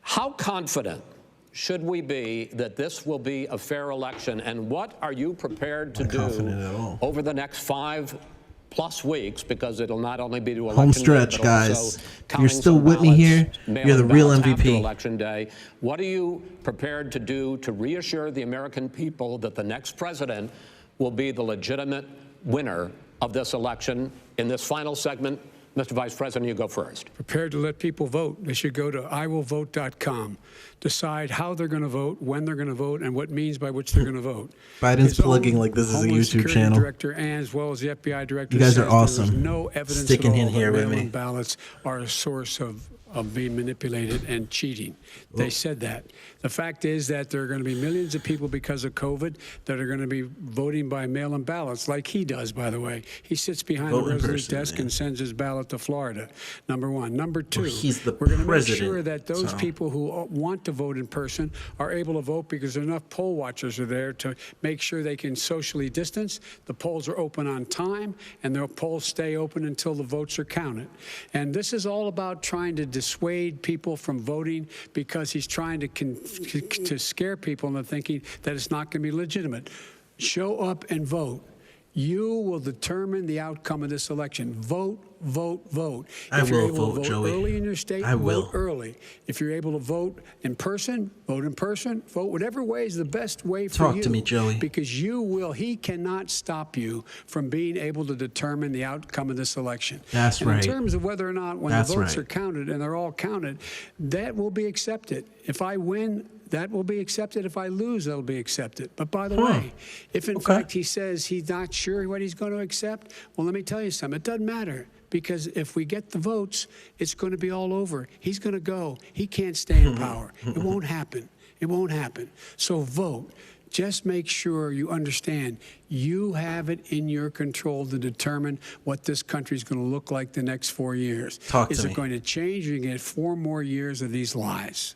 How confident should we be that this will be a fair election, and what are you prepared to do over the next 5+ weeks, because it'll not only be to election Home stretch, day, but guys. also If you're still with me here, you're the real MVP. After election day. What are you prepared to do to reassure the American people that the next president will be the legitimate winner of this election? In this final segment, Mr. Vice President, you go first. Prepared to let people vote. They should go to iwillvote.com, decide how they're going to vote, when they're going to vote, and what means by which they're going to vote. Biden's plugging like this is a Homeland YouTube Security channel. Director, and as well as the FBI director, You guys are says awesome. There is no evidence Sticking at all in here that with me. mail-in ballots are a source of being manipulated and cheating. They said that. The fact is that there are going to be millions of people because of COVID that are going to be voting by mail-in ballots, like he does, by the way. He sits behind the president's desk and sends his ballot to Florida, number one. Number two, he's the we're going to make president, sure that those so. people who want to vote in person are able to vote, because enough poll watchers are there to make sure they can socially distance. The polls are open on time, and the polls stay open until the votes are counted. And this is all about trying to dissuade people from voting, because he's trying to scare people into thinking that it's not going to be legitimate. Show up and vote. You will determine the outcome of this election. Vote, vote, vote. I will vote, Joey. Early in your state, I will. vote early. If you're able to vote in person, vote in person. Vote whatever way is the best way for you. Talk to me, Joey. Because you will. He cannot stop you from being able to determine the outcome of this election. That's right. In terms of whether or not, when That's the votes right. are counted, and they're all counted, that will be accepted. If I win, that will be accepted. If I lose, that'll be accepted. But by the way, if in fact he says he's not sure what he's going to accept, well, let me tell you something. It doesn't matter, because if we get the votes, it's going to be all over. He's going to go. He can't stay in power. It won't happen. It won't happen. So vote. Just make sure you understand you have it in your control to determine what this country is going to look like the next 4 years. Talk to Is me. it going to change, or you get 4 more years of these lies?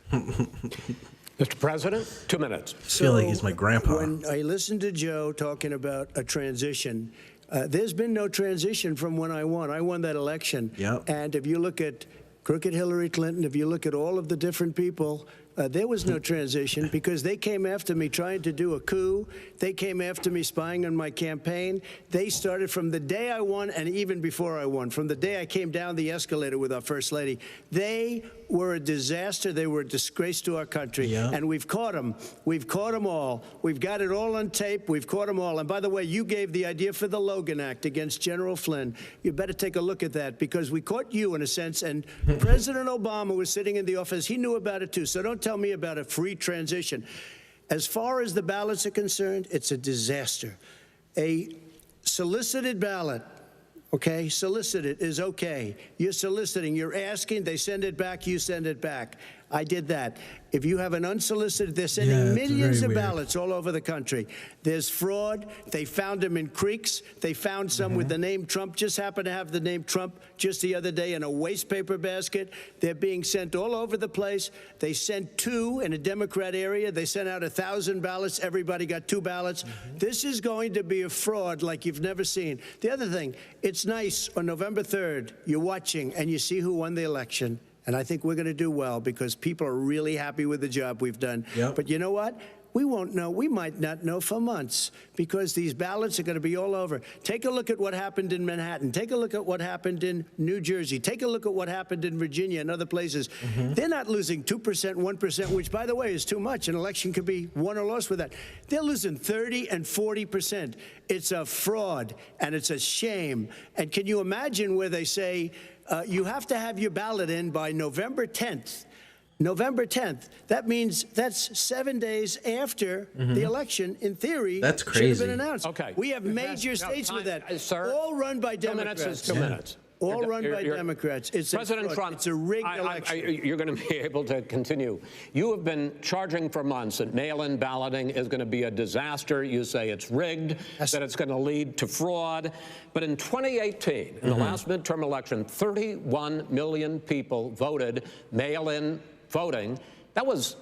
Mr. President, 2 minutes. I feel like he's my grandpa. When I listened to Joe talking about a transition, there's been no transition from when I won. I won that election. Yep. And if you look at crooked Hillary Clinton, if you look at all of the different people, there was no transition, because they came after me trying to do a coup. They came after me spying on my campaign. They started from the day I won, and even before I won, from the day I came down the escalator with our First Lady. They were a disaster. They were a disgrace to our country. Yeah. And we've caught them. We've caught them all. We've got it all on tape. We've caught them all. And by the way, you gave the idea for the Logan Act against General Flynn. You better take a look at that, because we caught you in a sense. And President Obama was sitting in the office. He knew about it too. So don't tell me about a free transition. As far as the ballots are concerned, it's a disaster. A solicited ballot, okay, solicited is okay. You're soliciting, you're asking, they send it back, you send it back. I did that. If you have an unsolicited, they're sending millions of ballots all over the country. There's fraud. They found them in creeks. They found some with the name Trump, just happened to have the name Trump just the other day in a waste paper basket. They're being sent all over the place. They sent 2 in a Democrat area. They sent out 1,000 ballots. Everybody got 2 ballots. This is going to be a fraud like you've never seen. The other thing, it's nice on November 3rd, you're watching and you see who won the election. And I think we're going to do well, because people are really happy with the job we've done. Yep. But you know what? We won't know. We might not know for months, because these ballots are going to be all over. Take a look at what happened in Manhattan. Take a look at what happened in New Jersey. Take a look at what happened in Virginia and other places. They're not losing 2%, 1%, which, by the way, is too much. An election could be won or lost with that. They're losing 30 and 40%. It's a fraud, and it's a shame. And can you imagine where they say, you have to have your ballot in by November 10th. November 10th. That means that's 7 days after the election. In theory, that's should crazy. have been announced. Okay. We have major states with that, sir, all run by 2 Democrats. minutes is 2 minutes. All run by Democrats. It's President Trump, it's a rigged election. you're going to be able to continue. You have been charging for months that mail-in balloting is going to be a disaster. You say it's rigged, that it's going to lead to fraud. But in 2018, in the last midterm election, 31 million people voted mail-in voting. That was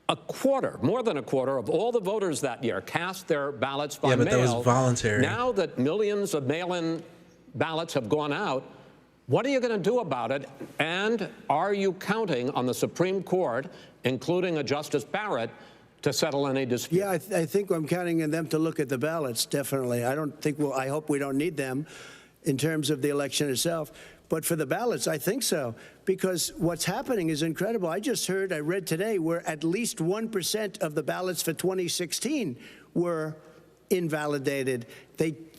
a quarter, more than a quarter of all the voters that year cast their ballots by mail. Yeah, but that was voluntary. Now that millions of mail-in ballots have gone out, what are you going to do about it? And are you counting on the Supreme Court, including a Justice Barrett, to settle any dispute? Yeah, I think I'm counting on them to look at the ballots, definitely. I don't think I hope we don't need them in terms of the election itself. But for the ballots, I think so, because what's happening is incredible. I read today, where at least 1% of the ballots for 2016 were invalidated.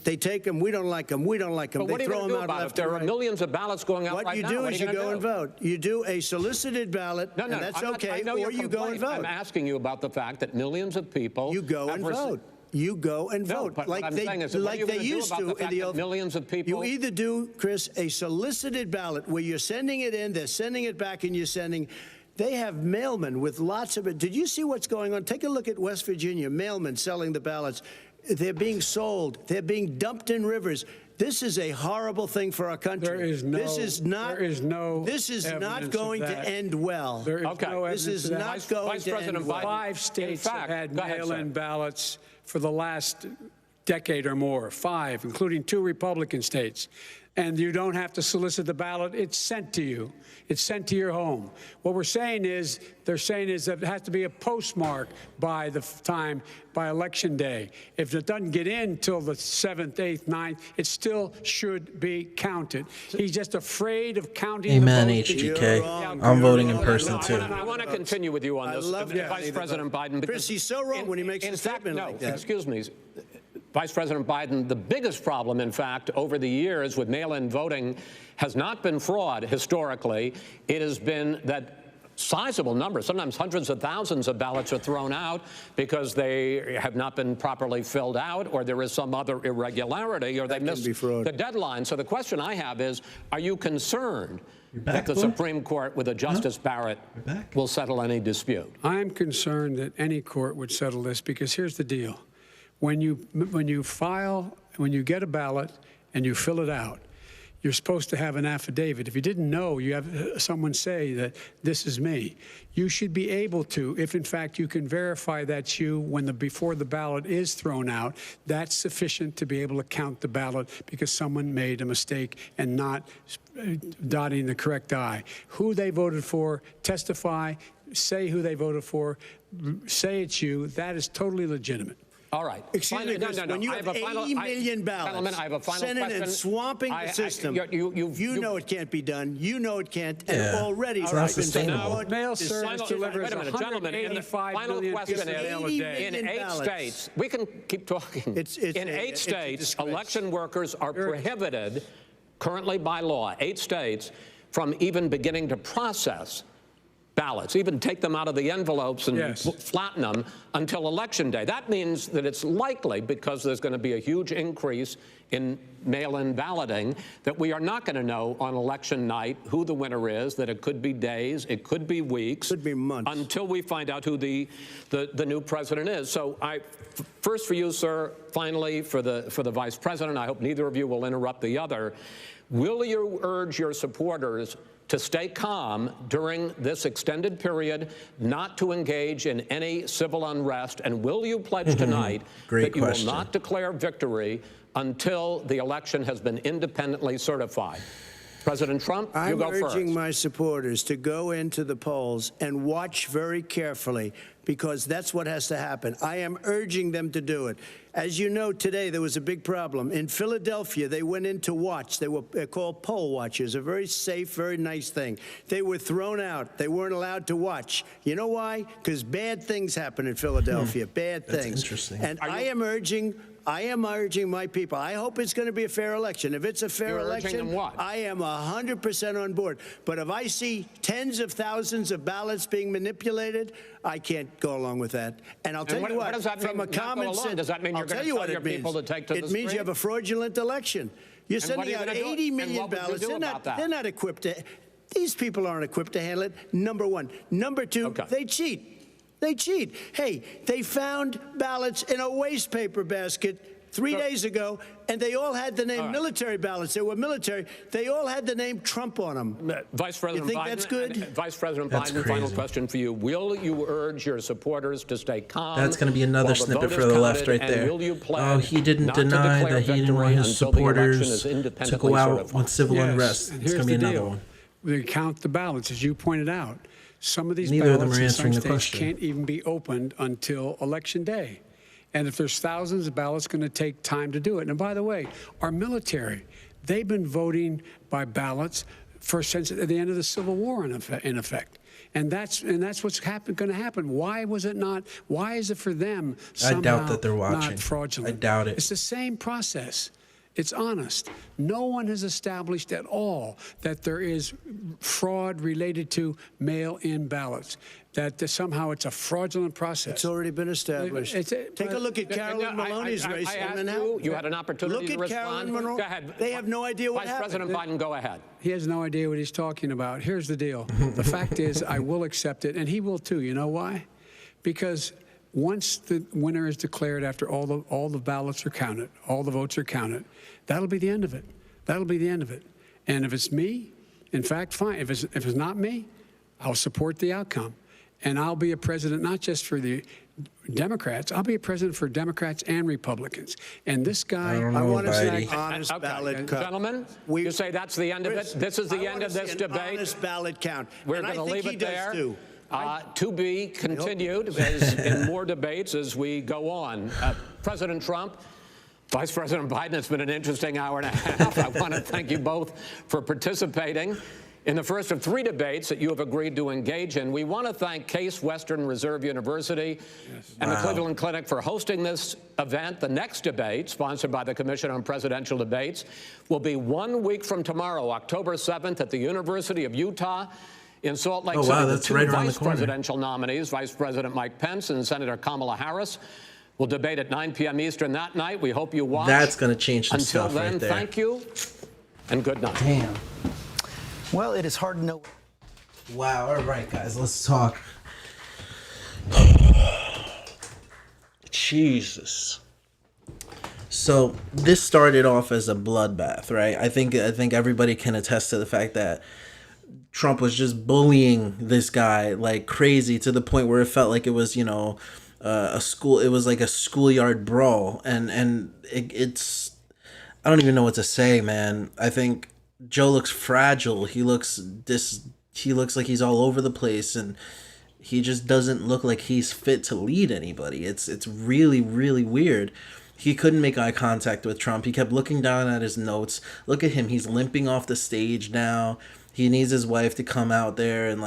They take them. We don't like them. We don't like them. But what they are you throw going to them do out about it? left There and are right. millions of ballots going out What you do is you go and vote. You do a solicited ballot, and that's okay, or you go and vote. I'm asking you about the fact that millions of people. You go and vote. You go and vote. But like what I'm they, saying is, like they used to in the old. Millions of people. You either do, Chris, a solicited ballot where you're sending it in, they're sending it back, and you're sending. They have mailmen with lots of it. Did you see what's going on? Take a look at West Virginia. Mailmen selling the ballots. They're being sold. They're being dumped in rivers. This is a horrible thing for our country. This is not going to end well. There is no evidence this is of that. not going to end well. 5 states have had mail-in sir. ballots for the last decade or more. 5, including 2 Republican states. And you don't have to solicit the ballot. It's sent to you. It's sent to your home. What they're saying is that it has to be a postmark by election day. If it doesn't get in till the 7th, 8th, 9th, it still should be counted. He's just afraid of counting Amen, the votes. HGK. I'm voting in person, too. I want to continue with you on this, Vice President Biden. Chris, he's so wrong when he makes a statement like that. Excuse me. Vice President Biden, the biggest problem, in fact, over the years with mail-in voting has not been fraud historically. It has been that sizable numbers, sometimes hundreds of thousands of ballots are thrown out because they have not been properly filled out, or there is some other irregularity, or they missed the deadline. So the question I have is, are you concerned that the Supreme Court, with a Justice Barrett, will settle any dispute? I'm concerned that any court would settle this, because here's the deal. When you get a ballot and you fill it out, you're supposed to have an affidavit. If you didn't know, you have someone say that this is me. You should be able to, if in fact you can verify that's you before the ballot is thrown out, that's sufficient to be able to count the ballot because someone made a mistake and not dotting the correct I. Who they voted for, testify, say who they voted for, say it's you. That is totally legitimate. All right. Excuse me, Chris, when you have 80 million ballots sending and swamping the system, you know it can't be done. You know it can't. And already it's not sustainable. Mail service delivers Wait a minute, gentlemen. Final question is, in 8 states, we can keep talking. In 8 states, election workers are prohibited currently by law, 8 states, from even beginning to process ballots, even take them out of the envelopes and flatten them until Election Day. That means that it's likely, because there's going to be a huge increase in mail-in balloting, that we are not going to know on election night who the winner is, that it could be days, it could be weeks, could be months, until we find out who the new president is. So first for you, sir, finally for the Vice President, I hope neither of you will interrupt the other. Will you urge your supporters to stay calm during this extended period, not to engage in any civil unrest? And will you pledge tonight that you will not declare victory until the election has been independently certified? President Trump, you go first. I'm urging my supporters to go into the polls and watch very carefully, because that's what has to happen. I am urging them to do it. As you know, today there was a big problem. In Philadelphia, they went in to watch. They're called poll watchers, a very safe, very nice thing. They were thrown out. They weren't allowed to watch. You know why? Because bad things happen in Philadelphia, bad things. Interesting. And I am urging I am urging my people. I hope it's going to be a fair election. If it's a fair election, I am 100% on board. But if I see tens of thousands of ballots being manipulated, I can't go along with that. And I'll tell you what, does that from mean, a common sense, does that mean you're going to tell your people to take to the street? It means you have a fraudulent election. You're sending out 80 million ballots. They're not equipped to. These people aren't equipped to handle it. Number one. Number two, they cheat. They cheat. Hey, they found ballots in a waste paper basket 3 days ago, and they all had the name military ballots. They were military. They all had the name Trump on them. Vice President you think Biden, that's good? Vice President Biden, final question for you. Will you urge your supporters to stay calm? That's going to be another snippet for the left right there. Oh, he didn't deny that he didn't want his supporters to go out with civil unrest. It's going to be another one. They count the ballots, as you pointed out. Some of these Neither of them ballots are in some answering the states question. can't even be opened until Election Day. And if there's thousands of ballots, it's going to take time to do it. And by the way, our military, they've been voting by ballots since at the end of the Civil War, in effect. And that's what's going to happen. Why was it not? Why is it for them somehow I doubt that they're watching. not fraudulent? I doubt it. It's the same process. It's honest. No one has established at all that there is fraud related to mail-in ballots, that somehow it's a fraudulent process. It's already been established. Take a look at Carolyn Maloney's race. I asked you had an opportunity to respond. Carolyn Maloney. Go ahead. They have no idea what happened. Vice President Biden, go ahead. He has no idea what he's talking about. Here's the deal. The fact is, I will accept it, and he will too. You know why? Because once the winner is declared, after all the ballots are counted, all the votes are counted, that'll be the end of it. That'll be the end of it. And if it's me, in fact, fine. If it's not me, I'll support the outcome. And I'll be a president not just for the Democrats. I'll be a president for Democrats and Republicans. And this guy, I want to say honest ballot count. Gentlemen, you say that's the end of it? This is the end of this debate? Honest ballot count. We're going to leave it there. To be continued in more debates as we go on. President Trump, Vice President Biden, it's been an interesting hour and a half. I want to thank you both for participating in the first of 3 debates that you have agreed to engage in. We want to thank Case Western Reserve University and the Cleveland Clinic for hosting this event. The next debate, sponsored by the Commission on Presidential Debates, will be 1 week from tomorrow, October 7th, at the University of Utah in Salt Lake City. That's the 2 right around the vice corner. presidential nominees, Vice President Mike Pence and Senator Kamala Harris, will debate at 9 p.m. Eastern that night. We hope you watch. That's going to change some Until stuff then, right there. thank you and good night. Damn. Well, it is hard to know. Wow. All right, guys, let's talk. Jesus. So this started off as a bloodbath, right? I think everybody can attest to the fact that Trump was just bullying this guy like crazy, to the point where it felt like it was, it was like a schoolyard brawl, and it's, I don't even know what to say, man. I think Joe looks fragile. He looks like he's all over the place, and he just doesn't look like he's fit to lead anybody. It's really, really weird. He couldn't make eye contact with Trump. He kept looking down at his notes. Look at him. He's limping off the stage now. He needs his wife to come out there and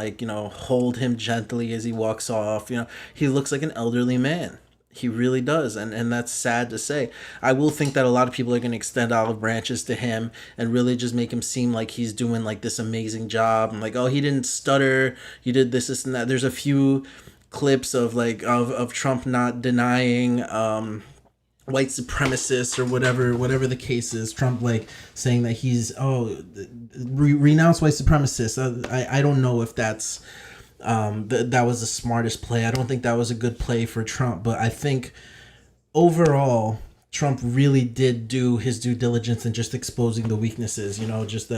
hold him gently as he walks off. He looks like an elderly man. He really does, and that's sad to say. I will think that a lot of people are going to extend olive branches to him and really just make him seem like he's doing this amazing job. And oh, he didn't stutter. He did this, and that. There's a few clips of of Trump not denying white supremacists or whatever the case is. Trump saying that he's renounce white supremacists. I don't know if that's that was the smartest play. I don't think that was a good play for Trump, but I think overall Trump really did do his due diligence in just exposing the weaknesses, just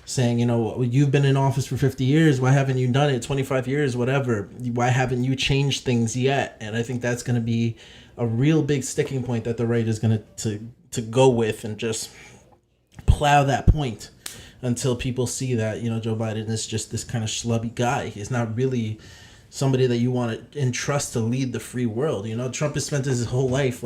saying, you've been in office for 50 years. Why haven't you done it? 25 years, whatever. Why haven't you changed things yet? And I think that's going to be a real big sticking point that the right is going to go with, and just plow that point until people see that, Joe Biden is just this kind of schlubby guy. He's not really somebody that you want to entrust to lead the free world. Trump has spent his whole life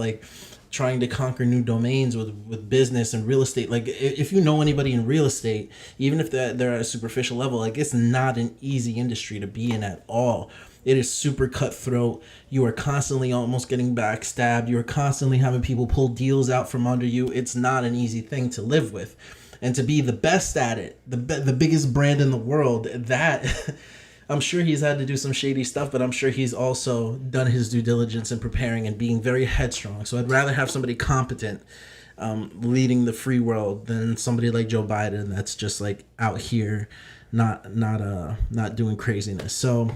trying to conquer new domains with business and real estate. Like, if you know anybody in real estate, even if they're at a superficial level, like, it's not an easy industry to be in at all. It is super cutthroat. You are constantly almost getting backstabbed. You are constantly having people pull deals out from under you. It's not an easy thing to live with. And to be the best at it, the biggest brand in the world, that I'm sure he's had to do some shady stuff, but I'm sure he's also done his due diligence in preparing and being very headstrong. So I'd rather have somebody competent leading the free world than somebody like Joe Biden that's just like out here not doing craziness. So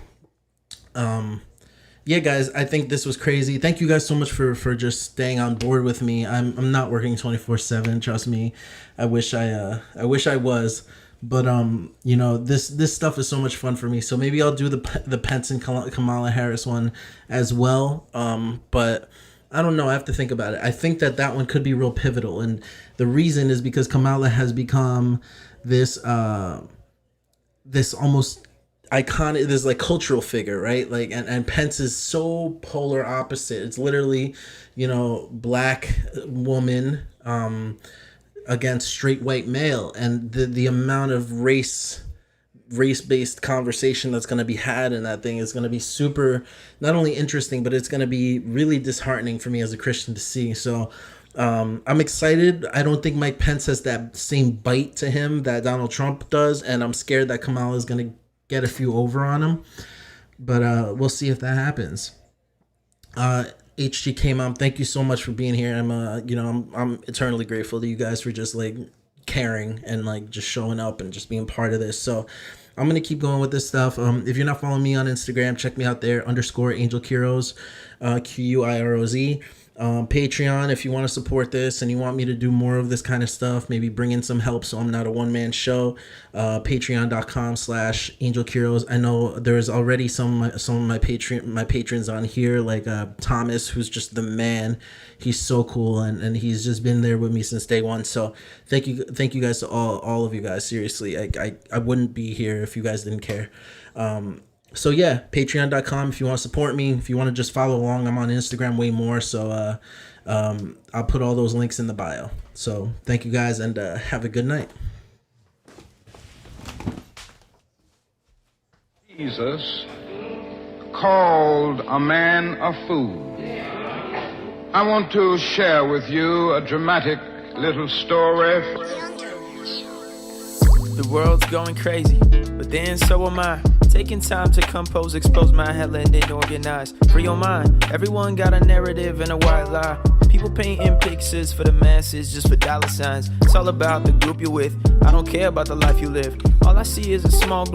yeah, guys, I think this was crazy. Thank you guys so much for just staying on board with me. I'm not working 24/7. Trust me. I wish I was, but you know, this stuff is so much fun for me. So maybe I'll do the Pence and Kamala Harris one as well. But I don't know. I have to think about it. I think that one could be real pivotal, and the reason is because Kamala has become this almost iconic, this like cultural figure, right? Like, and Pence is so polar opposite. It's literally, you know, black woman against straight white male, and the amount of race-based conversation that's going to be had in that thing is going to be super, not only interesting, but it's going to be really disheartening for me as a Christian to see. So I'm excited. I don't think Mike Pence has that same bite to him that Donald Trump does, and I'm scared that Kamala is going to get a few over on him, but we'll see if that happens. HGK Mom, thank you so much for being here. I'm eternally grateful to you guys for just like caring and like just showing up and just being part of this. So I'm gonna keep going with this stuff. If you're not following me on Instagram, check me out there, _Angel Quiroz, Quiroz. Patreon, if you want to support this and you want me to do more of this kind of stuff, maybe bring in some help so I'm not a one-man show, patreon.com/Angel Quiroz. I know there's already some of my patrons on here, like Thomas, who's just the man. He's so cool, and he's just been there with me since day one. So thank you guys to all of you guys. Seriously, I wouldn't be here if you guys didn't care. So yeah, patreon.com if you want to support me. If you want to just follow along, I'm on Instagram way more. So I'll put all those links in the bio. So thank you guys, and have a good night. Jesus called a man a fool. I want to share with you a dramatic little story. The world's going crazy, but then so am I. Taking time to compose, expose my hell, and then organize. Free your mind. Everyone got a narrative and a white lie. People painting pictures for the masses just for dollar signs. It's all about the group you're with. I don't care about the life you live. All I see is a small group